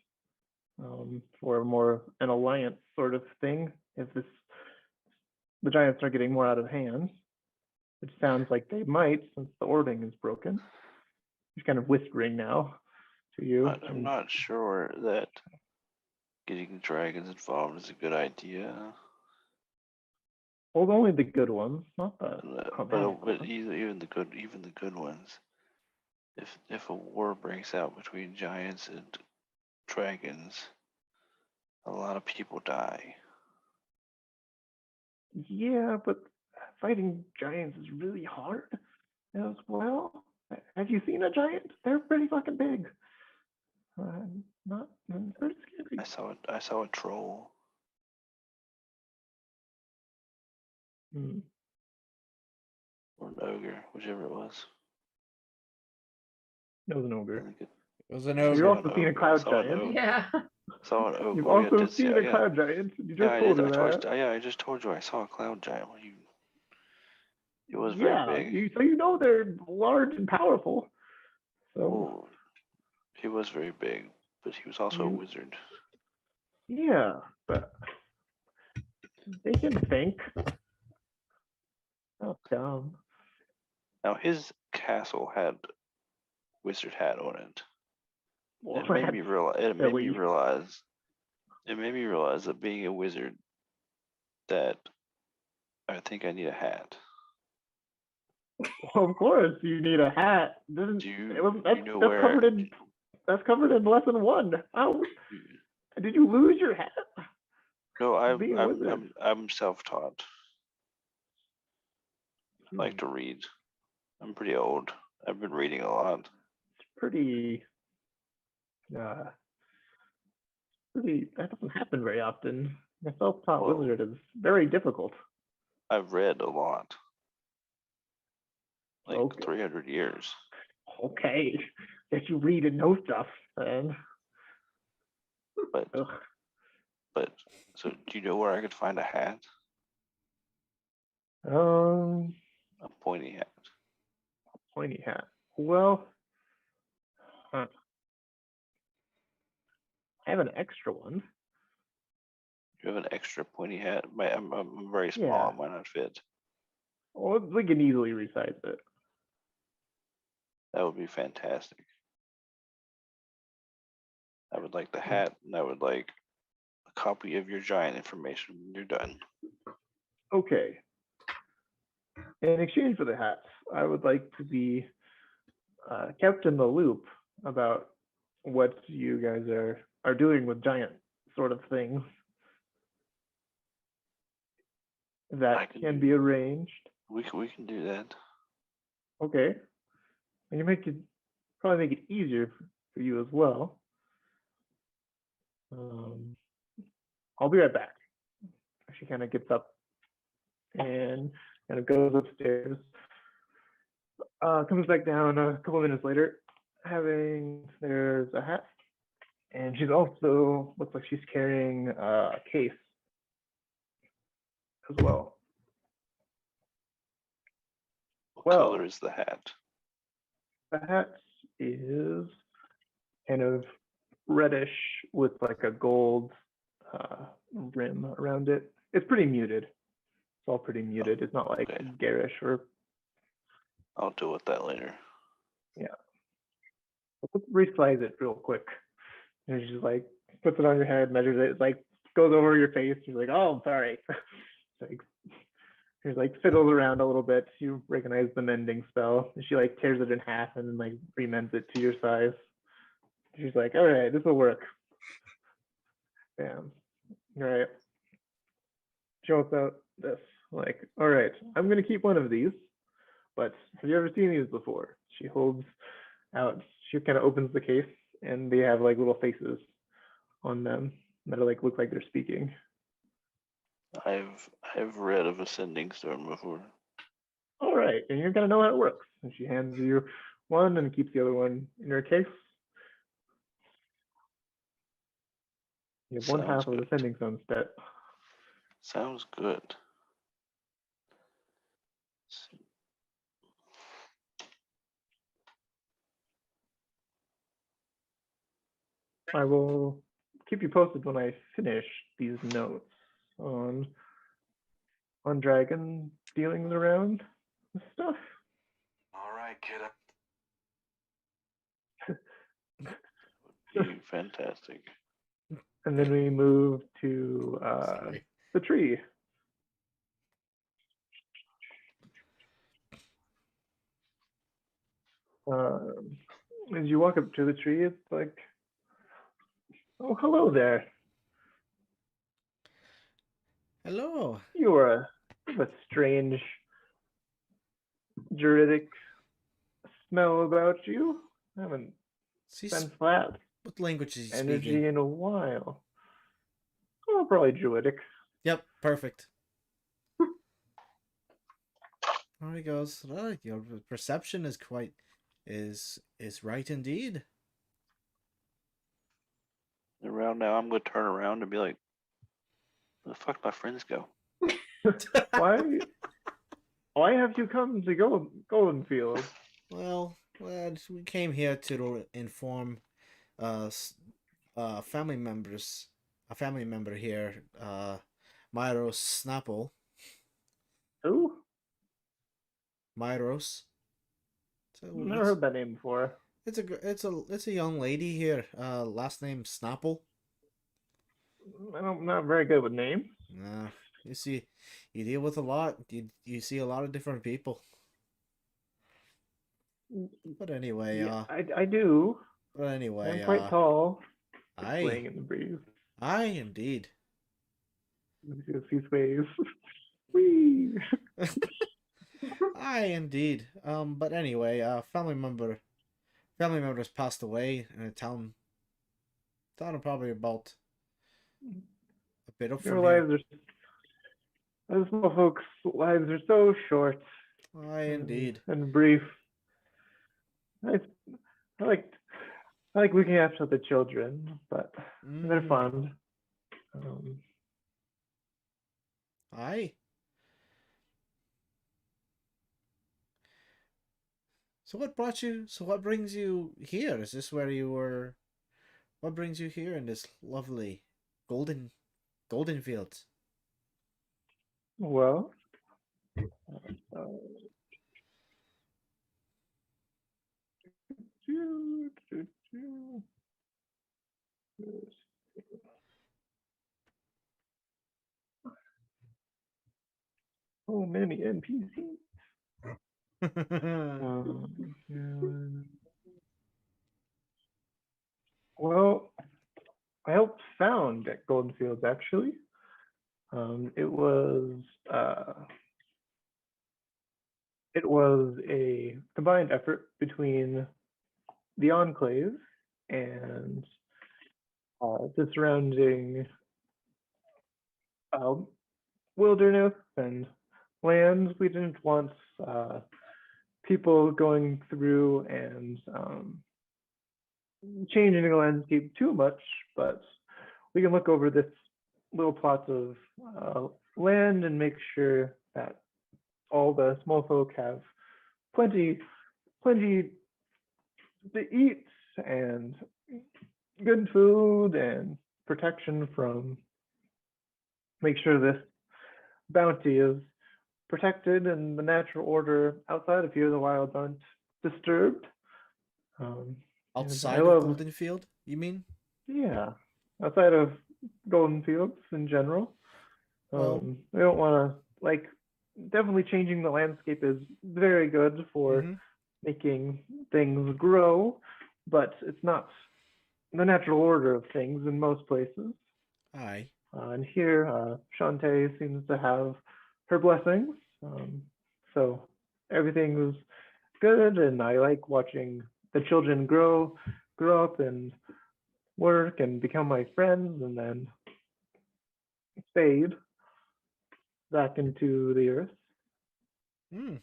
for more an alliance sort of thing. If the giants are getting more out of hand, which sounds like they might since the ording is broken. He's kind of whispering now to you. I'm not sure that getting dragons involved is a good idea. Well, only the good ones, not the. But even the good ones. If a war breaks out between giants and dragons, a lot of people die. Yeah, but fighting giants is really hard as well. Have you seen a giant? They're pretty fucking big. Not pretty scary. I saw a troll. Hmm. Or an ogre, whichever it was. It was an ogre. It was an You've ogre. also seen a cloud giant. Yeah. Saw an ogre. You've Oh, yeah, also did see- seen a yeah. cloud giant. You just Yeah, I told did. her that. I just told you I saw a cloud giant. It was Yeah, very big. so you know they're large and powerful. So Oh, he was very big, but he was also a wizard. yeah, but they can think. Oh, dumb. Now his castle had wizard hat on it. Well, It made me silly. realize. It made me realize that being a wizard, that I think I need a hat. Well, of course, you need a hat. That's covered in lesson 1. How did you lose your hat? No, Be a wizard. I'm self-taught. I like Hmm. to read. I'm pretty old. I've been reading a lot. It's pretty. Uh, that doesn't happen very often. A self-taught Well, wizard is very difficult. I've read a lot, like Okay. 300 years. Okay, that you read and know stuff, then. But Ugh. so do you know where I could find a hat? Um, A pointy hat. pointy hat. Well, I have an extra one. You have an extra pointy hat? I'm very small. Yeah. It might not fit. Well, we can easily resize it. That would be fantastic. I would like the Hmm. hat, and I would like a copy of your giant information when you're done. Okay. In exchange for the hats, I would like to be kept in the loop about what you guys are doing with giant sort of things. That can be arranged. We can do that. Okay. And you probably make it easier for you as well. I'll be right back. She kind of gets up and kind of goes upstairs. Comes back down a couple minutes later, there's a hat, and she's also looks like she's carrying a case as well. What color is the hat? The hat is kind of reddish with like a gold rim around it. It's pretty muted. It's all pretty muted. It's not like Okay. garish or. I'll deal with that later. Yeah. Let's resize it real quick. And she just like puts it on your head, measures it, like goes over your face. She's like, "Oh, I'm sorry." Like, she like fiddles around a little bit. You recognize the mending spell. And she like tears it in half and then like remends it to your size. She's like, "All right, this will work." Bam. All right. She holds out this. Like, "All right, I'm gonna keep one of these. But have you ever seen these before?" She holds out. She kind of opens the case, and they have like little faces on them that like look like they're speaking. I've read of Ascending Stone before. All right, and you're gonna know how it works. And she hands you one and keeps the other one in her case. You have one Sounds half of the good. Sending Stone set. Sounds good. I will keep you posted when I finish these notes on dragon dealings around and stuff. All right, kid. Would be fantastic. And then we move to Sorry. the tree. As you walk up to the tree, it's like, "Oh, hello there. Hello. You are a strange druidic smell about you. I haven't See, sensed that what language is he energy speaking? in a while. Oh, probably druidic." Yep, perfect. There he goes. Oh, your perception is right indeed. Around now, I'm gonna turn around and be like, "Where the fuck my friends go?" Why have you come to Goldenfield? Well, we came here to inform family members, a family member here, Myros Snapple. Who? Myros. So Never heard that name before. it's a young lady here. Last name Snapple. I'm not very good with names. You see, you deal with a lot. You see a lot of different people. But anyway, Yeah, I do. But anyway, I'm quite tall. Aye. Playing in the breeze. Aye, indeed. These ways. Whee! Aye, indeed. But anyway, family members passed away in a town probably about a bit up Their from here. lives are, those small folks' lives are so short Aye, indeed. and brief. I, I like I like looking after the children, but they're Mm, fun. Um, aye. So what brings you here? Is this where you were? What brings you here in this lovely golden fields? well, uh, doo, doo, doo. So many NPCs. Yeah. Well, I helped found at Golden Fields actually. It was a combined effort between the Enclave and the surrounding uh, wilderness and lands. We didn't want people going through and changing the landscape too much, but we can look over this little plot of land and make sure that all the small folk have plenty to eat and good food and protection from make sure this bounty is protected and the natural order outside of here the wilds aren't disturbed. I Outside of love Golden Field, you mean? yeah outside of Golden Fields in general. Well, We don't want to like definitely changing the landscape is very good for mm-hmm. making things grow, but it's not the natural order of things in most places. Aye. And here, Shantae seems to have her blessings. So everything is good, and I like watching the children grow up and work and become my friends, and then fade back into the earth. Hmm.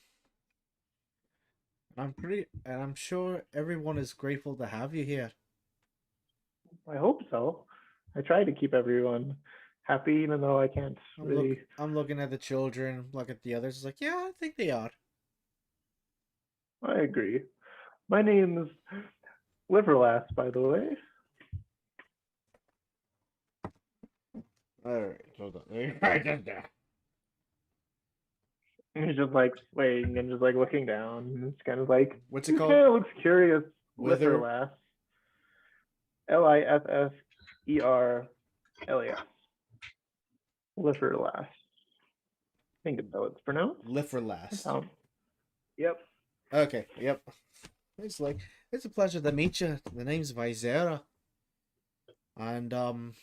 And I'm sure everyone is grateful to have you here. I hope so. I try to keep everyone happy, even though I can't really. I'm looking at the children, look at the others. It's like, yeah, I think they are. I agree. My name is Liverlass, by the way. All right, hold on. He's just like swaying and just like looking down. It's kind of like What's it he called? kind of looks curious. Wither. Liverlass. Liffferlas. Liverlass. I think it's how it's pronounced. Liffferlas. Yep. Okay. Yep. It's a pleasure to meet you. The name's Visera, and I'm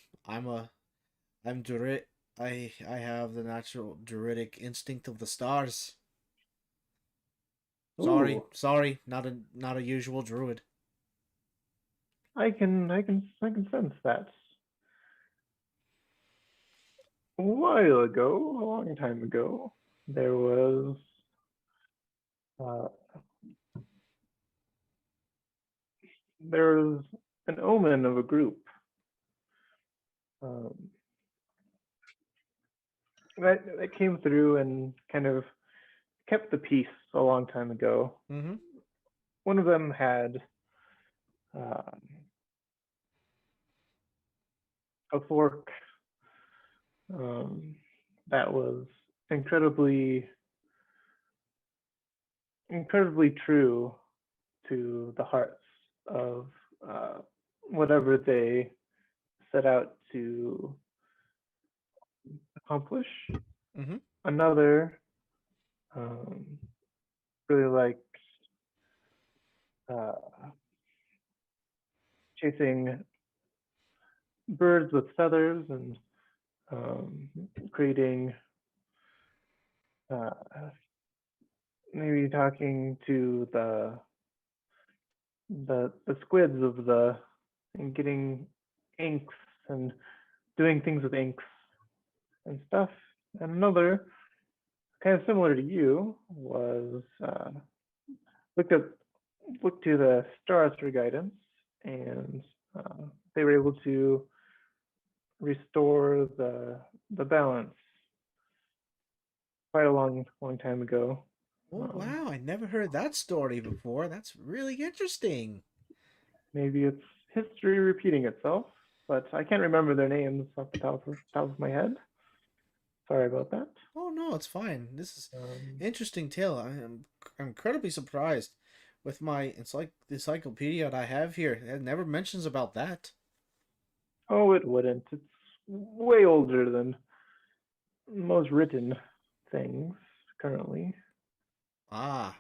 Druid. I have the natural druidic instinct of the stars. Ooh, Sorry, not a usual druid. I can sense that. A while ago, a long time ago, there was uh, an omen of a group um, that came through and kind of kept the peace a long time ago. Mm-hmm. One of them had um, a fork that was incredibly true to the hearts of uh, whatever they set out to accomplish. Mm-hmm. Another really liked uh, chasing birds with feathers and creating, maybe talking to the squids of and getting inks and doing things with inks and stuff. And another, kind of similar to you, was looked to the stars for guidance, and they were able to restore the balance quite a long time ago. Oh wow, I never heard that story before. That's really interesting. Maybe it's history repeating itself, but I can't remember their names off the top of my head. Sorry about that. Oh no, it's fine. This is Um, interesting tale. I'm incredibly surprised with my encyclopedia that I have here. It never mentions about that. oh, it wouldn't. It's way older than most written things currently, Ah,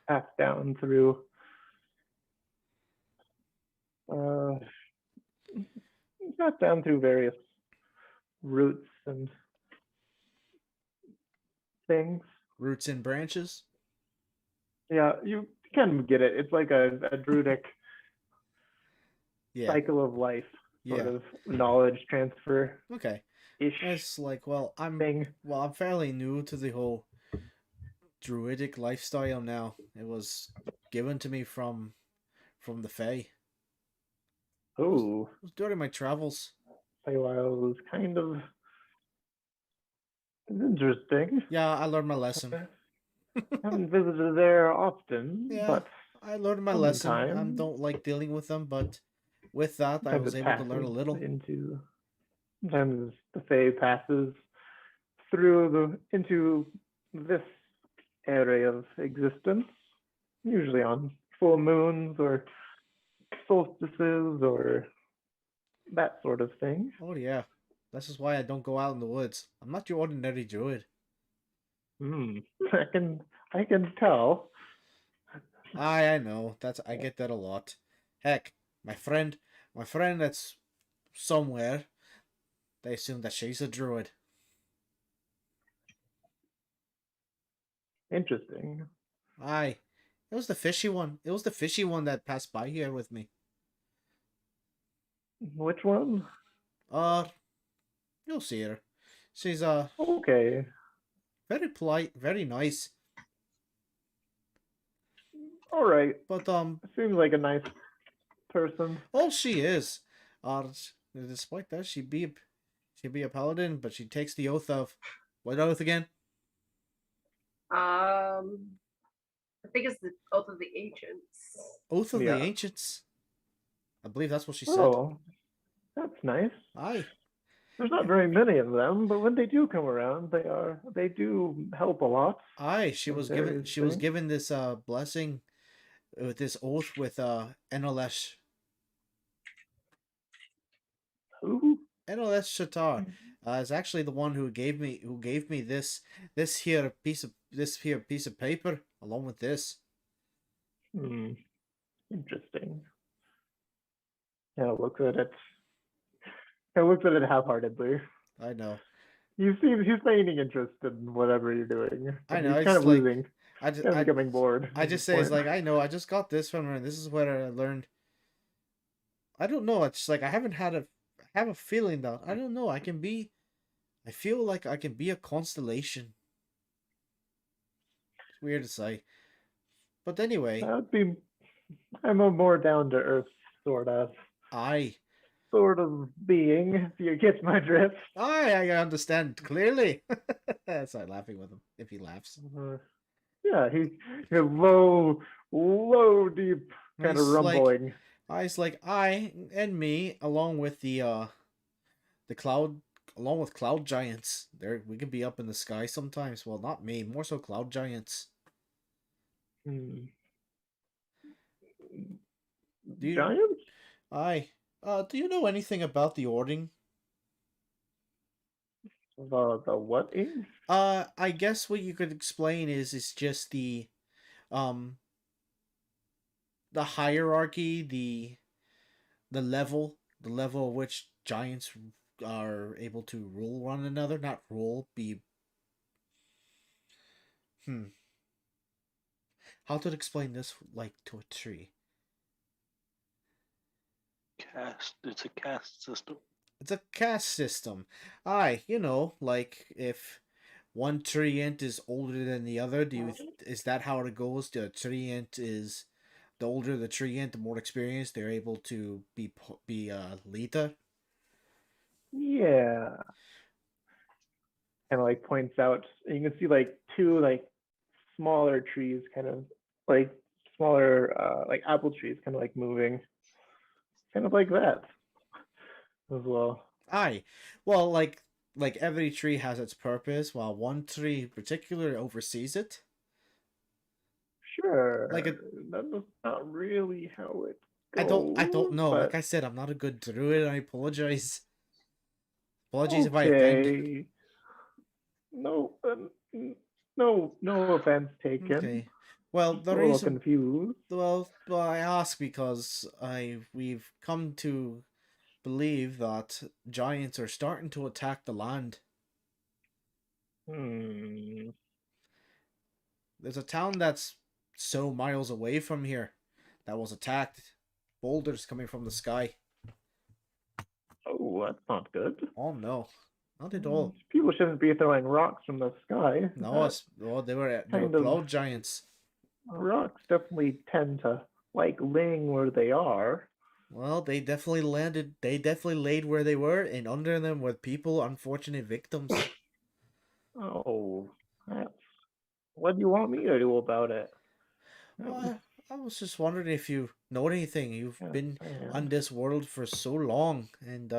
passed down through uh, passed down through various roots and things. roots and branches. Yeah, you kind of get it. It's like a druidic Yeah, cycle of life sort yeah. of knowledge transfer Okay. ish It's like, thing. I'm fairly new to the whole druidic lifestyle now. It was given to me from the Fae. Oh, It was during my travels. Feywild was kind of interesting. Yeah, I learned my lesson. Haven't visited there often, Yeah, but I learned my lesson. I sometimes don't like dealing with them, but with that, I was it able to learn a passes little. into. Sometimes the Fae passes through into this area of existence, usually on full moons or solstices or that sort of thing. Oh yeah, this is why I don't go out in the woods. I'm not your ordinary druid. Hmm. I can tell. I know. I get that a lot. Heck, my friend that's somewhere, they assume that she's a druid. Interesting. Aye. It was the fishy one. It was the fishy one that passed by here with me. Which one? Uh, you'll see her. She's Okay. very polite, very nice. All right. But Seems like a nice person. all she is, despite that, she'd be a paladin, but she takes the oath of what oath again? I think it's the Oath of the Ancients. Oath of Yeah. the ancients. I believe that's what she said. Oh, that's nice. Aye. There's not very many of them, but when they do come around, they do help a lot. Aye, she was various things. given this blessing with this oath with Enolesh Ooh. Shatar. Is actually the one who gave me this here piece of paper along with this. Hmm. Interesting. Yeah, looks at it. I looked at it half-heartedly. I know. He's feigning interest in whatever you're doing. I know. He's It's kind of like losing. I just Kind of becoming bored. I at just this say it's point. like I know I just got this from her and this is where I learned. I don't know. It's like I haven't had have a feeling that I don't know. I feel like I can be a constellation. It's weird to say, but anyway, That'd be. I'm a more down to earth sort of I being. If you get my drift. I understand clearly. Start laughing with him if he laughs. Yeah, he's low, deep kind of He's like, rumbling. It's like I and me along with the cloud along with cloud giants. There we can be up in the sky sometimes. Well, not me, more so cloud giants. Hmm. Do you, Giants? do you know anything about the ording? The what age? I guess what you could explain is just um the hierarchy, the level at which giants are able to rule one another, not rule, be how to explain this like to a tree. It's a caste system. It's a caste system. Aye, like if one treant is older than the other, is that how it goes? The treant is the older the treant, the more experienced, they're able to be leader. Yeah. Kind of like points out, you can see like two like smaller trees, kind of like smaller like apple trees, kind of like moving, kind of like that as well. Aye, well, like every tree has its purpose, while one tree in particular oversees it. Sure. Like that's not really how it I don't know. but Like I said, I'm not a good druid. I apologize. Apologies if I okay. offend. No, no offense taken. Okay. Well, the A little reason. confused. Well, I ask because we've come to believe that giants are starting to attack the land. Hmm. There's a town that's so miles away from here that was attacked. Boulders coming from the sky. Oh, that's not good. Oh no, not at all. People shouldn't be throwing rocks from the sky. No, they were cloud giants. Rocks definitely tend to like laying where they are. Well, they definitely landed. They definitely laid where they were, and under them were people, unfortunate victims. Oh, that's what do you want me to do about it? Well, I was just wondering if you know anything. You've been man. on this world for so long, and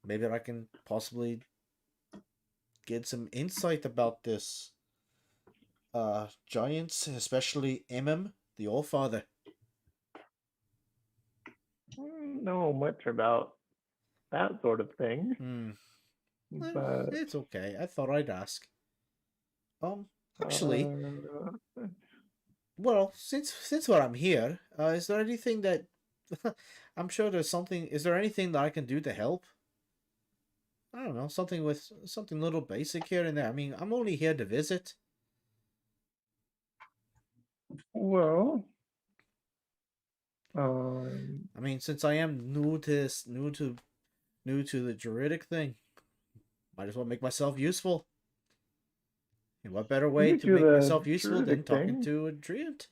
maybe I can possibly get some insight about this giants, especially Emem, the Allfather. Know much about that sort of thing. But It's okay. I thought I'd ask. Actually, well, since what I'm here, is there anything that I'm sure there's something? Is there anything that I can do to help? I don't know, something little basic here and there. I mean, I'm only here to visit. well, I mean, since I am new to the druidic thing, might as well make myself useful. And what better way to make myself useful than talking to a druid?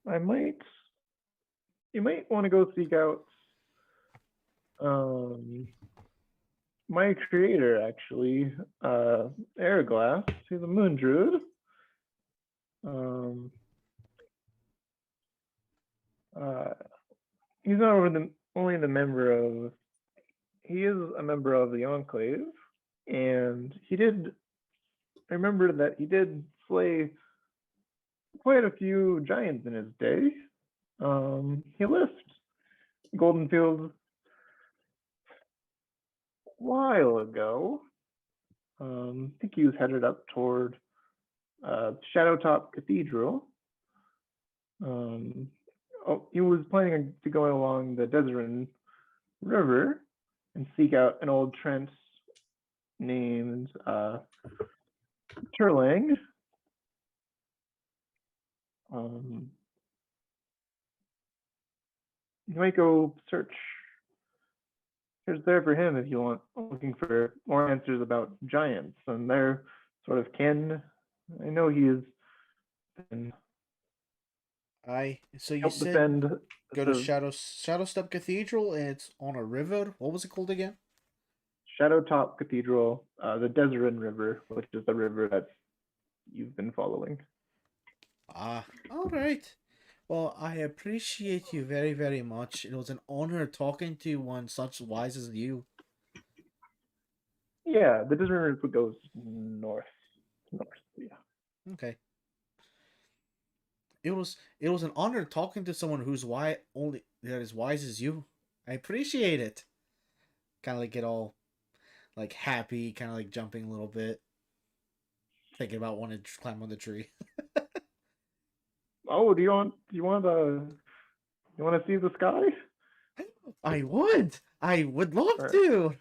You might want to go seek out my creator, actually, Airglass. He's a moon druid. He's not only the member of. He is a member of the Enclave, and I remember that he did slay quite a few giants in his day. He left Golden Field a while ago. I think he was headed up toward Shadowtop Cathedral. He was planning to go along the Desert River and seek out an old trent named Turlang. You might go search there for him if you want, looking for more answers about giants and their sort of kin. I know he has been So you helped said defend go to Shadowstep Cathedral, and it's on a river. What was it called again? Shadowtop Cathedral, the Desert River, which is the river that you've been following. All right. Well, I appreciate you very, very much. It was an honor talking to one such wise as you. Yeah, the Desert River goes north. Yeah. Okay. It was an honor talking to someone who's that is wise as you. I appreciate it. Kind of like get all like happy, kind of like jumping a little bit, thinking about wanting to climb on the tree. Oh, do you want to see the sky? I would love to.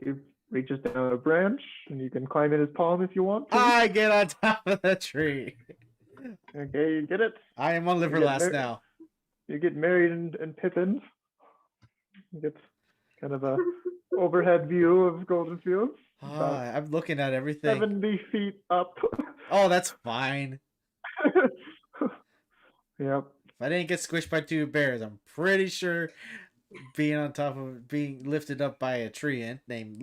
He reaches down a branch, and you can climb in his palm if you want to. I get on top of the tree. Okay, you get it. I am on get Liverlast mar- now. You get married and Pippin. You get kind of a overhead view of Golden Fields. About I'm looking at everything. 70 feet up. Oh, that's fine. Yep. If I didn't get squished by two bears, I'm pretty sure being on top of being lifted up by a tree ant named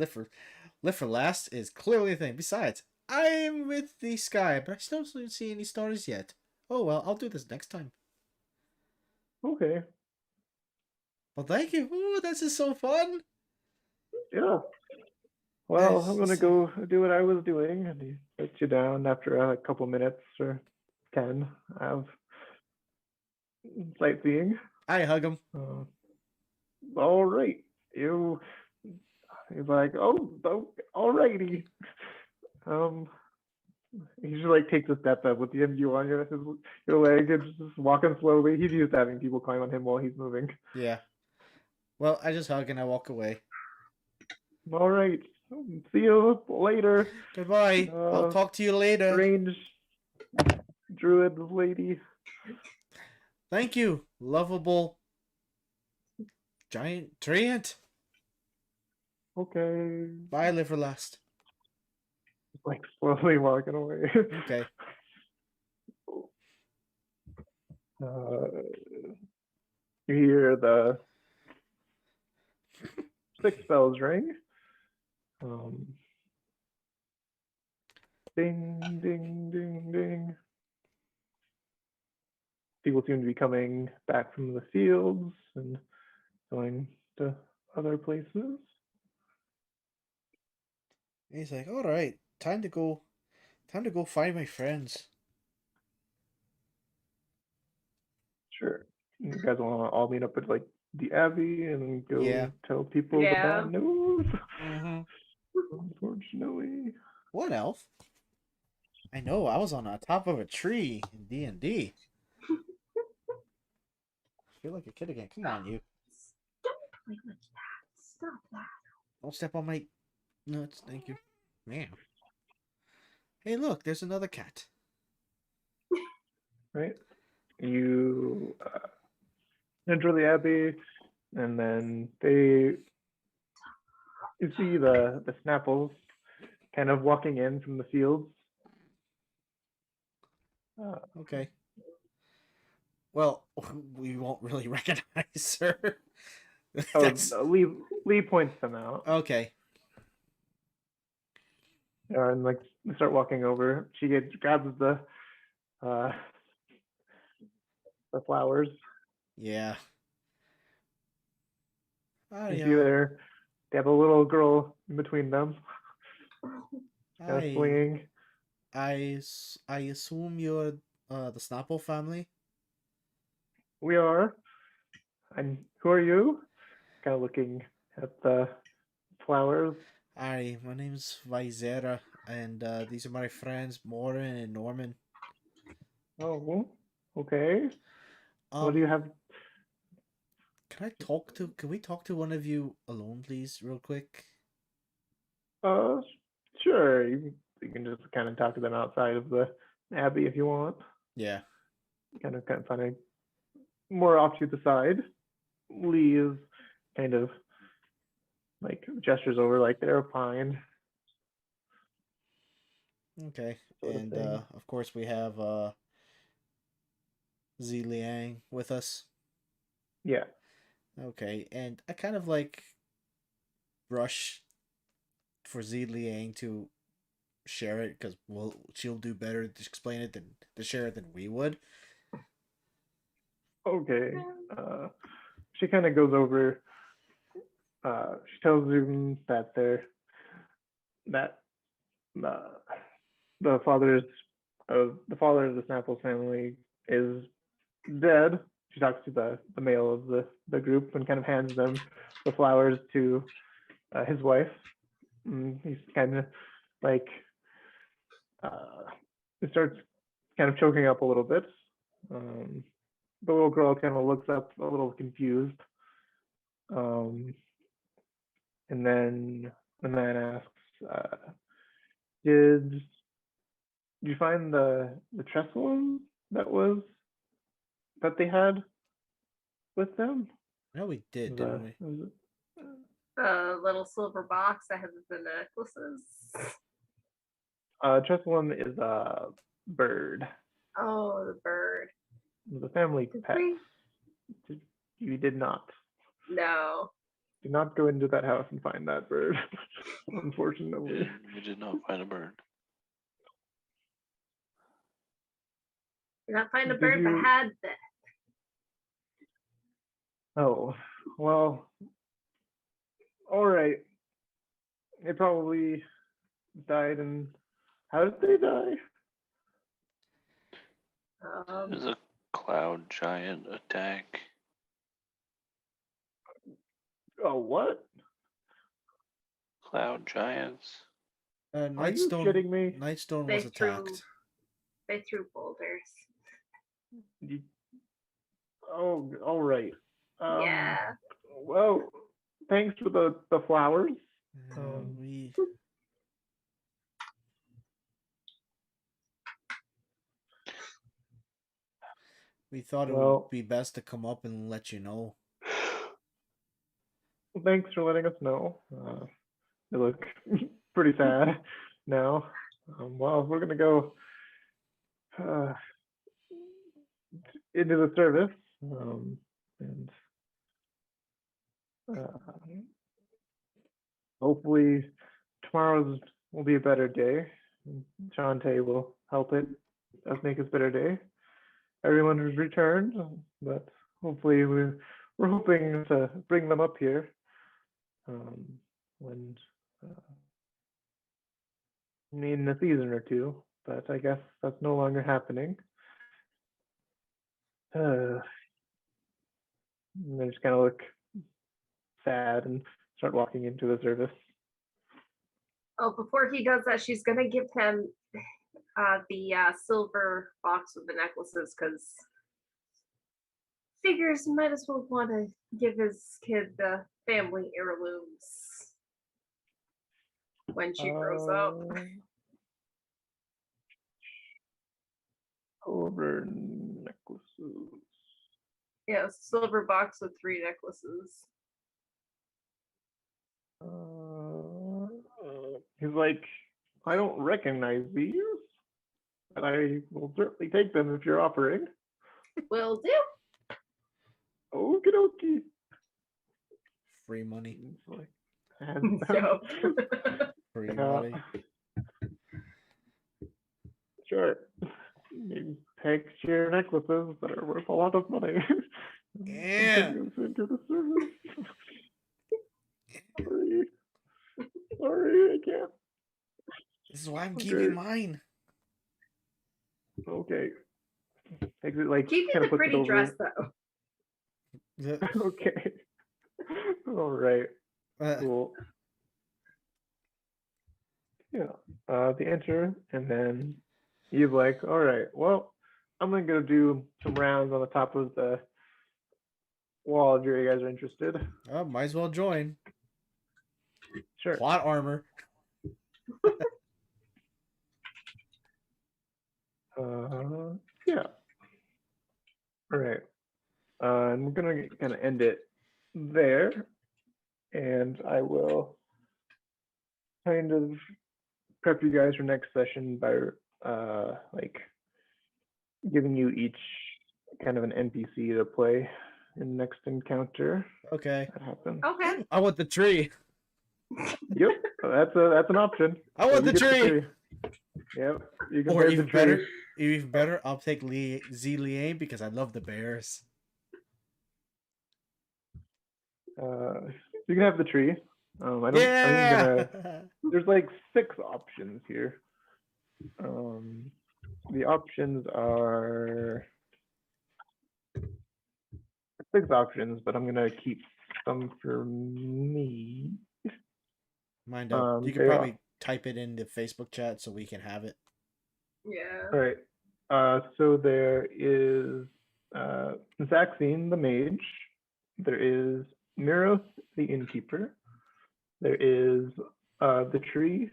Liverlast is clearly a thing. Besides, I'm with the sky, but I still don't see any stars yet. Oh well, I'll do this next time. Okay. Well, thank you. Ooh, this is so fun. Yeah. Well, Nice. I'm gonna go do what I was doing, and he sets you down after a couple minutes or 10 of sightseeing. I hug him. All right, you. He's like, oh, all righty. He just like takes a step up with the MU on your leg and just walking slowly. He's used to having people climb on him while he's moving. Yeah. Well, I just hug and I walk away. All right. See you later. Goodbye. I'll talk to you later. Strange druid lady. Thank you, lovable giant tree ant. Okay. Bye, Liverlast. Like slowly walking away. Okay. You hear the 6 bells ring. Ding, ding, ding, ding. People seem to be coming back from the fields and going to other places. He's like, all right, time to go find my friends. Sure. You guys want to all meet up at like the Abbey and go Yeah. tell people the bad news? Mm-hmm. Unfortunately. What elf? I know, I was on the top of a tree in D&D. I feel like a kid again. Come on, you. Don't play like that. Stop that. Don't step on my nuts. Thank you. Man. Hey, look, there's another cat. Right? You enter the Abbey, and then you see the Snapples kind of walking in from the fields. Okay. Well, we won't really recognize her. Lee points them out. Okay. And like they start walking over. She grabs the flowers. Yeah. Oh, You yeah. see there, they have a little girl in between them, kind of swinging. I assume you're the Snapple family? We are. And who are you? Kind of looking at the flowers. Hi, my name's Vizera, and these are my friends, Morin and Norman. Oh, okay. What do you have? Can we talk to one of you alone, please, real quick? Sure. You can just kind of talk to them outside of the Abbey if you want. Yeah. Kind of find more off to the side. Lee is kind of like gestures over like they're fine. Okay. Sort of And thing. of course we have Zi Liang with us. Yeah. Okay, and I kind of like rush for Zi Liang to share it because she'll do better to explain it to share it than we would. Okay. She kind of goes over. She tells him that the father of the Snapples family is dead. She talks to the male of the group and kind of hands them the flowers to his wife. He's kind of like he starts kind of choking up a little bit. The little girl kind of looks up a little confused. And then and then asks, did you find the trestle that they had with them? No, we did, didn't we? Was The little silver box that has the necklaces. Trestle is a bird. Oh, the bird. It was a family Did pet. we? You did not. No. Do not go into that house and find that bird, unfortunately. We did not find a bird. Did not find a Did bird, but you- had that. Oh, well, all right. They probably died, and how did they die? There's a cloud giant attack. Oh, what? Cloud giants. Are you Nightstone. kidding me? Nightstone They was attacked. They threw boulders. You... Oh, all right. Yeah. Well, thanks for the flowers. We thought it Well- would be best to come up and let you know. Thanks for letting us know. They look pretty sad now. Well, we're gonna go into the service, and hopefully tomorrow's will be a better day. Shantae will help us make us a better day. Everyone has returned, but hopefully we're hoping to bring them up here when in a season or two, but I guess that's no longer happening. They just kind of look sad and start walking into the service. Oh, before he does that, she's gonna give him the silver box with the necklaces because figures might as well want to give his kid the family heirlooms when she grows up. Silver necklaces. Yeah, silver box with 3 necklaces. He's like, I don't recognize these, but I will certainly take them if you're offering. Will do. Okie dokie. Free money. It's like, and So, Free Yeah. money. sure. You take your necklaces that are worth a lot of money. Yeah. Into the service. Sorry, I can't. This is why I'm Okay. keeping mine. Okay. Takes it like keep it kinda the puts it pretty over. dress though. Okay. All right. Uh, Cool. Yeah. The enter, and then you're like, all right, well, I'm gonna go do some rounds on the top of the wall if you guys are interested. oh, might as well join. Sure. Plot armor. Yeah. All right. And we're gonna kind of end it there, and I will kind of prep you guys for next session by like giving you each kind of an NPC to play in next encounter Okay. that happens. Okay. I want the tree. Yep, that's an option. I want You the get tree. Yep, you can Or play the even tree. better, even better, I'll take Liane because I love the bears. You can have the tree. I don't. Yeah. There's like 6 options here. The options are 6 options, but I'm gonna keep some for me. Mind up. You they can are- probably type it in the Facebook chat so we can have it. Yeah. All right. So there is Zaxine the Mage. There is Miros the Innkeeper. There is The tree.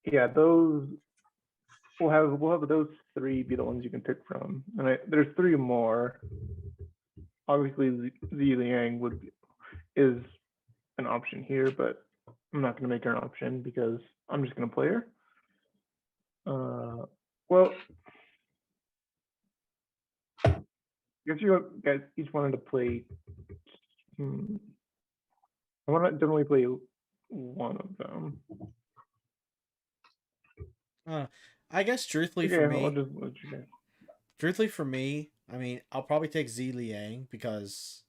Yeah, those we'll have those three be the ones you can pick from, and there's three more. Obviously, Ziliang is an option here, but I'm not going to make her an option because I'm just going to play her. Well, I guess you guys each wanted to play. I want to definitely play one of them. I guess truthfully Okay, for me, I'll just let you guys. I mean, I'll probably take Zi Liang because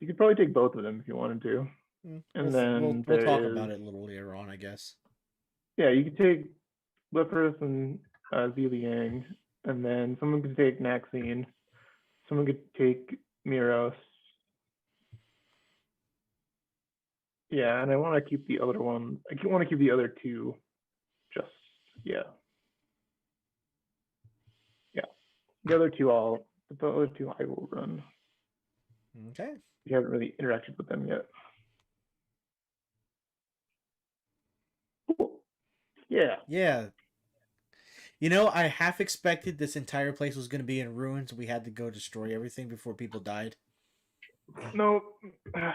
You could probably take both of them if you wanted to. And then we'll talk about it a little later on, I guess. Yeah, you could take Lipherus and Ziliang, and then someone could take Naxine. Someone could take Miros. Yeah, and I want to keep the other one. I want to keep the other two. Just yeah. The other two I will run. Okay. You haven't really interacted with them yet. Cool. Yeah. Yeah. You know, I half expected this entire place was going to be in ruins. We had to go destroy everything before people died. No, this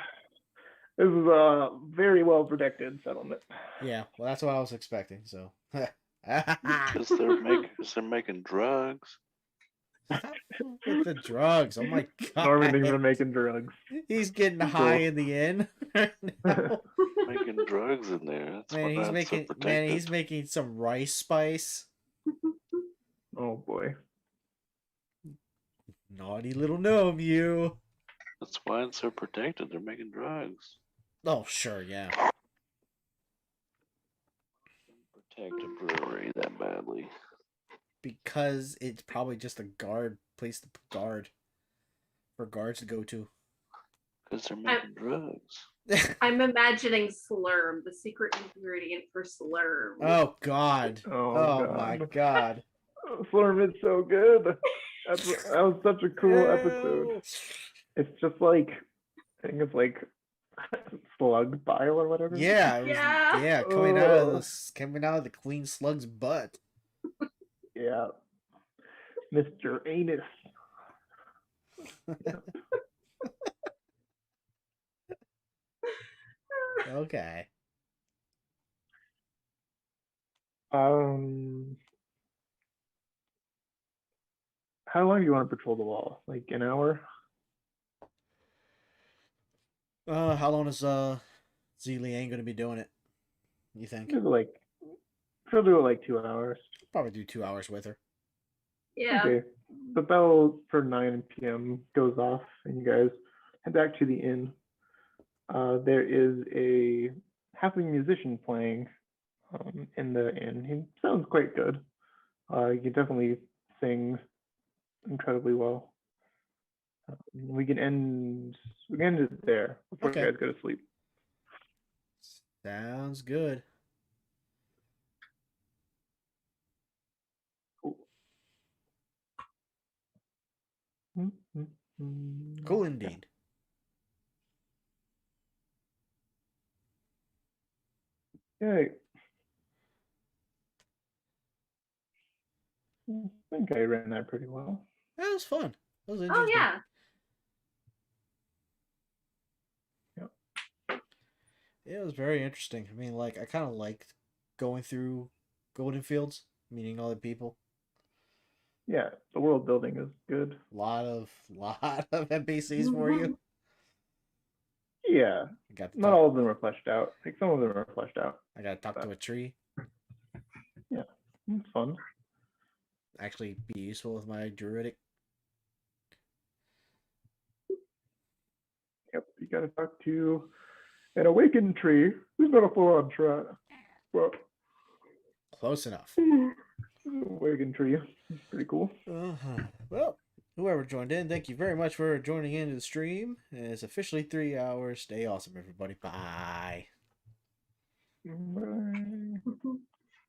is a very well protected settlement. Yeah, well, that's what I was expecting. So, Because they're making drugs. with the drugs. Oh my god! Norman thinks they're making drugs. He's getting high in the inn right now. Making drugs in there. That's Man, he's making some rice spice. Oh boy. Naughty little gnome, you. That's why it's so protected. They're making drugs. Oh, sure, yeah. Protect a brewery that badly. Because it's probably just a place to guard for guards to go to. Because they're making drugs. I'm imagining Slurm, the secret ingredient for Slurm. Oh god. Oh, God. My god. Slurm is so good. That was such a cool episode. It's just like, I think it's like slug bile or whatever. Yeah, Yeah. coming out of the queen slug's butt. Yeah. Mr. Anus. Okay. How long do you want to patrol the wall? Like an hour? How long is Zi Liang gonna be doing it? You think? She'll do it like 2 hours. Probably do 2 hours with her. Yeah. Okay. The bell for 9 p.m. goes off, and you guys head back to the inn. There is a halfling musician playing in the inn. He sounds quite good. He can definitely sing incredibly well. We can end it there before you guys go to sleep. Sounds good. Cool. Cool indeed. Okay. I think I ran that pretty well. That was fun. That was Oh interesting. yeah. It was very interesting. I mean, like, I kind of liked going through Golden Fields, meeting all the people. Yeah, the world building is good. Lot of NPCs for you. Yeah, not all of them are fleshed out. Like some of them are fleshed out. I got to talk to a tree. Yeah, it's fun. Actually, be useful with my druidic. Yep, you got to talk to an awakened tree who's not a full-on tree. Well, close enough. Awakened tree, pretty cool. Well, whoever joined in, thank you very much for joining into the stream. It's officially 3 hours. Stay awesome, everybody. Bye. Bye.